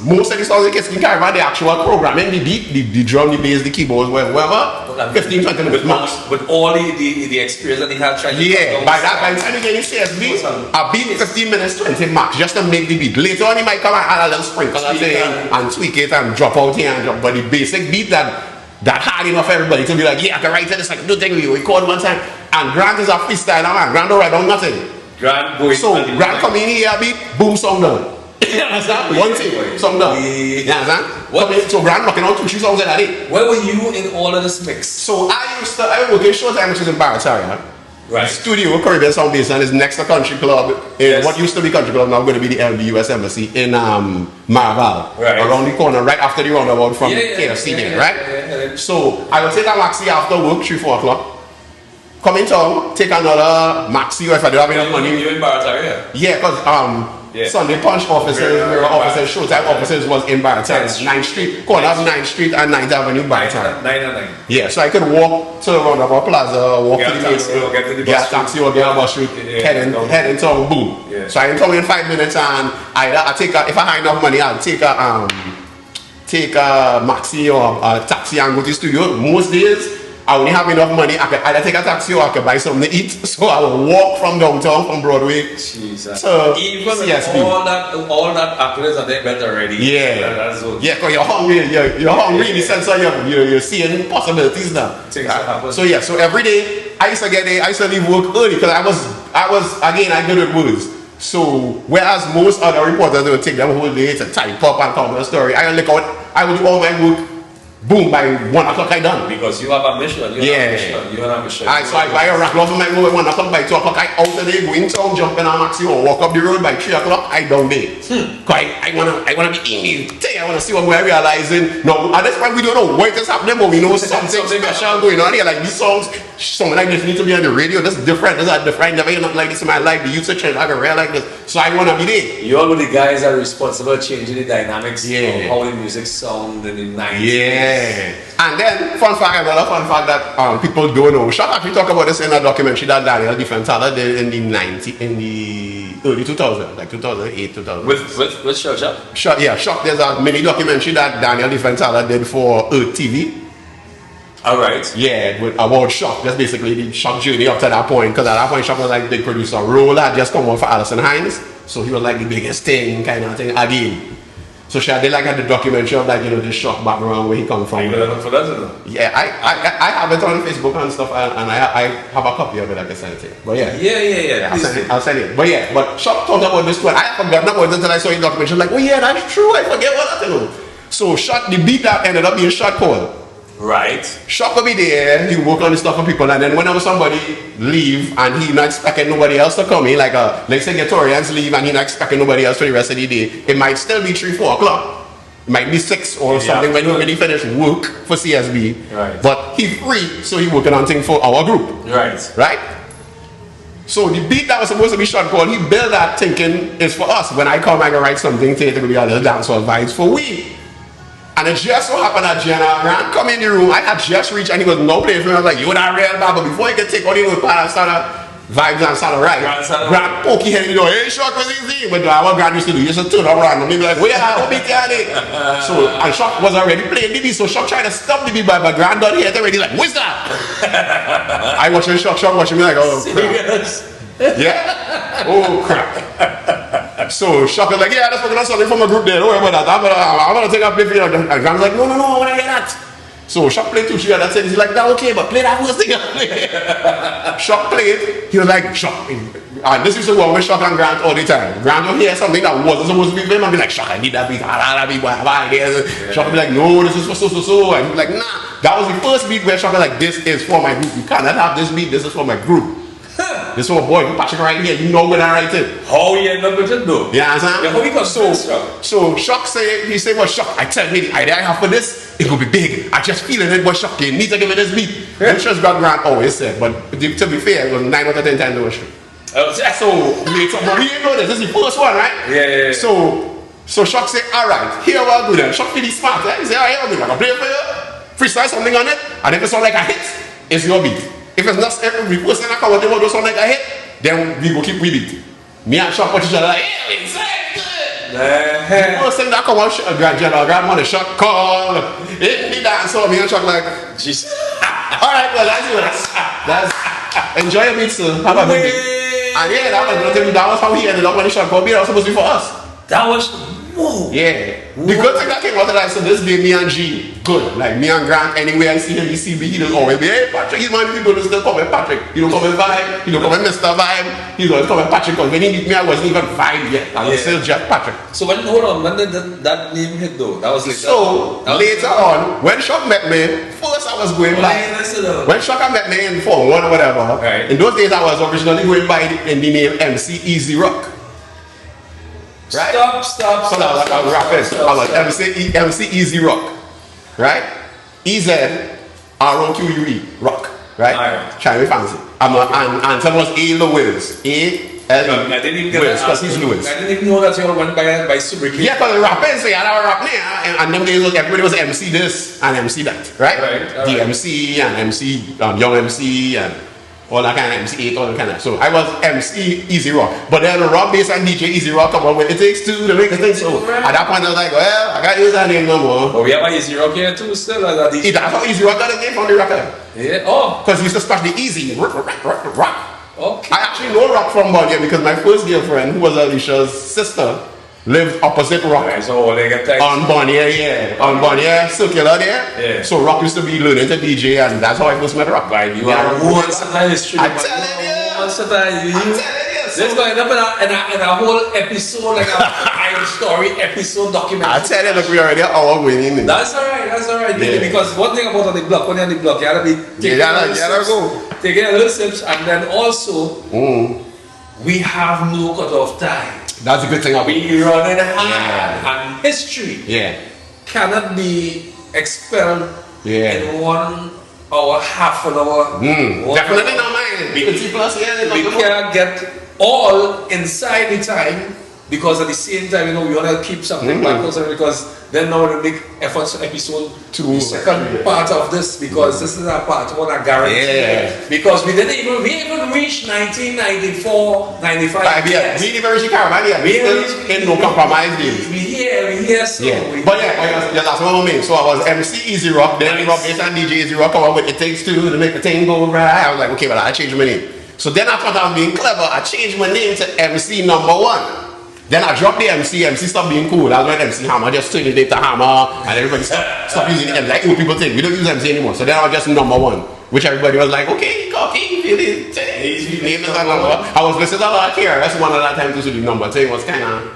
Most of the songs in Kiskitty Caravan, the actual programming, the beat, the drum, the bass, the keyboards, whatever, 15, 20 minutes max. With all the experience that he had trying to by the time you get in CSB, a beat 15 minutes, 20 max, just to make the beat. Later on, he might come and add a little sprinkle and tweak it and drop out here and drop. But the basic beat that hard enough for everybody to be like, yeah, I can write it, it's like, do thing we record one time. And Grant is a freestyler, man. Grant don't write down nothing. Grant come in here, beat, boom, song done. You understand? One thing, song done. You understand? So Grant knocking out 2-3 songs in a day. Where were you in all of this mix? So I work in Showtime, which is in Barataria. Right. Studio Caribbean Sound Basin is next to Country Club in what used to be Country Club, now going to be the LBUS Embassy in Marval. Right. Around the corner, right after the roundabout from KFC there, right? So I will take a maxi after work, 3-4 o'clock. Come in town, take another maxi, or if I don't have enough money. You in Barataria? Yeah, because Sunday Punch offices, Showtime offices was in Barataria. 9th Street, corner of 9th Street and 9th Avenue, Barataria. 9 and 9. Yeah, so I could walk to the roundabout plaza, walk to the main, get a taxi or get a bus route, head in town, boom. Yeah. So I in town in 5 minutes, and either I take if I have enough money, I'll take a maxi or a taxi and go to the studio. Most days, I only have enough money, I could either take a taxi or I could buy something to eat. So I will walk from downtown, from Broadway to even CSB. all that accolades are there better already. Yeah, because you're hungry. You're hungry in the sense of you're seeing possibilities now. So so every day I used to get there. I used to leave work early because I was again I good with words. So whereas most other reporters would take them whole day to type up and tell a story, I would do all my work. Boom, by 1 o'clock I done. Because you have a mission. You have a mission. So I buy a rack off of my move at 1 o'clock, by 2 o'clock I out of there, go in town, jump in a maxi or walk up the road by 3 o'clock, I down there. Because I wanna be in the I wanna see what we're realizing. No, at this point we don't know what is happening, but we know something special going on here. Like these songs, something like this need to be on the radio. This is different. This is different. I never hear nothing like this in my life. The youth are changing like a real like this. So I wanna be there. You're one of the guys that are responsible for changing the dynamics of how the music sound in the 90s. Yeah. And then, another fun fact that people don't know. Shock actually talk about this in a documentary that Daniel Defentala did in the early 2000s, like 2008, 2000. With Shock? Shock. There's a mini documentary that Daniel Defentala did for Earth TV. Alright. Yeah, about Shock. That's basically the Shock journey up to that point. Because at that point, Shock was like big producer. Roll had just come on for Alison Hines. So he was like the biggest thing, kind of thing, again. So she did like the documentary of like the Shock background where he come from. Are you gonna look for that or not? Yeah, I have it on Facebook and stuff, and I have a copy of it. I can send it to you. But yeah. I'll send it. But Shock talked about this one. I had forgotten about it until I saw his documentary. Like, oh yeah, that's true. I forget what I know. So Shock, the beat that ended up being Shot Call. Right. Shock will be there, he work on the stuff for people, and then whenever somebody leave and he not expecting nobody else to come in, like let's say Gatorians leave and he not expecting nobody else for the rest of the day, it might still be 3-4 o'clock. It might be 6 or something when he already finished work for CSB. Right. But he free, so he working on things for our group. Right? So the beat that was supposed to be Shot Call, he built that thinking is for us. When I come, I can write something to it, it will be a little dancehall vibes for we. And it just so happened that General Grant come in the room. I had just reached and he was no place for me. I was like, you that real bad, but before he could take all the notepad and start vibes and start right. Grant poke his head in the door, hey Shock, what's easy? But what Grant used to do, he used to turn around and be like, where are we it? So and Shock was already playing the beat, so Shock tried to stop the beat, but Grant done here already like, what's that? I watching Shock watching me like, oh crap. Yeah? Oh crap. So Shock was like, yeah, that's fucking something from a group there. Don't worry about that. I'm gonna take a play for you. And Grant's like, no, I wanna hear that. So Shock played 2 3 other things. He's like, that okay, but play that first thing. Shock played. He was like, Shock. And this used to work with Shock and Grant all the time. Grant would hear something that wasn't supposed to be for him and be like, Shock, I need that beat. Shock would be like, no, this is for so. And he'd be like, nah. That was the first beat where Shock was like, this is for my group. You cannot have this beat. This is for my group. This whole boy, you Patrick right here, you know when I write it. How you end up with it though? You understand? Yeah, how you got so Shock say, he say, well, Shock, I tell me the idea I have for this, it could be big. I just feeling it, but Shock, you need to give it this beat. Yeah. Which just got Grant always said, but to be fair, it was 9 out of 10 times it was true. So later, but we didn't know this. This is the first one, right? Yeah. So Shock say, alright, here we go then. Shock really smart, right? He say, alright, I can play it for you, freestyle something on it, and if it sound like a hit, it's your beat. If it's not every person that come out, they don't sound like a hit, then we go keep with it. Me and Shock watch each other like, hey, it's good. The first thing that come out, grandmother Shock call, in the dance hall, me and Shock like, jeez. Alright, well, that's enjoy your beat, sir. Have a good day. And yeah, that was how he ended up when the Shock called me. That was supposed to be for us. That was whoa. Yeah. The good thing that came out of that, so this day me and G, good. Like me and Grant, anywhere I see him, he see me, he don't always be, hey Patrick, he's one of the people who still call me Patrick. He don't call me Vybe, he don't call me Mr. Vybe, he don't call me Patrick, because when he meet me, I wasn't even Vybe yet. I was still just Patrick. So when did that name hit though? That was later. So later on, when Shock met me, first I was going by, when Shock met me in Form 1 or whatever, right. In those days I was originally going by in the name MC Easy Rock. Right? Stop. I was MC Easy Rock. Right? EZROQUE Rock. Right? Try me fancy. And tell us A. Lewis. I didn't even get Lewis, because he's Lewis. I didn't even know that you all went by Subricate. Yeah, because rapping, so you had a rap name, and them days everybody was MC this and MC that. Right? DMC and MC, Young MC and all that kind of MC8, all that kind of. So I was MC Easy Rock. But then the rock bass and DJ Easy Rock come on with It Takes Two to make the thing. So at that point I was like, well, I gotta use that name no more. Oh, we have an Easy Rock here too still. That's how Easy Rock got his name from the record. Yeah. Oh. Because he used to start the Easy Rock. Okay. I actually know Rock from Bonnier because my first girlfriend, who was Alicia's sister, lived opposite Rock. Right, so they get on Bonnier, yeah. On Bonnier, circular there. Yeah. So Rock used to be learning to DJ, and that's how I first met Rock. Right, you are once in history. I'm telling you. This going up in a whole episode, like a crime story episode documentary. I tell you, look, we already all winning. That's alright, yeah. Because one thing about on the block, when you're on the block, you gotta be taking a little sips, and then also we have no cut-off time. That's a good thing about it. We running hard, and history cannot be expelled in 1 hour, half an hour. Definitely not mine. We can't get all inside the time, because at the same time, you know, we want to keep something back also, because then now we make efforts to episode 2, the second part of this, because this is our part 1, I guarantee. Because we even reached 1994, 95. We didn't even reach Caribbean yet. We still in no compromise days. We here, so. But that's what I mean. So I was MC Easy Rock, then Rock Bass and DJ Easy Rock come up with It Takes Two to make the thing go right. I was like, okay, well, I changed my name. So then I thought I was being clever. I changed my name to MC Number 1. Then I dropped the MC stopped being cool. That's when MC Hammer just turned it into Hammer, and everybody stopped using the MC. Like old people think, we don't use MC anymore. So then I was just Number 1, which everybody was like, okay, cocky, really, name is a number. I was listening to a lot here. That's one of that time to the number thing was kind of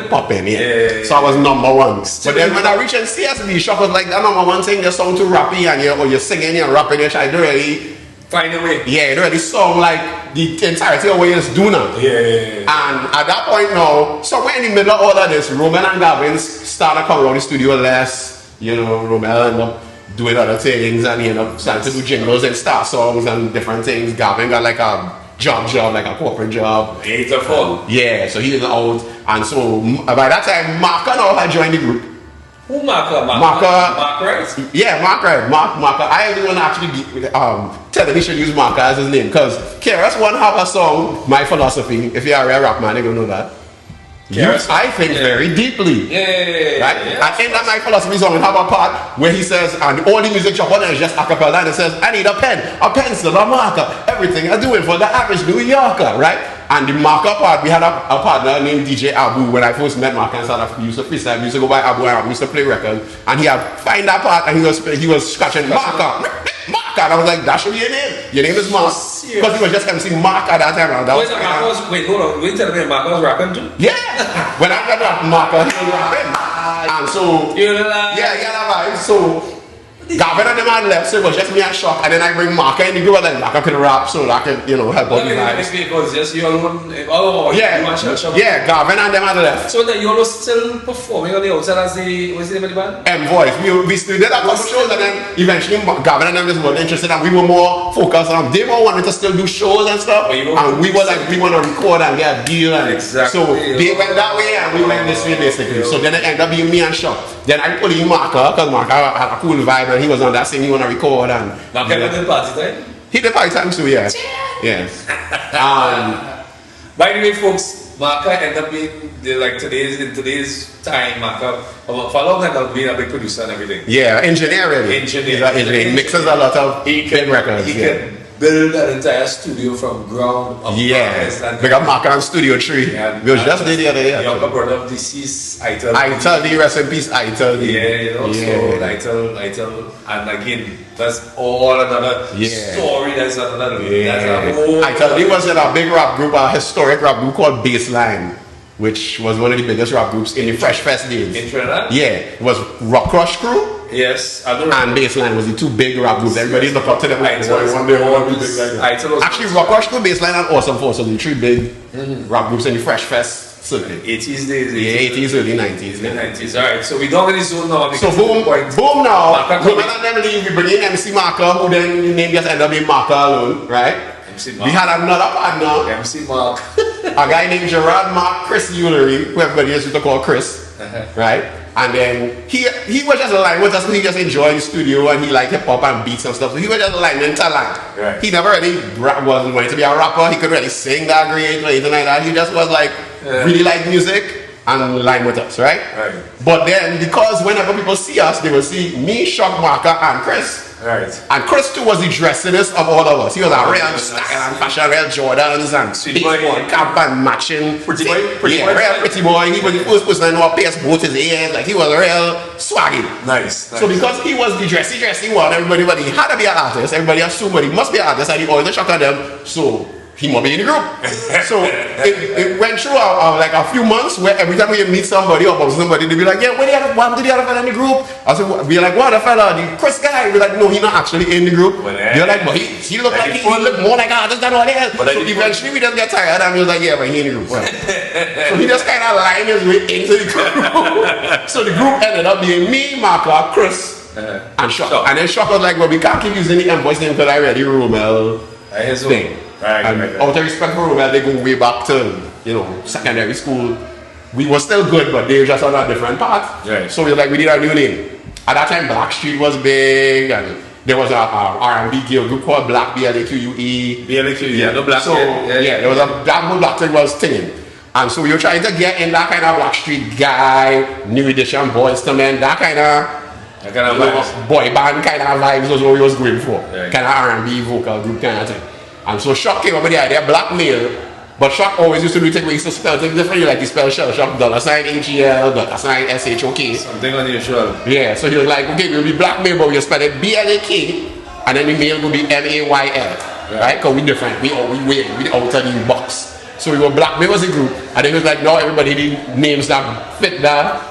popping, yeah. So I was Number 1. But then when I reached CSB, Shock was like, that Number 1 thing just sound too rappy, and you're singing, you're rapping, you're trying to really find a way. Yeah, it really sound like the entirety of what you're doing now. And at that point now, somewhere in the middle of all of this, Roman and Gavin started coming around the studio less. You know, Roman ended up doing other things, and he ended up starting to do jingles and star songs and different things. Gavin got like a job, like a corporate job. It's a fun. Yeah, so he was out. And so by that time, Marker now had joined the group. Who Marker? Mark Right? Yeah, Mark Right. Marker. I didn't want to actually tell him he should use Marker as his name, because KRS One have a song, My Philosophy. If you're a real rap man, you're going to know that. I think very deeply. Right? And in that My Philosophy song, we have a part where he says, and all the music drop on there is just a cappella, and it says, I need a pen, a pencil, a marker, everything I do it for the average New Yorker, right? And the marker part, we had a partner named DJ Abu. When I first met Mark and started, we used to freestyle, we used to go by Abu, and we used to play records, and he had find that part, and he was scratching Marker. And I was like, that should be your name. Your name is Mark. Because he was just MC Mark at that time. Wait, hold on. Wait till the name Mark was rapping too? Yeah. When I got Marker, he was rapping. And so, yeah, vibe. So Gavin and them had left, so it was just me and Shock, and then I bring Marker in the group, and then Marker could rap, so that could, help out the vibes. Because just you alone. Oh, yeah, Gavin and them had left. So then you all still performing on the outside as the, what's the name of the band? Voice. We still did a couple shows, and then eventually Gavin and them just weren't interested, and we were more focused on, they were wanting to still do shows and stuff, and we were like, we want to record and get a deal, and so they went that way, and we went this way, basically. So then it ended up being me and Shock. Then I put in Marker, because Marker had a cool vibe, and he was on that thing, he want to record, and Marker did party time? He did party time too, yeah. Yes. By the way, folks, Marker ended up being, in today's time, Marker, for a long time, being a big producer and everything. Yeah, engineering. He mixes a lot of big records. He can build an entire studio from ground up. Yeah, we got Marker on Studio 3. Yeah, we was just there the other year. Younger brother of deceased, Itel. Rest in peace, Itel. So Itel, and again, that's all another story. That's another. Itel was in a big rap group, a historic rap group called Baseline, which was one of the biggest rap groups in the Fresh Fest days. In Trinidad? Yeah, it was Rock Crush Crew. Yes, and Baseline was the two big rap groups. Everybody looked up to them like one day. Actually, Rock Crush Crew, Baseline, and Awesome Force, so the three big rap groups in the Fresh Fest circuit. 80s days. Yeah, 80s, early 90s. Early 90s. Alright, so we don't really zone now. So boom now. Women and them leave, we bring in MC Marker, who then the name just ended up being Marker alone, right? We had another partner, MC Mark, a guy named Gerard Mark Chris Eulery, who everybody used to call Chris, right? And then he was just a line with us, he just enjoyed the studio and he liked hip hop and beats and stuff. So he was just a line and talent. Right. He never really wasn't going to be a rapper. He could really sing that great or anything like that. He just was like really like music and line with us, right? But then because whenever people see us, they will see me, Shock, Marker, and Chris. Right. And Chris too was the dressiness of all of us. He was a real style and fashion, real Jordans and baseball cap and matching. Pretty boy. Real pretty boy. He was the first person I know to pierce both his ears. Like he was a real swaggy. Nice. So because he was the dressy one, everybody he had to be an artist. Everybody assumed he must be an artist, and he always shocked at them. So he must be in the group. So it went through like a few months where every time we meet somebody or about somebody, they'd be like, yeah, why did the other fella in the group? I said, we're like, what, the fella, the Chris guy? We're like, no, he's not actually in the group. They're like, but he looked like he looked more like an artist than all else. So eventually we just get tired and we was like, yeah, but he in the group. Well, so he just kind of lined his way into the group. So the group ended up being me, Marker, Chris, and Shock. And then Shock was like, well, we can't keep using the voice name because I read the Romel thing. And out of respect for Romel, they go way back to, secondary school. We were still good, but they were just on a different path. Right. So we were like, we need a new name. At that time, Blackstreet was big, and there was a R&B girl group called Black, BLAQUE. BLAQUE, no Black. So, there was that whole Black thing was thinging. And so we were trying to get in that kind of Blackstreet guy, New Edition, Boys to Men, that kind of boy band kind of vibes was what we was going for. Right. Kind of R&B vocal group kind of thing. And so Shock came up with the idea, blackmail, but Shock always used to do things where he used to spell things differently, like he spelled Shell Shock, $HEL, $SHOK. Something unusual. Yeah, so he was like, okay, we'll be blackmail, but we'll spell it BLAK, and then the mail will be MAYL, right? Because we're different, we out of the box. So we were blackmail as a group, and then he was like, no, everybody need names that fit that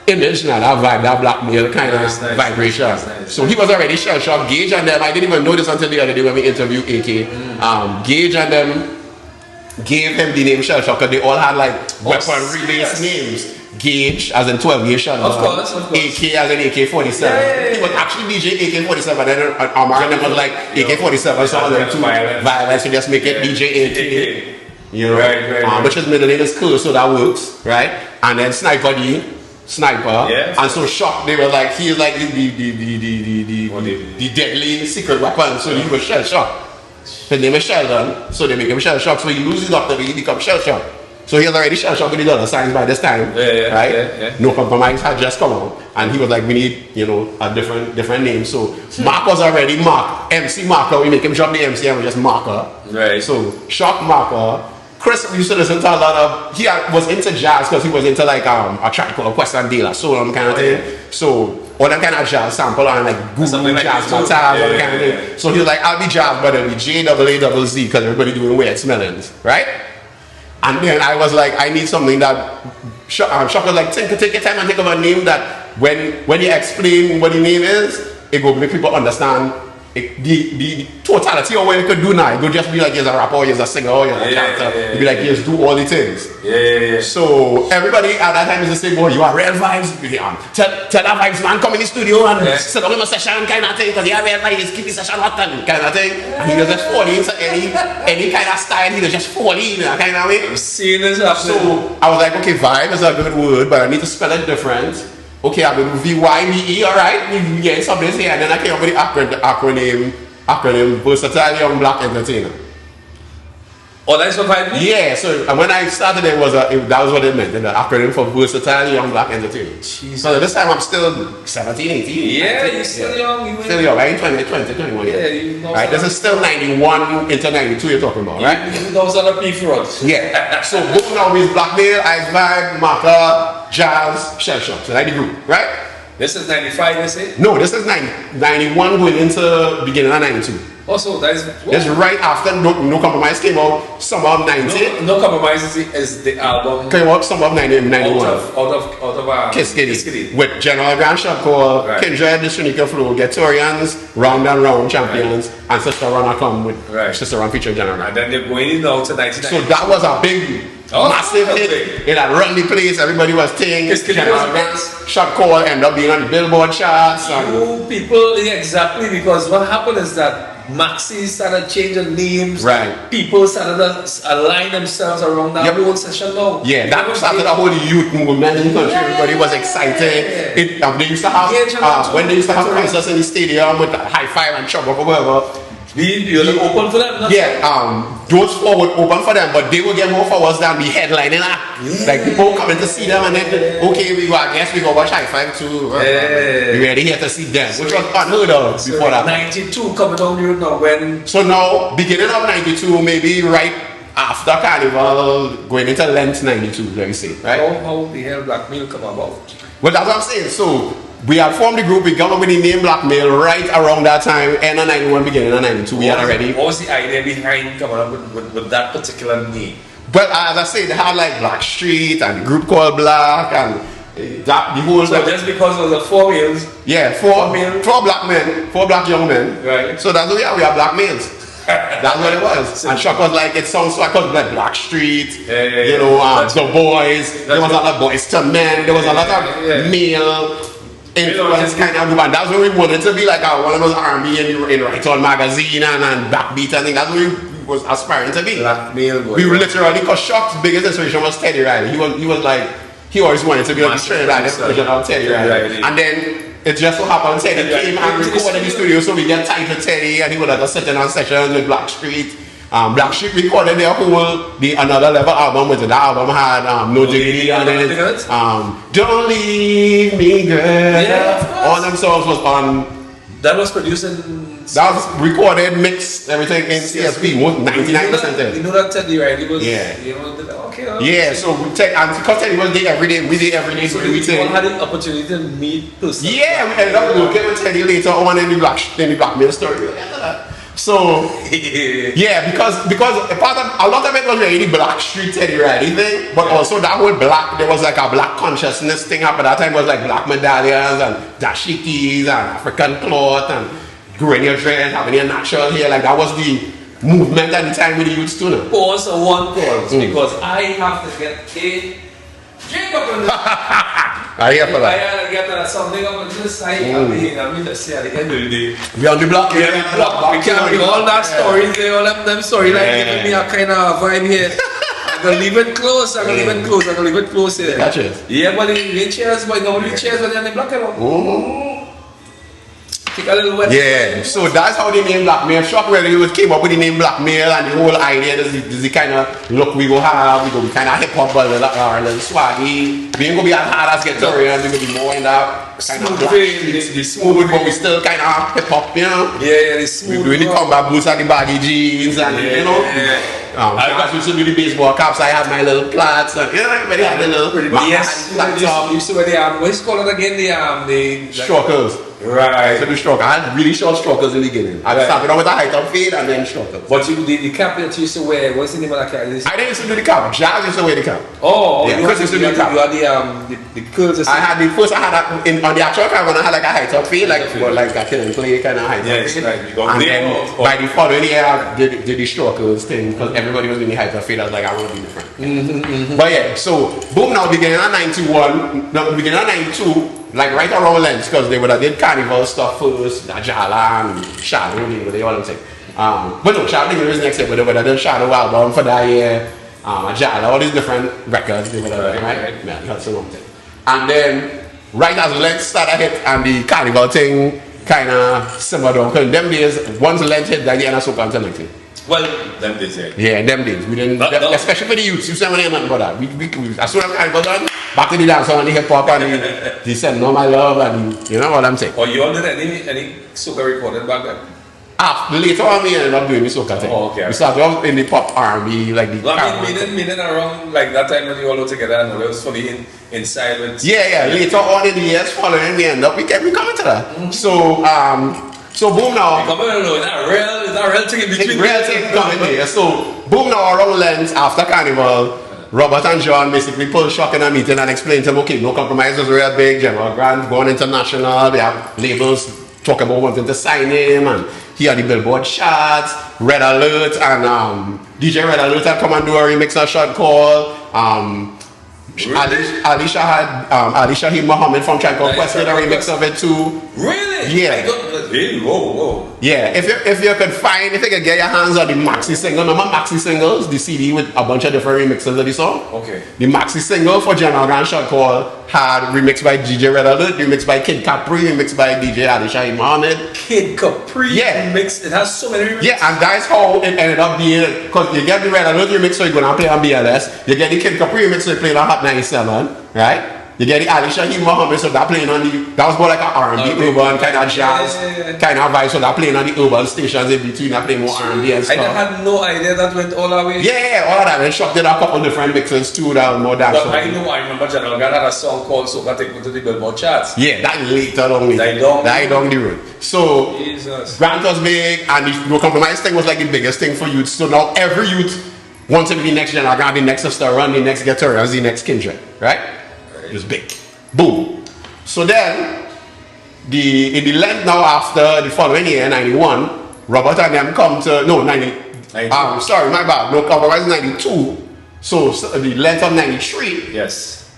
image, now that vibe, that blackmail kind of vibration. Nice. So he was already Shell Shock. Gage and them, I didn't even know this until the other day when we interviewed AK. Gage and them gave him the name Shell Shock because they all had like weaponry-based names. Gage as in 12 gauge shot. Of course. AK as in AK-47. He was actually DJ AK-47, and then Amar and them was like AK-47, so them two violence, so just make it DJ AK. Right. Which his middle name is cool, so that works, right? And then Sniper D. And so Shock, they were like, he is like the deadly secret weapon, so he was Shell Shock. His name is Sheldon, so they make him Shell Shock, so he loses doctor, he becomes Shell Shock. So he was already Shell Shock with the other signs by this time, right? No Compromise had just come out, and he was like, we need, a different name. So Mark was already Mark, MC Marker, we make him drop the MC and we just Marker. Right. So Shock Marker. Chris used to listen to a lot of, he was into jazz because he was into like a track called Question De La Soul kind of thing. So all that kind of jazz sample and like Goooo, jazz, all that kind of thing. So he was like, I'll be jazz, but it'll be JAAZ because everybody doing weird smellings, right? And then I was like, I need something that, Shock was like, take your time and think of a name that when you explain what the name is, it will make people understand the totality of what you could do now. It could just be like he's a rapper, or he's a singer, or he's a chanter. It'd be like he's do all the things. So everybody at that time is to say, boy, you are real vibes. Tell that vibes man, come in the studio and sit down in a session kind of thing, because you are real vibes, keep the session hot and kind of thing. And he was just falling into any kind of style, he was just falling in that kind of way. I'm seeing this happening. So I was like, okay, vibe is a good word, but I need to spell it different. Okay, I'm going to VYBE, alright, we get something here, and then I came up with the acronym Versatile Young Black Entertainer. Oh, that's what Vybe? Yeah, so when I started that was what it meant, the acronym for Versatile Young Black Entertainer. Jesus. So this time I'm still 17, 18. Yeah, you're still young. Still young, I ain't 21 Yeah, years. you know. Right, this is still 91 into 92 you're talking about, right? You know some of the P-Fronts. Yeah, so both now is Blackmail, Ice Vibe, Marker, Jazz, Shell Shock. So that's the group, right? This is 95, you say? No, this is 91 going into beginning of 92. Also, that is... It's right after No Compromise came out, summer of 90. No Compromise is the album... Came out summer of 91. Out of Kiss Kitty. With General Grand Shot called Kindred, the Shanika Flow, Gatorians, Round and Round Champions, and Sister Run come with Sister Run featuring General Grand. And then they're going in now to 99. So that was a big... massive hit. It had run the place, everybody was saying General Grand Shot call ended up being on the Billboard charts. People, exactly, because what happened is that Maxi started changing names. Right. People started to align themselves around that whole session now. Yeah, that started a whole youth movement in the country. Everybody was excited. They used to have when they used to have concerts in the stadium with High Five and Chop Up or whatever. You're open for them? Those four would open for them, but they would get more flowers than the headlining act. Like people coming to see them, and then I guess we go watch High Five too. We ready here to see them, which was unheard of before that. 92 coming down here now when. So now beginning of 92, maybe right after Carnival, going into Lent 92, let me say, right? How the hell Blackmail come about? Well, that's what I'm saying. So we had formed the group, we got up with the name Blackmail right around that time, end of 91, beginning of 92, we had already. What was the idea behind coming up with that particular name? Well, as I say, they had like Black Street and the group called Black and that, the whole... So just because of the 4 males? Yeah, four black men, 4 black young men. Right. So that's what we are black males. That's what it was. And Shock was like, it sounds so, I called it like Black Street, you know, the boys, there was a lot of boys to men, there was a lot of male influence kind of group, and that's what we wanted to be like one of those R&B in Right On magazine and Backbeat. I think that's what we was aspiring to be. Blackmail boy. We were literally, because Shock's biggest inspiration was Teddy Riley. He was like, he always wanted to be like the Trinidad version of Teddy Riley. And then it just so happened Teddy came and recorded in the studio, so we get tied to Teddy, and he would have just sitting on sessions with Black Street. Black Street recorded their whole Another Level album, which that album had No Diggity on it. Don't Leave Me Girl. Yeah, all them songs was on. That was producing. That was recorded, mixed, everything in CSP. 99% there. You know that Teddy Riley was. Yeah. You know, okay. So and because Teddy was there every day, we did every day. So we had the opportunity to meet personally. Yeah, we ended up working with Teddy later on in the Blackmail story. So yeah, because a lot of it was really Black Street Teddy Riley thing, but also that whole black, there was like a black consciousness thing up at that time. Was like black medallions and dashikis and African cloth and growing your dread, having your natural hair. Like that was the movement at the time with the youths too. Pause or one pause because I have to get a drink up in this. I hear for that. I get something up on this side. I mean, let's say at the end of the day, we on the block. We can't be all that stories there, all them stories like giving me a kind of vibe here. I'm gonna leave it close. I'm gonna leave it close here. Catch it. Yeah, but the cheers, but nobody cheers when you're on the block alone. Take a little wet. Yeah, so that's how they named Blackmail. Shock really came up with the name Blackmail, and the whole idea is the kind of look we go have. We go be kind of hip hop, but a little swaggy. We ain't gonna be as hard as Gatorians. We gonna be more in that kind of the smooth, but we still kind of hip hop, you know. Yeah, the smooth. We doing the combat boots and the baggy jeans, and you know. I used to do the baseball caps. I had my little plaits, and everybody had the little. Yes, you used to wear the what's called it again? The shorters. Right. So the stroker. I had really short strokers in the beginning. I started out with a height up fade and then strokers. But the cap that you used to wear, what's the name of that cap? I didn't used to do the cap. Jazz used to wear the cap. Oh, yeah, you had the curls. I had the first. I had on the actual cap when I had like a height up fade, like I couldn't play kind of height up fade. Right. And then by the following year, I did the strokers thing because everybody was doing the height up fade. I was like, I want to be different. But yeah, so boom now beginning at 91, beginning at 92. Like right around length, because they would have did carnival stuff first, Jala and Shadow, they all them thing. But no, Shadow was next year, but they would have done Shadow album for that year, Jala, all these different records they would have done, right? Yeah, that's the one thing. And then, right as length started hit and the carnival thing kind of simmered down, because in them days, once length hit, that year, and I soak until 19. Well, them days, yeah. Yeah, in them days. We didn't, especially for the youths, you say we ain't nothing about that. We as soon as I got done, back to the dance on the hip hop and the said no my love and you know what I'm saying. Oh, you all did any soca recording back then? Later on we ended up doing the soca thing. Oh, okay. We started off in the pop R&B, like the meaning around like that time when you all were together and it was funny inside with later on in the years following we end up we coming to that. So boom now. It's not real thing in between. Real thing coming here. So boom now around lens after Carnival, Robert and John basically pulled Shock in a meeting and explained to him, okay, No Compromise was real big, General Grant going international, they have labels talking about wanting to sign him and he had the Billboard charts, Red Alert and DJ Red Alert had come and do a remix of Shot Call. Ali Shaheed Muhammad from Tribe Called Quest did a remix of it too. Really? Yeah. Really? Whoa. Yeah, if you could get your hands on the maxi single, remember maxi singles, the CD with a bunch of different remixes of the song? Okay. The maxi single for General Grant Shot Call had remixed by DJ Red Alert, remixed by Kid Capri, remixed by DJ Ali Shaheed Muhammad. Kid Capri? Yeah. Remix, it has so many remixes. Yeah, and that's how it ended up being, because you get the Red Alert remix, so you're going to play on BLS. You get the Kid Capri remix, so you play on Hot 97, right? You get the Ali Shaheed Muhammad, so that playing on that was more like an R&B urban kind of jazz kind of vibe, so that playing on the urban stations in between, that playing more R&B and stuff. I had no idea that went all the way. Yeah, all of that. And Shock did a couple different mixes too that were more dance. But I remember General Grant had a song called Soca Take Me to the Billboard charts. Yeah, that later on. That down the road. So Grant was big and the No Compromise thing was like the biggest thing for youth. So now every youth wants to be the next General Grant, the next Sister Run, the next Get Her, the next Kindred, right? It was big. Boom. So then, in the length now after the following year, 91, Robert and them come to, no, 90. Sorry, my bad. No Compromise 92. So the length of 93. Yes.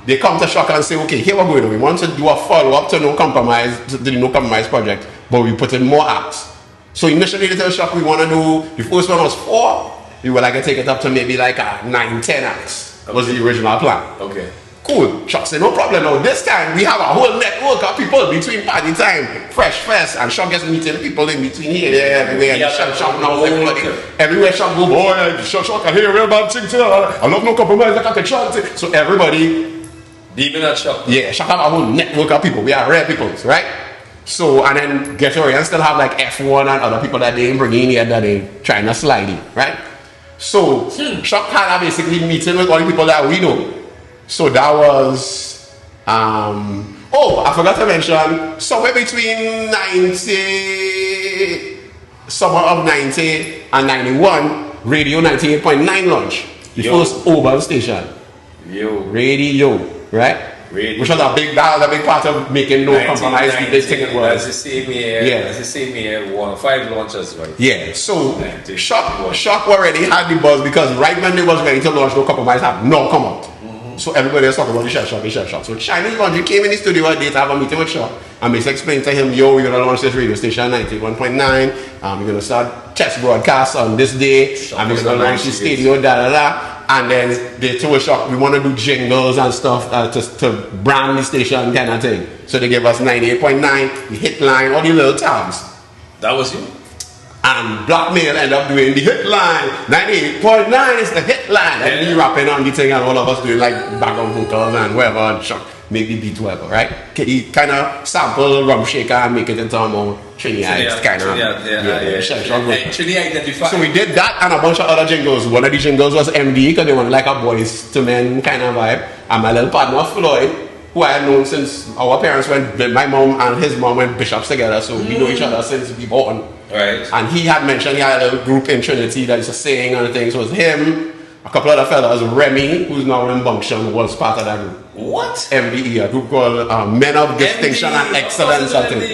They come to Shock and say, okay, here we're going. We want to do a follow-up to No Compromise, to the No Compromise project, but we put in more acts. So initially they tell Shock we want to do, the first one was 4. We were like to take it up to maybe like 9, 10 acts. That was the original plan. Okay. Cool. Shock said, no problem. Now this time we have a whole network of people between party time, Fresh Fest, and Shock gets meeting people in between here, there, everywhere. And Shock now everybody. Everywhere Shock go, boy, Shock I hear a real bad thing too. I love No Compromise, I can chant it. So everybody even at Shock. Yeah, Shock have a whole network of people. We are rare people, right? So and then Get Your and still have like F1 and other people that they ain't bringing in yet that they trying to slide in, right? So Shock had a basically meeting with all the people that we know. So that was, I forgot to mention, somewhere between 90 and 91, Radio 98.9 launched. The first urban station. Radio, right? Radio. Which was a big part of making No Compromise. The big thing it was. That's the same year. Yeah. That's the same year. 105 launches, right? Yeah. So Shock already had the buzz because right when they was ready to launch No Compromise had not come out. So everybody was talking about the Shell Shock. So Chinese Laundry came in the studio one day to have a meeting with Shock and basically explained to him, yo, we're going to launch this radio station 91.9. We're going to start test broadcasts on this day. And we're going to launch the studio, And then they told Shock, we want to do jingles and stuff to brand the station kind of thing. So they gave us 98.9, the hit line, all the little tabs. That was you? And Blackmail ended up doing the hit line. 98.9 is the hit line. And me rapping on the thing and all of us doing like background vocals and whatever and Shock make the beat whatever, right? He kind of sample Rum Shaker and make it into a more Trinidad kind of. So we did that and a bunch of other jingles. One of the jingles was MD because they wanted like a boys to men kind of vibe. And my little partner Floyd, who I had known since our parents went, my mom and his mom went bishops together, so we know each other since we born. Right. And he had mentioned he had a little group in Trinity that used to sing and things. So it was him, a couple other fellas, Remy, who's now in Bunction, was part of that group. What? MBE, a group called Men of Distinction and Excellence, I think.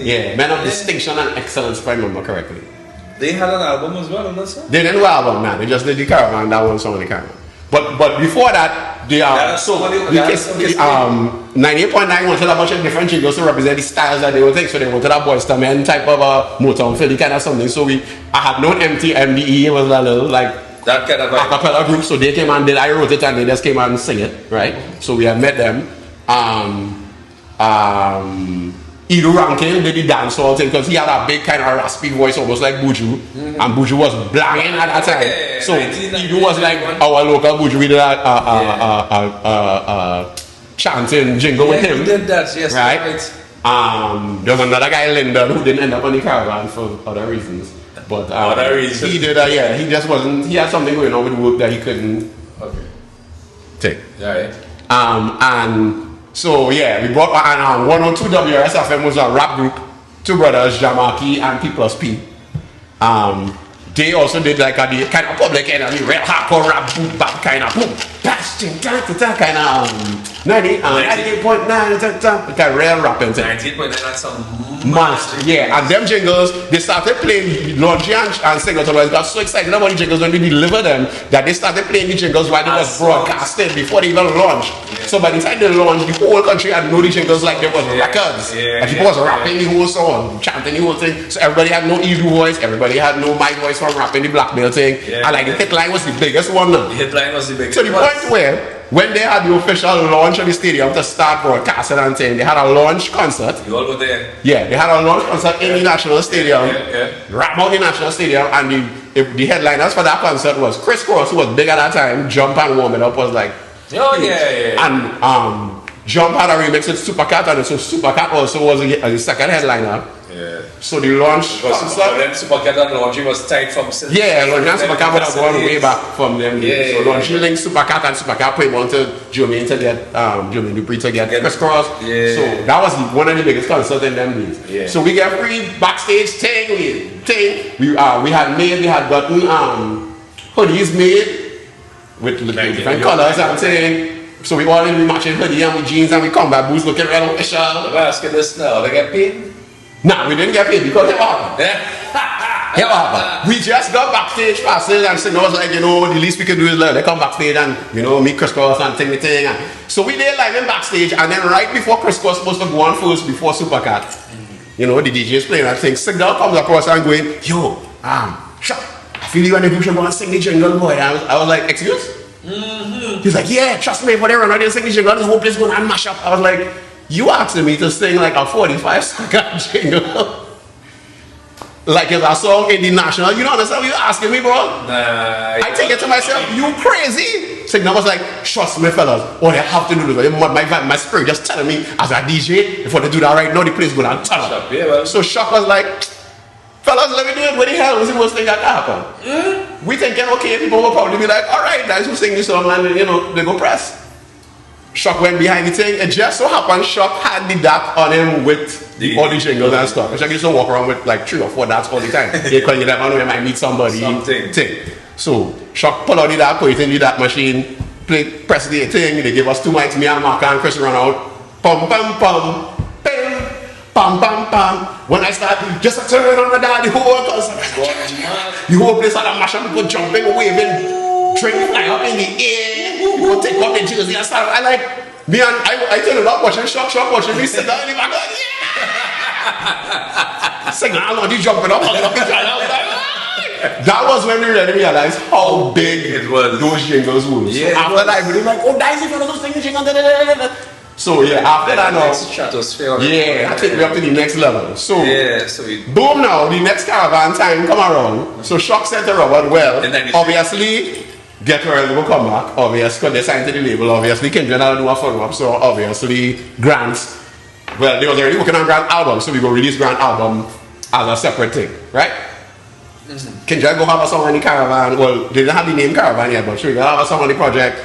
Yeah, Men of Distinction and Excellence, if I remember correctly. They had an album as well, that's it? They didn't do an album, man. They just did the Caravan, that one song on the Caravan. But before that, the 98.9 wanted a bunch of different jingles to represent the styles that they would take. So they wanted a Boyz II Men type of a Motown Philly kind of something. So I had known MBE, it was a little like that kind of a cappella group. So they came and I wrote it and they just came and sing it, right? So we had met them. Edu Rankin did the dancehall thing because he had a big kind of raspy voice, almost like Buju, and Buju was blanging at that time. So Edu was like our local Buju. We did a chanting jingle with him. He did that, yes, right. There was another guy, Lyndon, who didn't end up on the Caravan for other reasons. But other reasons. He did, he just wasn't. He had something going on with work that he couldn't take. Right. And so yeah, we brought 102 WRSFM was a rap group, two brothers, Jamaki and P+P. They also did like a kind of Public Enemy, real hardcore rap, boom bap kind of boom, kind of 98.9, kind of real rapping thing. 98.9, that's some monster. Yeah, and them jingles, they started playing Launchy and Singles. They got so excited about the jingles when we delivered them that they started playing the jingles while they was broadcasted before they even launched. Yeah. So by the time they launched, the whole country had known the jingles like there was records. And people was rapping the whole song, chanting the whole thing. So everybody had no Edu voice, everybody had no my voice from rapping the blackmail thing. And like the hitline was the biggest one now. The hitline was the biggest. So the point where when they had the official launch of the stadium to start broadcasting and saying, they had a launch concert. You all were there? Yeah, they had a launch concert in the National Stadium. Right out the National Stadium, and the headliners for that concert was Chris Cross, who was big at that time. Jump and Warm It Up was like, and Jump had a remix with Supercat, and so Supercat also was the second headliner. So the launch concert. Then Supercat and Launchy was tight from since. Yeah, Launchy and Supercat would have gone way back from them. So Launchy linked Supercat and Supercat played one to Jermaine to get Jermaine Dupree to get Chris Cross. So that was one of the biggest concerts in them days. So we get free backstage thing. We had gotten hoodies made with different colors and thing. So we all in the matching hoodie and with jeans and we combat boots looking real official. Let me ask you this now, they get paid? Nah, we didn't get paid because it happened. We just got backstage passes and said, no, it's like, the least we can do is like, they come backstage and, meet Chris Cross and thing. And so we did live in backstage, and then right before Chris Cross was supposed to go on first before Supercat, the DJ's playing that thing, Signal comes across and going, yo, Chuck, I feel you and you should go and sing the jingle, boy. I was like, excuse? He's like, yeah, trust me, for they run out there sing the jingle, the whole place going to mash up. I was like, you asking me to sing like a 45-second jingle? Like it's a song in the national. You don't understand what you're asking me, bro? Nah. I take it to myself, you crazy? Signal was like, trust me, fellas. Oh, they have to do this. My spirit just telling me as a DJ, before they do that right now, the place going to turn up. So Shock was like, fellas, let me do it. What the hell was the worst thing that happened? We thinking, okay, people will probably be like, all right, guys, who sing this song, and they go press. Shock went behind the thing. It just so happened Shock had the dap on him with all the jingles and stuff. Shock used to walk around with like 3 or 4 daps all the time. Because you never know, you might meet somebody. So Shock pull out the dap, put it in the dap machine, press the thing. They gave us 2 mics, me and Mark and Chris run out. Pum pum pum, pum pum pum pum. When I started, just a turn on the dad, the whole place had a mash up, people jumping, waving. Drink fly up in the air, people take off the jersey and stuff. I turned it up watching Shock watching me sit down in the back, like, yeah! Singing, I know, you jumping up, hugging up each other. That was when we really realized how big it was. Those jingles were. So after that, we were like, oh, Dicey, for those things, jingles. So after that now, I take me up to the next level. So boom now, the next Caravan time come around. So Shock said to Robert, well, obviously, Get Well will come back, obviously, because they signed to the label, obviously, Kendrick will do a follow-up, so obviously, Grant's, well, they was already working on Grant album, so we go release Grant album as a separate thing, right? Kendrick go have a song on the Caravan, well, they didn't have the name Caravan yet, but sure, they have a song on the project,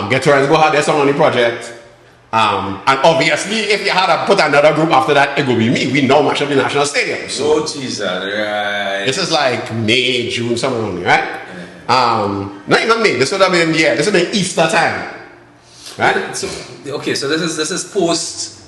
Get Well go have their song on the project, And obviously, if you had to put another group after that, it would be me. We now mash up the National Stadium. So Oh, Jesus, right. this is like May, June, somewhere around there, right? Not even May. This would have been this would have been Easter time, right? So, okay, so this is post.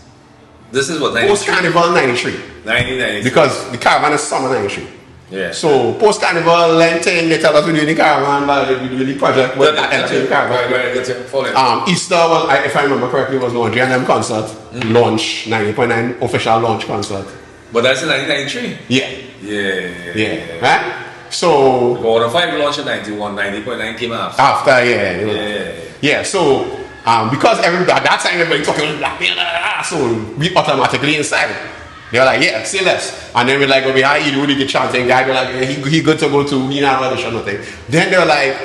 This is what, Post Carnival '93. 1993. Because the caravan is summer '93. Yeah. So post Carnival, Lenten, they tell us we're doing the caravan, but we're doing the project with the caravan. Right, that's it. Follow it. Easter was, if I remember correctly, was launch and concert, launch 90.9 official launch concert. But that's in 1993. Yeah. Right. So Border 5 launched in 91, 90.9 came after. Yeah. So because everybody at that time everybody talking black, so we automatically inside. They were like, yeah, say less. And then we're like, we had Edu, the chanting guy, we're like, yeah, he good to go to, he not audition, nothing. Then they were like,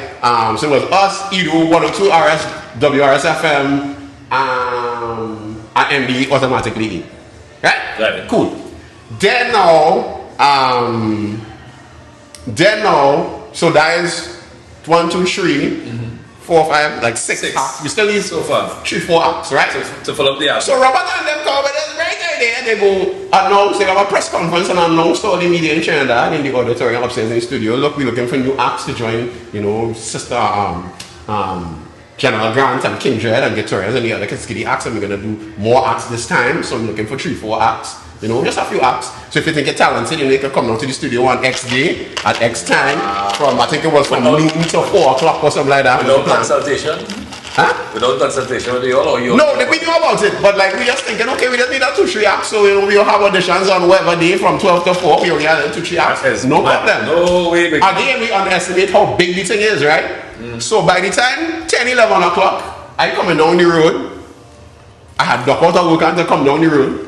so it was us, Edu, 102 RS, WRS FM, and MD automatically in. Right? Cool. Then now, so that is 1, 2, 3, 4, 5, like 6 acts. We still need so far 3, 4 acts, right? To fill up the act. So Robert and them come with this right there. They go announce, they have a press conference and announce to all the media in Trinidad in the auditorium upstairs in the studio. Look, we're looking for new acts to join, Sister General Grant and Kindred and Guitarians and the other Kiskiddy acts, and we're gonna do more acts this time. So I'm looking for 3, 4 acts. Just a few acts. So if you think you're talented, you can come down to the studio on X day at X time. From I think it was from noon to 4 o'clock or something like that. Without consultation? Huh? Without consultation with you all or you? No, we knew about it, but like we just thinking, okay, we just need a 2, 3 acts. So we'll have auditions on whatever day from 12 to 4. We only have 2, 3 acts. No problem. No way. Again, we underestimate how big the thing is, right? So by the time 10, 11 o'clock, I coming down the road. I had duck out of work and to come down the road.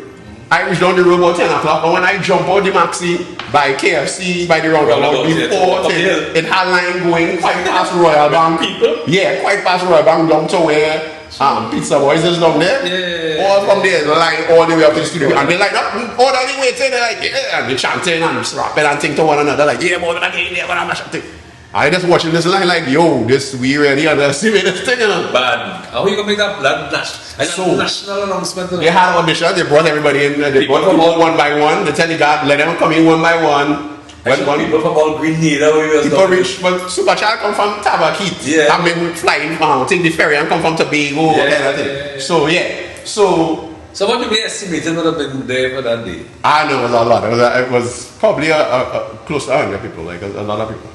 I reached down the road about 10 o'clock, and when I jump out the maxi by KFC, by the roundabout, before it had line going quite past Royal Bank. Yeah, quite past Royal Bank down to where Pizza Boys is down there. Yeah. All from there, the line all the way up to the studio. And they like, all the way they're like, yeah, and they chanting and rapping and thing to one another, like, yeah, more than I can, yeah, but I'm not chanting. I just watching this line like, yo, we really underestimate this thing, Bad. How are you going to make that national announcement? They had auditions, they brought everybody in, they brought them all one by one, they tell the guard, let them come in one by one. People from all Grenada, people reach, but Superchild come from Tabakit. Yeah. I've been flying, take the ferry and come from Tobago, yeah. So what people estimated would have been there for that day? I know it was a lot. It was probably close to 100 people, like a lot of people.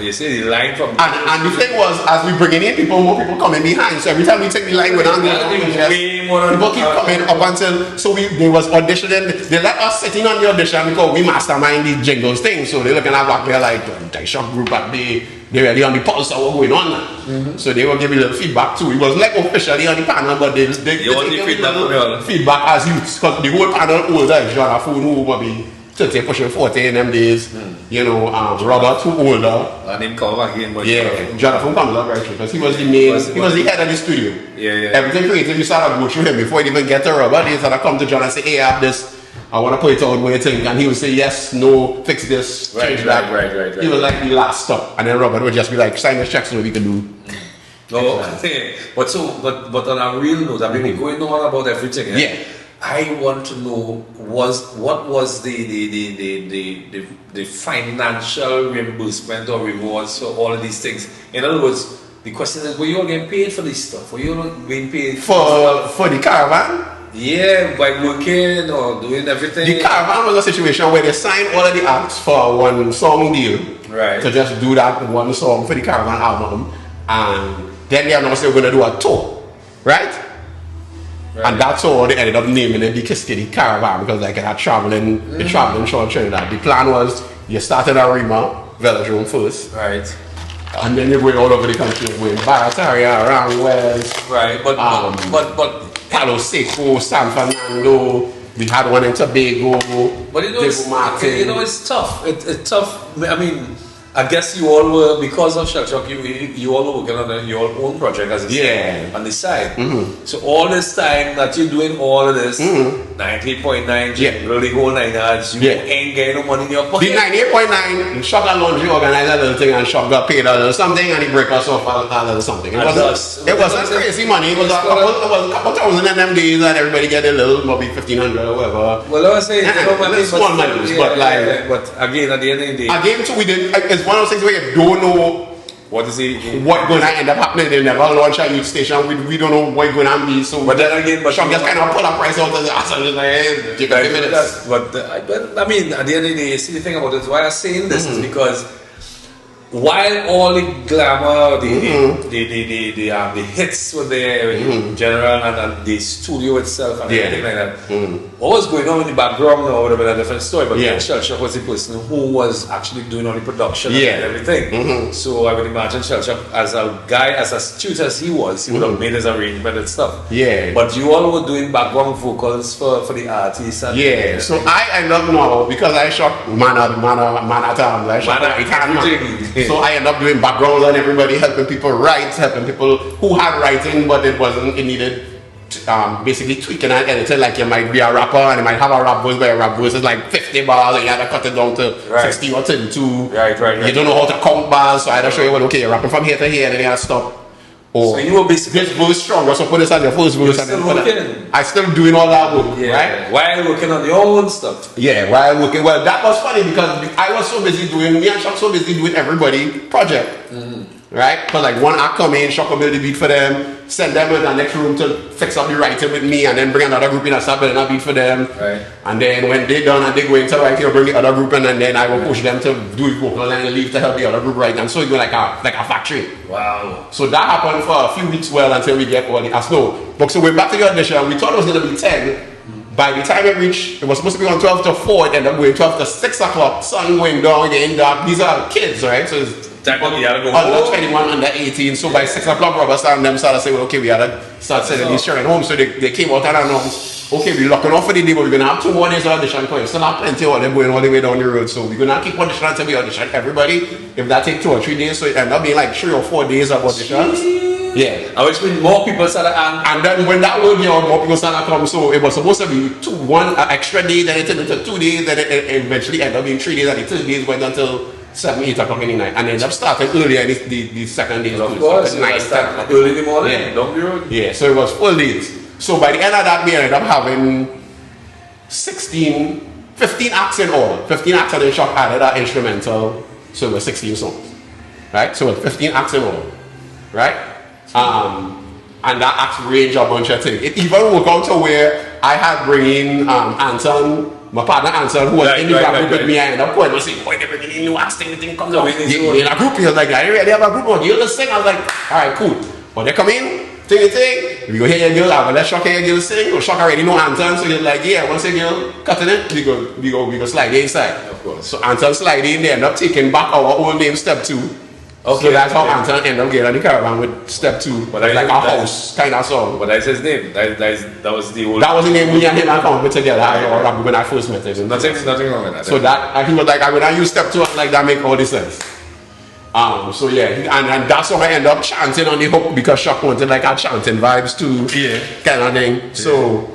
You see the line from... And the thing was, as we bringing in people, more people coming behind. So every time we take the line, people keep coming up until... So they was auditioning. They let us sitting on the audition because we mastermind the jingles thing. So they're looking at back there like, the shop group at they're really on the pulse of what's going on now. So they will give you a little feedback too. It wasn't like officially on the panel, but they feedback as youths. Because the whole panel older, John Food, who will be 30, pushing 40 in them days. Robert, who older. And him come back in. Jonathan comes up right through because he was the main, he was the head of the studio. Everything creative, you started to go through him before he even get to Robert. He started to come to John and say, hey, I have this, I want to put it out, what you think? And he would say, yes, no, fix this, change that. Right. He was like the last stop. And then Robert would just be like, sign this check so we can do. No, but on a real note, I mean, we're going on about everything. Yeah. I want to know what was the financial reimbursement or rewards for all of these things. In other words, the question is, were you all getting paid for this stuff? Were you all being paid for the caravan? Yeah, by working or doing everything. The caravan was a situation where they signed all of the acts for one song deal. Right. To just do that one song for the caravan album, and then they announced they were going to do a tour, right? And that's all they ended up naming it the Kiskiddy Caravan because like it had traveling show Trinidad. The plan was you started at Rima, Velodrome first. Right. And then you're going all over the country, going Barataria, around West. Right, but Palo Seco, San Fernando, we had one in Tobago. But it's tough. It's tough. I mean, I guess you all were, because of Shell Shock, you all were working on your own project as on the side. So all this time that you're doing all of this, 98.9, really whole 9 yards, you ain't getting no money in your pocket. The 98.9, Shock and Laundry organized a little thing and Shock got paid a little something and he break us off a little something. It wasn't crazy money, it was a couple thousand in them days and everybody get a little, maybe 1,500 or whatever. Well, I was saying, small money, but like... But again, at the end of the day... Again, so we did... It's one of those things where you don't know what going to end up happening. They never launch a youth station. We don't know what going to be. So but then again, Shock just kind of pull a price out of the ass and just like, hey, give me minutes. But I mean, at the end of the day, see the thing about it, why I'm saying this is because while all the glamour, the hits were there in general and the studio itself and everything like that, what was going on in the background now would have been a different story. But Shell Shock was the person who was actually doing all the production and everything. So I would imagine Shell Shock, as a guy, as astute as he was, he would have made his arrangement and stuff. But you all were doing background vocals for the artists. And so I end up now, because I shot man at times, I shot everything. So I end up doing backgrounds on everybody, helping people write, helping people who had writing, but it needed basically tweaking and editing. Like you might be a rapper and you might have a rap voice, but a rap voice is like 50 bars and you have to cut it down to 16 or 32. You don't know how to count bars, so I had to show you, well, okay, you're rapping from here to here and then you have to stop. So you were basically this verse stronger, so put this on your first verse and then I still doing all that work, right? While working on your own stuff. While working. Well, that was funny because I was so busy doing, me and Shock so busy doing everybody project. Right? Because like one act come in, Shock will build the beat for them, send them in the next room to fix up the writing with me, and then bring another group in and start building a beat for them. And then when they done and they go into writing, I'll bring the other group in, and then I will push them to do the vocal and leave to help the other group write. And so you go like a factory. Wow. So that happened for a few weeks until we get all the no. But so we're back to the audition. We thought it was going to be 10. By the time it reached, it was supposed to be on 12 to 4, it ended up going 12 to 6 o'clock, sun going down, getting dark. These are kids, right? So it's under 21, under 18. So by 6 o'clock, Robert started to say, well, okay, we had to start sending these children home. So they came out and announced, okay, we're locking off for the day, but we're going to have 2 more days of audition because we still have plenty of them going all the way down the road. So we're going to keep auditioning until we audition everybody. If that takes 2 or 3 days, so it ended up being like 3 or 4 days of auditions. Which means more people started and then when that would more people started to come. So it was supposed to be one extra day, then it turned into 2 days, then it eventually ended up being 3 days, and the 3 days went until 7, 8 o'clock in the night, and ended up starting earlier the second day. Of course, early in the morning, down the road. So it was full days. So by the end of that, we ended up having 15 acts in all. 15 acts and then Shock added an instrumental, so it was 16 songs. Right? So it was 15 acts in all. Right? And that acts range a bunch of things. It even worked out to where I had bringing Anton, my partner Anton, who was in the group with me. I ended up going and saying, boy, they're bringing new acts, the thing comes out. In a group, he was like, I already have a group, you just sing. I was like, alright, cool. But they come in, thing. We go hear your girl, I will let Shock hear your girl sing. Or Shock already know Anton, so he's like, yeah, once your girl cutting it, we go slide inside. Of course. So Anton slide in, they end up taking back our old name, Step 2. Okay, so that's how Anton ended up getting on the caravan with Step 2. But like a house kind of song. But that's his name. That was the old. That was the name we and him had come up with together when I first met him. Nothing wrong with that. So that he was like, I would not use Step 2, like that make all the sense. So and that's how I ended up chanting on the hook because Shock wanted like our chanting vibes too. Kind of thing. So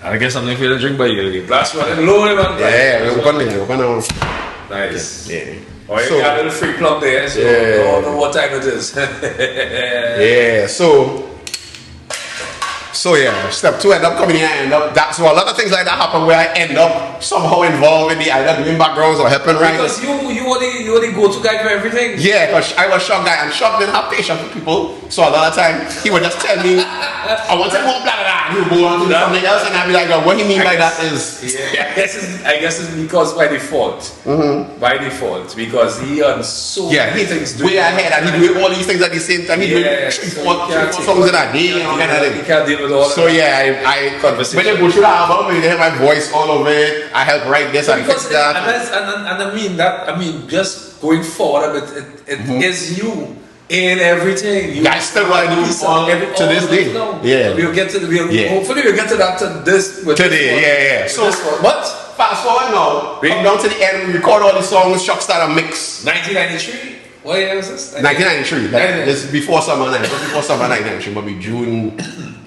I guess something for you to drink by you. Last one and low man. We're gonna nice. Oh, you so, got a little free plug there, so I don't know what time it is. So Step 2 end up coming here and so a lot of things like that happen where I end up somehow involved in the either doing backgrounds or helping write. Because you were the go-to guy for everything. Yeah, because I was Shock guy and Shock didn't have patience with people. So a lot of time he would just tell me, I want to more blah blah blah. He would go on to something else and I'd be like, what he mean by that is I guess it's because by default. By default. Because he on so many things way ahead and he doing all these things at the same time. He doing 3-4 songs in a day and kind of thing. He can't deal with all so I when you go through the album, you hear my voice all over it. I help write this and fix that. And I mean just going forward, it is you in everything. That's still what I do to this day. We'll get to hopefully we'll get to that to this today. So but fast forward now, come down to the end, we record all the songs, Shock started a mix. 1993? What year was this? 1993. This is before summer 1993, but June,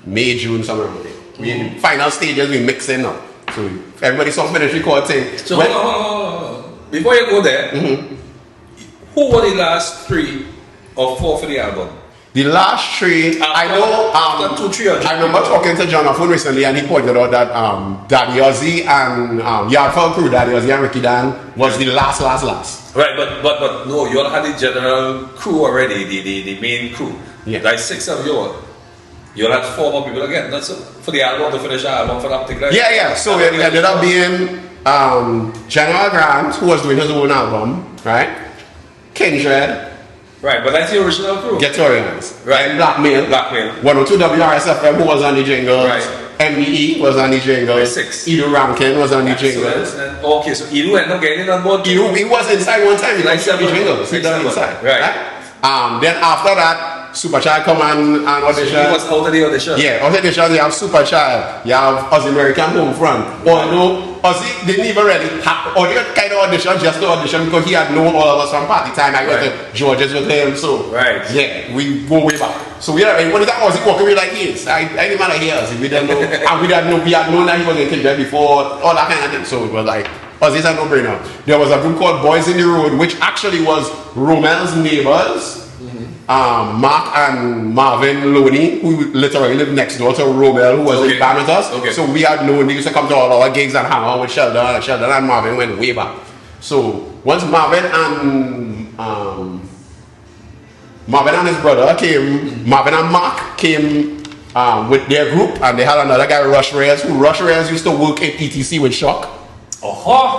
May, June, somewhere around there. We in the final stages, we mixing now. So everybody song finished recording. So hold on. Before you go there, who were the last 3 or 4 for the album? The last 3, I know. After 2, 3 or 4. I remember talking to John on phone recently, and he pointed out that Daddy Ozzy and Yardfall Crew, Daddy Ozzy and Ricky Dan was the last. Right, but no, you all had the general crew already, the main crew. Yeah. Like 6 of you all. You all had 4 more people again. That's for the album, to finish the album for that particular. Yeah. So it ended up being General Grant, who was doing his own album, right? Kindred. Right, but that's the original crew. Ghettorians. Right. And Blackmail. 102 WRSFM, who was on the jingles. Right. MBE was on the jingles. 6. Edu Rankin was on the jingles. Okay, so Edu ended up getting on board. Edu, he was inside one time. He Like was on the jingles. He was inside. Right. Then after that, Superchild come and audition. So he was out of the audition. Yeah, out of the audition, you have Superchild. You have Ozzy American Homefront. Although Ozzy didn't even really have audio kind of audition, just to audition because he had known all of us from party time. I went to George's with him, so yeah, we go way back. So we had when that Ozzy walking away like he is. I didn't matter here. We didn't know, and we had known that he was in Kindred before, all that kind of thing. So it was like Ozzy's a no-brainer. There was a group called Boys in the Road, which actually was Romel's neighbors. Mark and Marvin Loney, who literally lived next door to Romel, who was in band with us. So we had known, they used to come to all our gigs and hang out with Sheldon and Marvin went way back. So once Marvin and his brother came, Marvin and Mark came with their group, and they had another guy, Rush Reyes, used to work in ETC with Shock.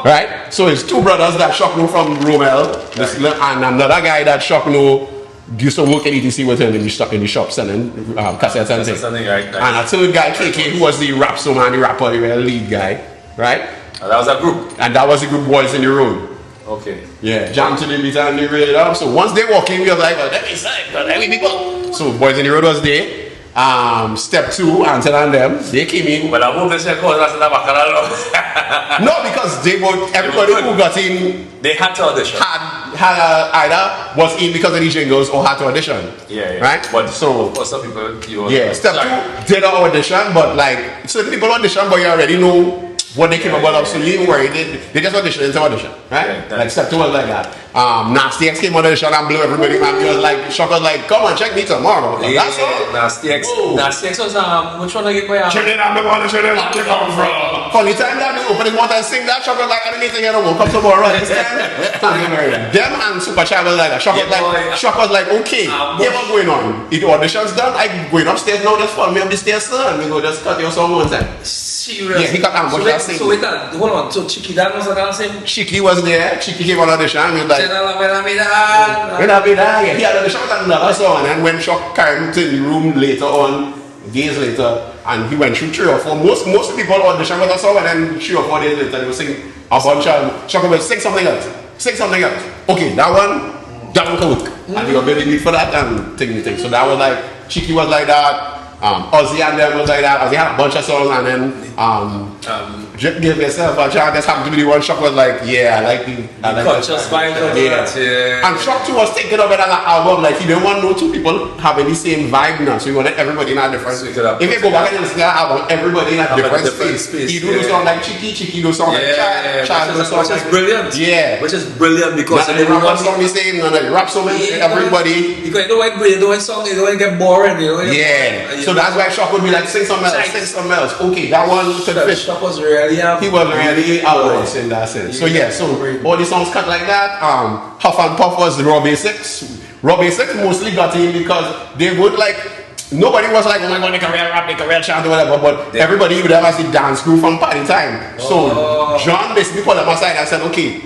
Right? So it's 2 brothers that Shock knew from Romel, and another guy that Shock knew used to work at ETC with him in the shop selling cassettes and things. And a 3rd guy, KK, who was the rapper, the lead guy, right? And that was a group. And that was the group Boys in the Road. Okay. Yeah, jam to the beat and they read it up. So once they walk in, we was like, well, let me say, let me people. So Boys in the Road was there. Step 2, Ansel and them, they came in. But I won't say no, because everybody who got in, they had to audition. Had either was in because of the jingles or had to audition. Yeah. Right? But so for some people, step 2 did an audition, but like certain people audition, but you already know what they capable of, so you ain't worried. They just audition into audition, right? Like step 2 was like that. Nasty X came on audition and blew everybody, man. He was like, Shock was like, come on, check me tomorrow. That's all. Nasty X. Nasty X was which one again? Trinidad, the one Trinidad, where come from? Funny time that they open his mouth and sing that, Shock was like, I don't need to hear no more. Come tomorrow, understand? Them and Superchild was like that. Shock was like, okay, here's what's going on. If the audition's done, I'm going upstairs now, just follow me up the stairs, sir, and we go just cut your song one time. Serious? Yeah, he got ambushed that sing. So wait, hold on. So Chicky Dan was dancing? Chicky was there. Chicky came on audition. He was like, yeah, he had audition with another song. And when Shock carried him to the room later on, days later, and he went through 3 or 4. Most people audition with a song, and then 3 or 4 days later, they would sing a bunch of Shock would sing something else. Okay, that one can work. And he got very big for that and thing. So that was like, Chicky was like that. Ozzy and them was like that. Ozzy had a bunch of songs, and then give yourself a chance. Just happened to be the one. Shock was like, yeah, I like the conscious vibe of that. Yeah. And Shock too was thinking of it as an album. Like he didn't want no 2 people having the same vibe now, so he wanted everybody in a different space. If you go back and listen to that album, everybody in a different space. He do song like Chicky do song like Child do song like brilliant. Yeah, which is brilliant because they rap song the same. None of the rap song everybody. Because you don't want song, you don't want to get boring. Yeah. So that's why Shock would be like, sing something else. Okay, that one could fit. Shock was really he was really out in that sense. So yeah, so all the songs cut like that. Huff and Puff was Raw Basics. Raw Basics mostly got in because they would like, nobody was like, oh my god, they can real rap, they can real chant or whatever, but everybody would have as the dance crew from party time. So John basically pulled them aside and said, okay,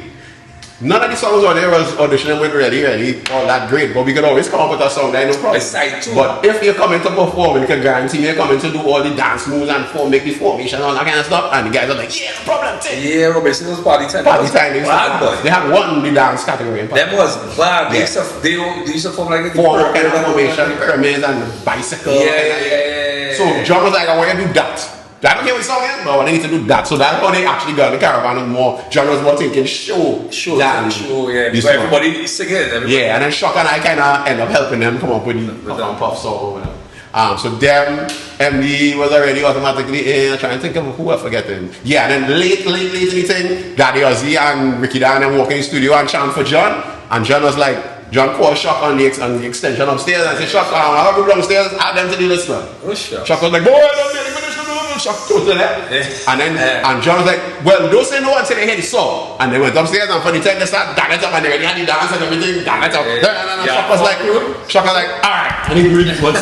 none of the songs on there was auditioning with really all that great, but we could always come up with a song that no problem. But if you're coming to perform, you can guarantee you're coming to do all the dance moves and make the formation and all that kind of stuff, and the guys are like, yeah, no problem. Yeah, Robinson was party time. They had won the dance category. That was bad. They used to form like the kind of formation, pyramids and bicycle. Yeah. So John was like, I want you to do that. I don't care what song is, but I need to do that. So that's how they actually got the caravan and more. John was more thinking show. Yeah. Because everybody is singing. Yeah, and then Shock and I kind of end up helping them come up with the puff song or whatever. So them, MD was already automatically in. I'm trying to think of who I'm forgetting. Yeah, and then late in the thing, Daddy Ozzy and Ricky Dan and walk in the studio and chant for John. And John was like, John called Shock on the extension upstairs and said, Shock, I have to go downstairs, add them to the list, man. Oh, sure. Shock was like, boy, don't get finished. Shock totally left. And then and John was like, well, don't say no until they hear the song. And they went upstairs and for the time they started dancing it up and they already had the dance and everything. Dance it up. Shock was like, alright. And he really was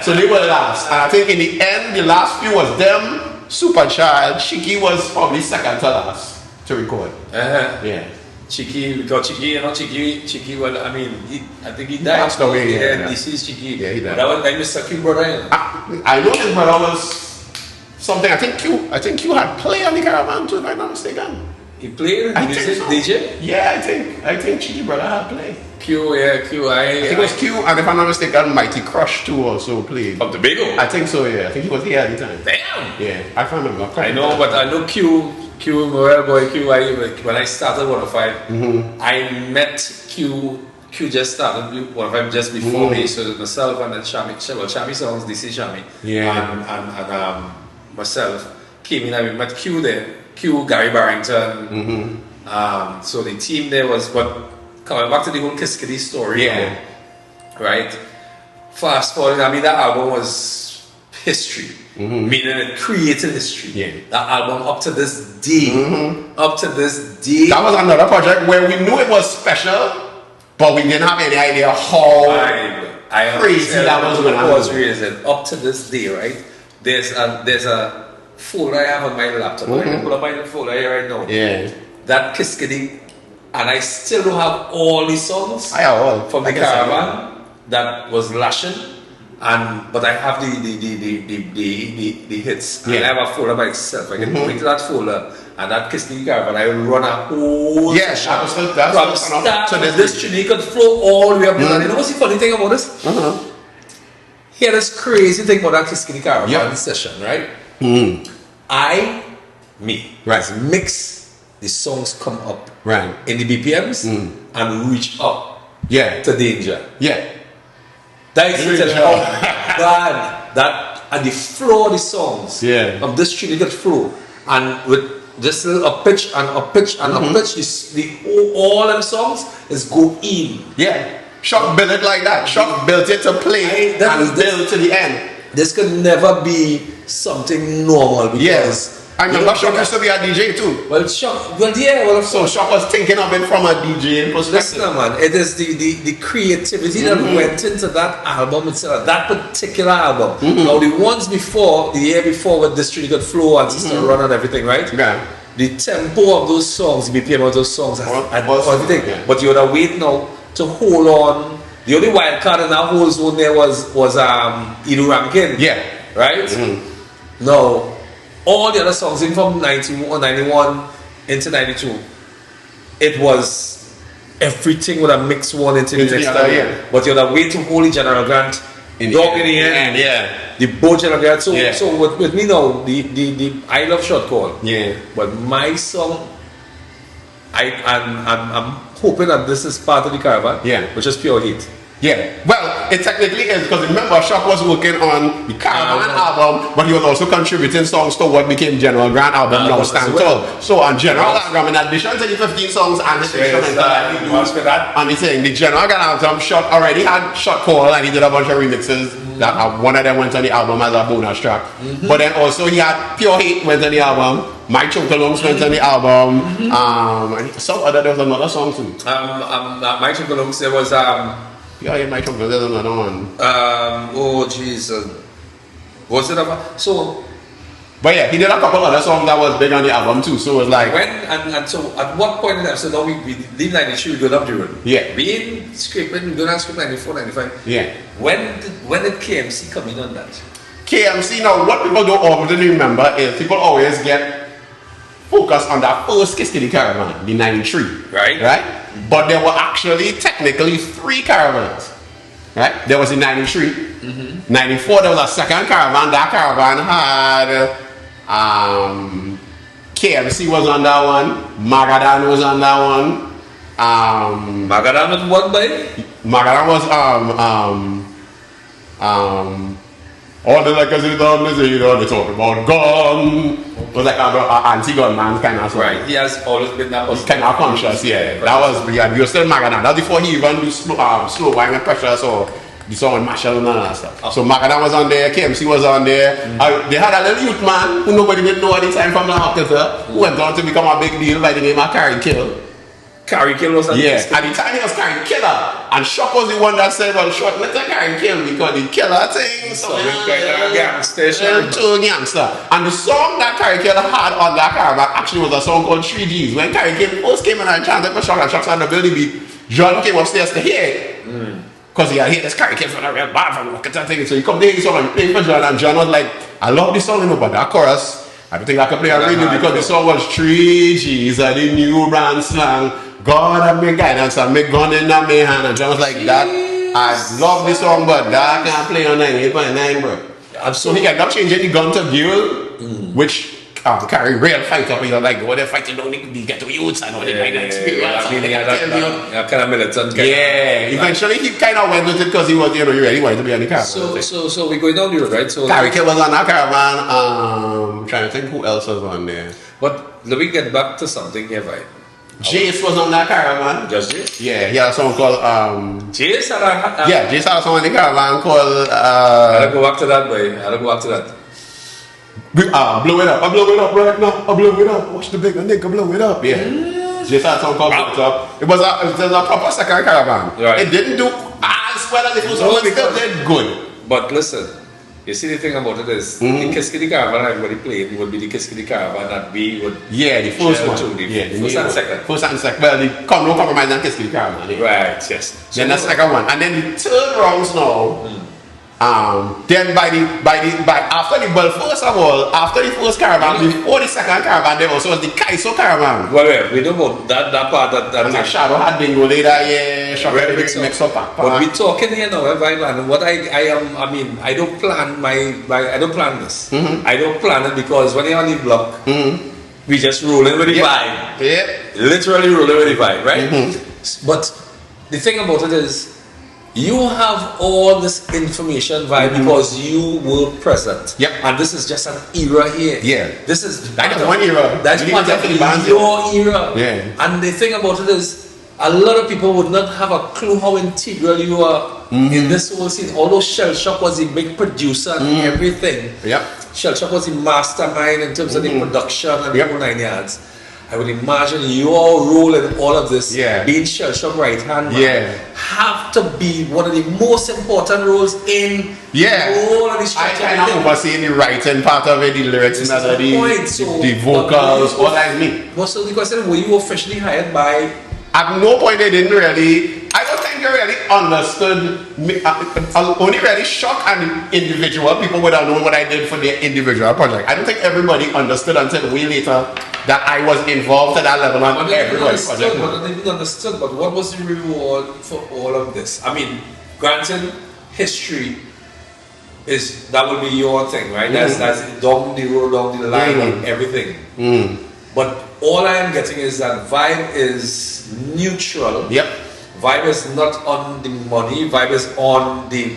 so they were last. And I think in the end, the last few was them, Superchild. Shiki was probably second to last to record. Yeah. Chiki, because Chiki, well, I mean, I think he died. Passed away, yeah. This is Chiki. Yeah, he died. But that was like Mr. Q brother. I know his brother was something. I think Q had play on the caravan too, if I'm not mistaken. He played music, so. DJ? Yeah, I think Chiki brother had play. Q. I think it was Q, and if I'm not mistaken, Mighty Crush too also played. Of the Bigo? I think so, yeah. I think he was here at the time. Damn! Yeah, I can't remember. I know, but I know Q, Morel Boy, when I started 105, I met Q just started 105 just before me, so myself and then Shami songs, DC Shami, and myself came in and we met Q there. Q, Gary Barrington. So the team there was, but coming back to the whole Kiskadee story, right? Fast forward, I mean that album was history, meaning it created history. Yeah. That album up to this day, that was another project where we knew it was special, but we didn't have any idea how crazy that was going to happen. Up to this day, right? There's a folder I have on my laptop. I can pull up my folder here right now. Yeah. That Kiskadee, and I still don't have all the songs from the caravan that was lashing, but I have the hits. Yeah. And I have a folder by itself. I can go into that folder and that Kiskadee caravan. I will run a whole session from start to this tune. You could flow all the way up. And you know what's the funny thing about this? Hear this crazy thing about that Kiskadee caravan session, right? Mix the songs come up in the BPMs and reach up to danger. Yeah. That is how bad that and the flow of the songs of this tune flow and with just a pitch and a pitch and a pitch, all them songs is go in. Yeah. Shock built it like that. Shock built it to play and build to the end. This could never be something normal because I remember Shock used to be a DJ too. So Shock was thinking of it from a DJ perspective. Listen, man, it is the creativity that went into that album itself, that particular album. Now the ones before, the year before with Distributed Flow and Sister Run and everything, right? Yeah. The tempo of those songs, the BPM of those songs, everything. Yeah. But you would have wait now to hold on. The only wild card in that whole zone there was Idu Rankin. Yeah. Right? Now, all the other songs, in from 91 into 92, it was everything would have mixed one into the next time. But you would have wait to hold the General Grant dog in the end. The both General Grant. So with me now, the I Love Short Call. Yeah. But my song, I'm hoping that this is part of the caravan, which is Pure Heat. Yeah, well, it technically is because remember, Shock was working on the Caravan album, but he was also contributing songs to what became General Grant album, Now Stand Tall. So on General album, in addition to the 15 songs and the instrumental, and the thing, the General Grant album, Shock already had Shot Call and he did a bunch of remixes. That one of them went on the album as a bonus track. But then also he had Pure Hate went on the album. My Chunkalungs went on the album. And there was another song too. My Chunkalungs, there was yeah, my Chunkalungs, there's another one. Oh Jesus. Was it about but yeah, he did a couple other songs that was big on the album too. So it was like and so at what point in time? So now we leave 93, we go up June. Yeah. Being scraping, we go down scrape 94, 95. Yeah. When did KMC come in on that? KMC, now what people don't often remember is people always get focused on that first Kiskadee caravan, the 93. Right. But there were actually technically 3 caravans. right? There was in 93. 94, there was a second caravan. That caravan had KMC was on that one. Magadan was on that one. Magadan was what by? Magadan was all the legacy down they talk about gun. It was like an anti-gun man kind of stuff. Right. He has always been that person. Kind of conscious, yeah. That was we were still Magadan. That's before he even do slow wine and pressure, so the song with Marshall and all that stuff. So Magadan was on there, KMC was on there. They had a little youth man who nobody didn't know at the time from the Hawkins, who went on to become a big deal by the name of Carrie Kill. Carrie Kill was on at the time he was Carrie Killer, and Shock was the one that said, well, short letter Carrie Kill because the killer thing, so gangster. And the song that Carrie Killer had on that caravan actually was a song called 3Gs. When Carrie Kill first came in and chanted for Shock and Shock's on the building beat, John came upstairs to hear it. Because he had hit this Carrie Kill from a real bad from look at that thing. So he come there, he song and playing for John, and John was like, I love this song, but that chorus, I don't think I can play on radio because the song was 3Gs and the new brand slang. God have me guidance and me gun in my hand, and John was like that. I love this song, but that can't play on 98.9, bro. So he ended up changing the gun to Buell, which carry real fight up. You're like, go there fighting, don't need to get to youths and all the kind of experience. That kind of militant. Eventually he kind of went with it because he was, he really wanted to be on the caravan. So we going down the road, right? So Carrie Kill was on that caravan. I'm trying to think who else was on there. But let me get back to something here, right? Jace was on that caravan. Just Jace? Yeah, he had a song called Jace had a Jace had a song on the caravan called I'll go back to that, boy. I'll go back to that. Blow it up. I blow it up right now. I blow it up. Watch the big nigga blow it up. Yeah. Jace had a song called Blow It Up. It was a proper second caravan. Right. It didn't do as well as it was always still did good. But listen, you see the thing about it is the Kiss Kitty Caravan everybody played would be the Kiss Kitty Caravan that we would the first one. The first and second. First and second. Well, no compromise on Kiss Kitty Caravan. Right, yes. Then the second one. And then the third rounds now. Then after the first caravan, before the second caravan, there also was the Kaiso caravan. Well, we don't know that part that and Shadow had bingo later, yeah, Shadow mix up. But we talking here now, and what I don't plan I don't plan this. I don't plan it because when you're on the block, we just rolling with the vibe. Yeah. Literally rolling with the vibe, right? But the thing about it is, you have all this information, Vybe, because you were present. Yep. And this is just an era here. Yeah. This is one era. That's part of your era. Yeah. And the thing about it is, a lot of people would not have a clue how integral you are in this whole scene. Although Shell Shock was a big producer and everything. Yep. Shell Shock was the mastermind in terms of the production and the whole 9 yards. I would imagine your role in all of this, being Shell Shock right hand man, have to be one of the most important roles in all of this. I kind of overseeing the writing part of it, the lyrics, and the vocals, all that me. So the question, were you officially hired by? At no point they didn't really. I don't think they really understood me. Only really Shock and individual people would have known what I did for their individual project. I don't think everybody understood until way later that I was involved at that level on everybody's project. But they didn't understood. But what was the reward for all of this? I mean, granted, history is that will be your thing, right? That's down the road, down the line, and everything. But all I am getting is that Vybe is neutral. Yep. Vybe is not on the money. Vybe is on the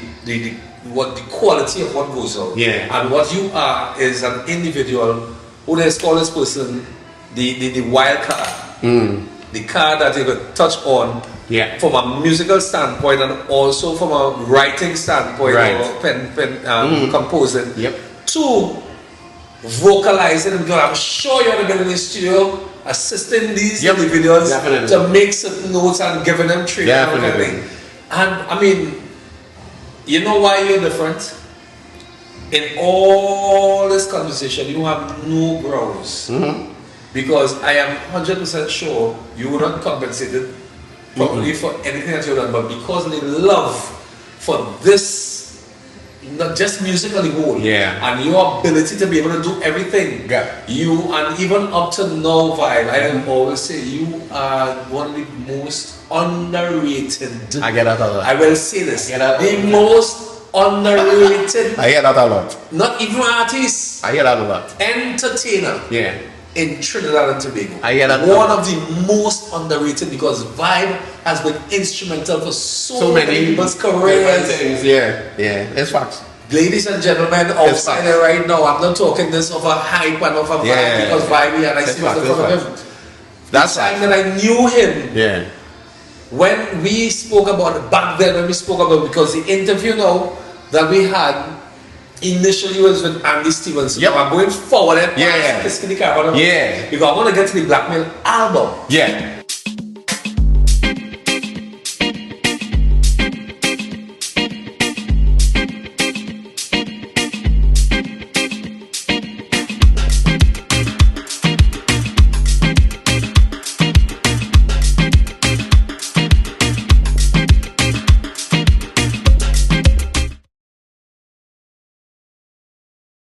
quality of what goes on. Yeah. And what you are is an individual who they call this person the wild card. The card that you could touch on from a musical standpoint and also from a writing standpoint or pen composing. To vocalizing, because I'm sure you're going to be in the studio assisting these individuals to make certain notes and giving them training and everything. And I mean, you know why you're different? In all this conversation, you have no grounds. Because I am 100% sure you were not compensated probably for anything that you've done, but because of the love for this not just music on the whole. Yeah. And your ability to be able to do everything. Yeah. You, and even up to now, Vybe, I always say you are one of the most underrated. I get that a lot. I will say this. I get that The a lot. most underrated, I hear that a lot. not even artist, I hear that a lot. entertainer Yeah. in Trinidad and Tobago. I hear that a one lot. of the most underrated because Vybe has been instrumental for so So many people's different careers. things. Yeah. It's facts. Ladies and gentlemen, outside facts. there right now, I'm not talking this of a hype and of a Vybe Yeah. because Vybe and I It's see what's in facts, front of it's him. That's the time facts. that I knew him, Yeah. when we spoke about back then, when we spoke about, because the interview now that we had initially was with Andy Stevenson. Yep. Now I'm going forward and Yeah. Because I want to Yeah. get to the Blackmail album. Yeah.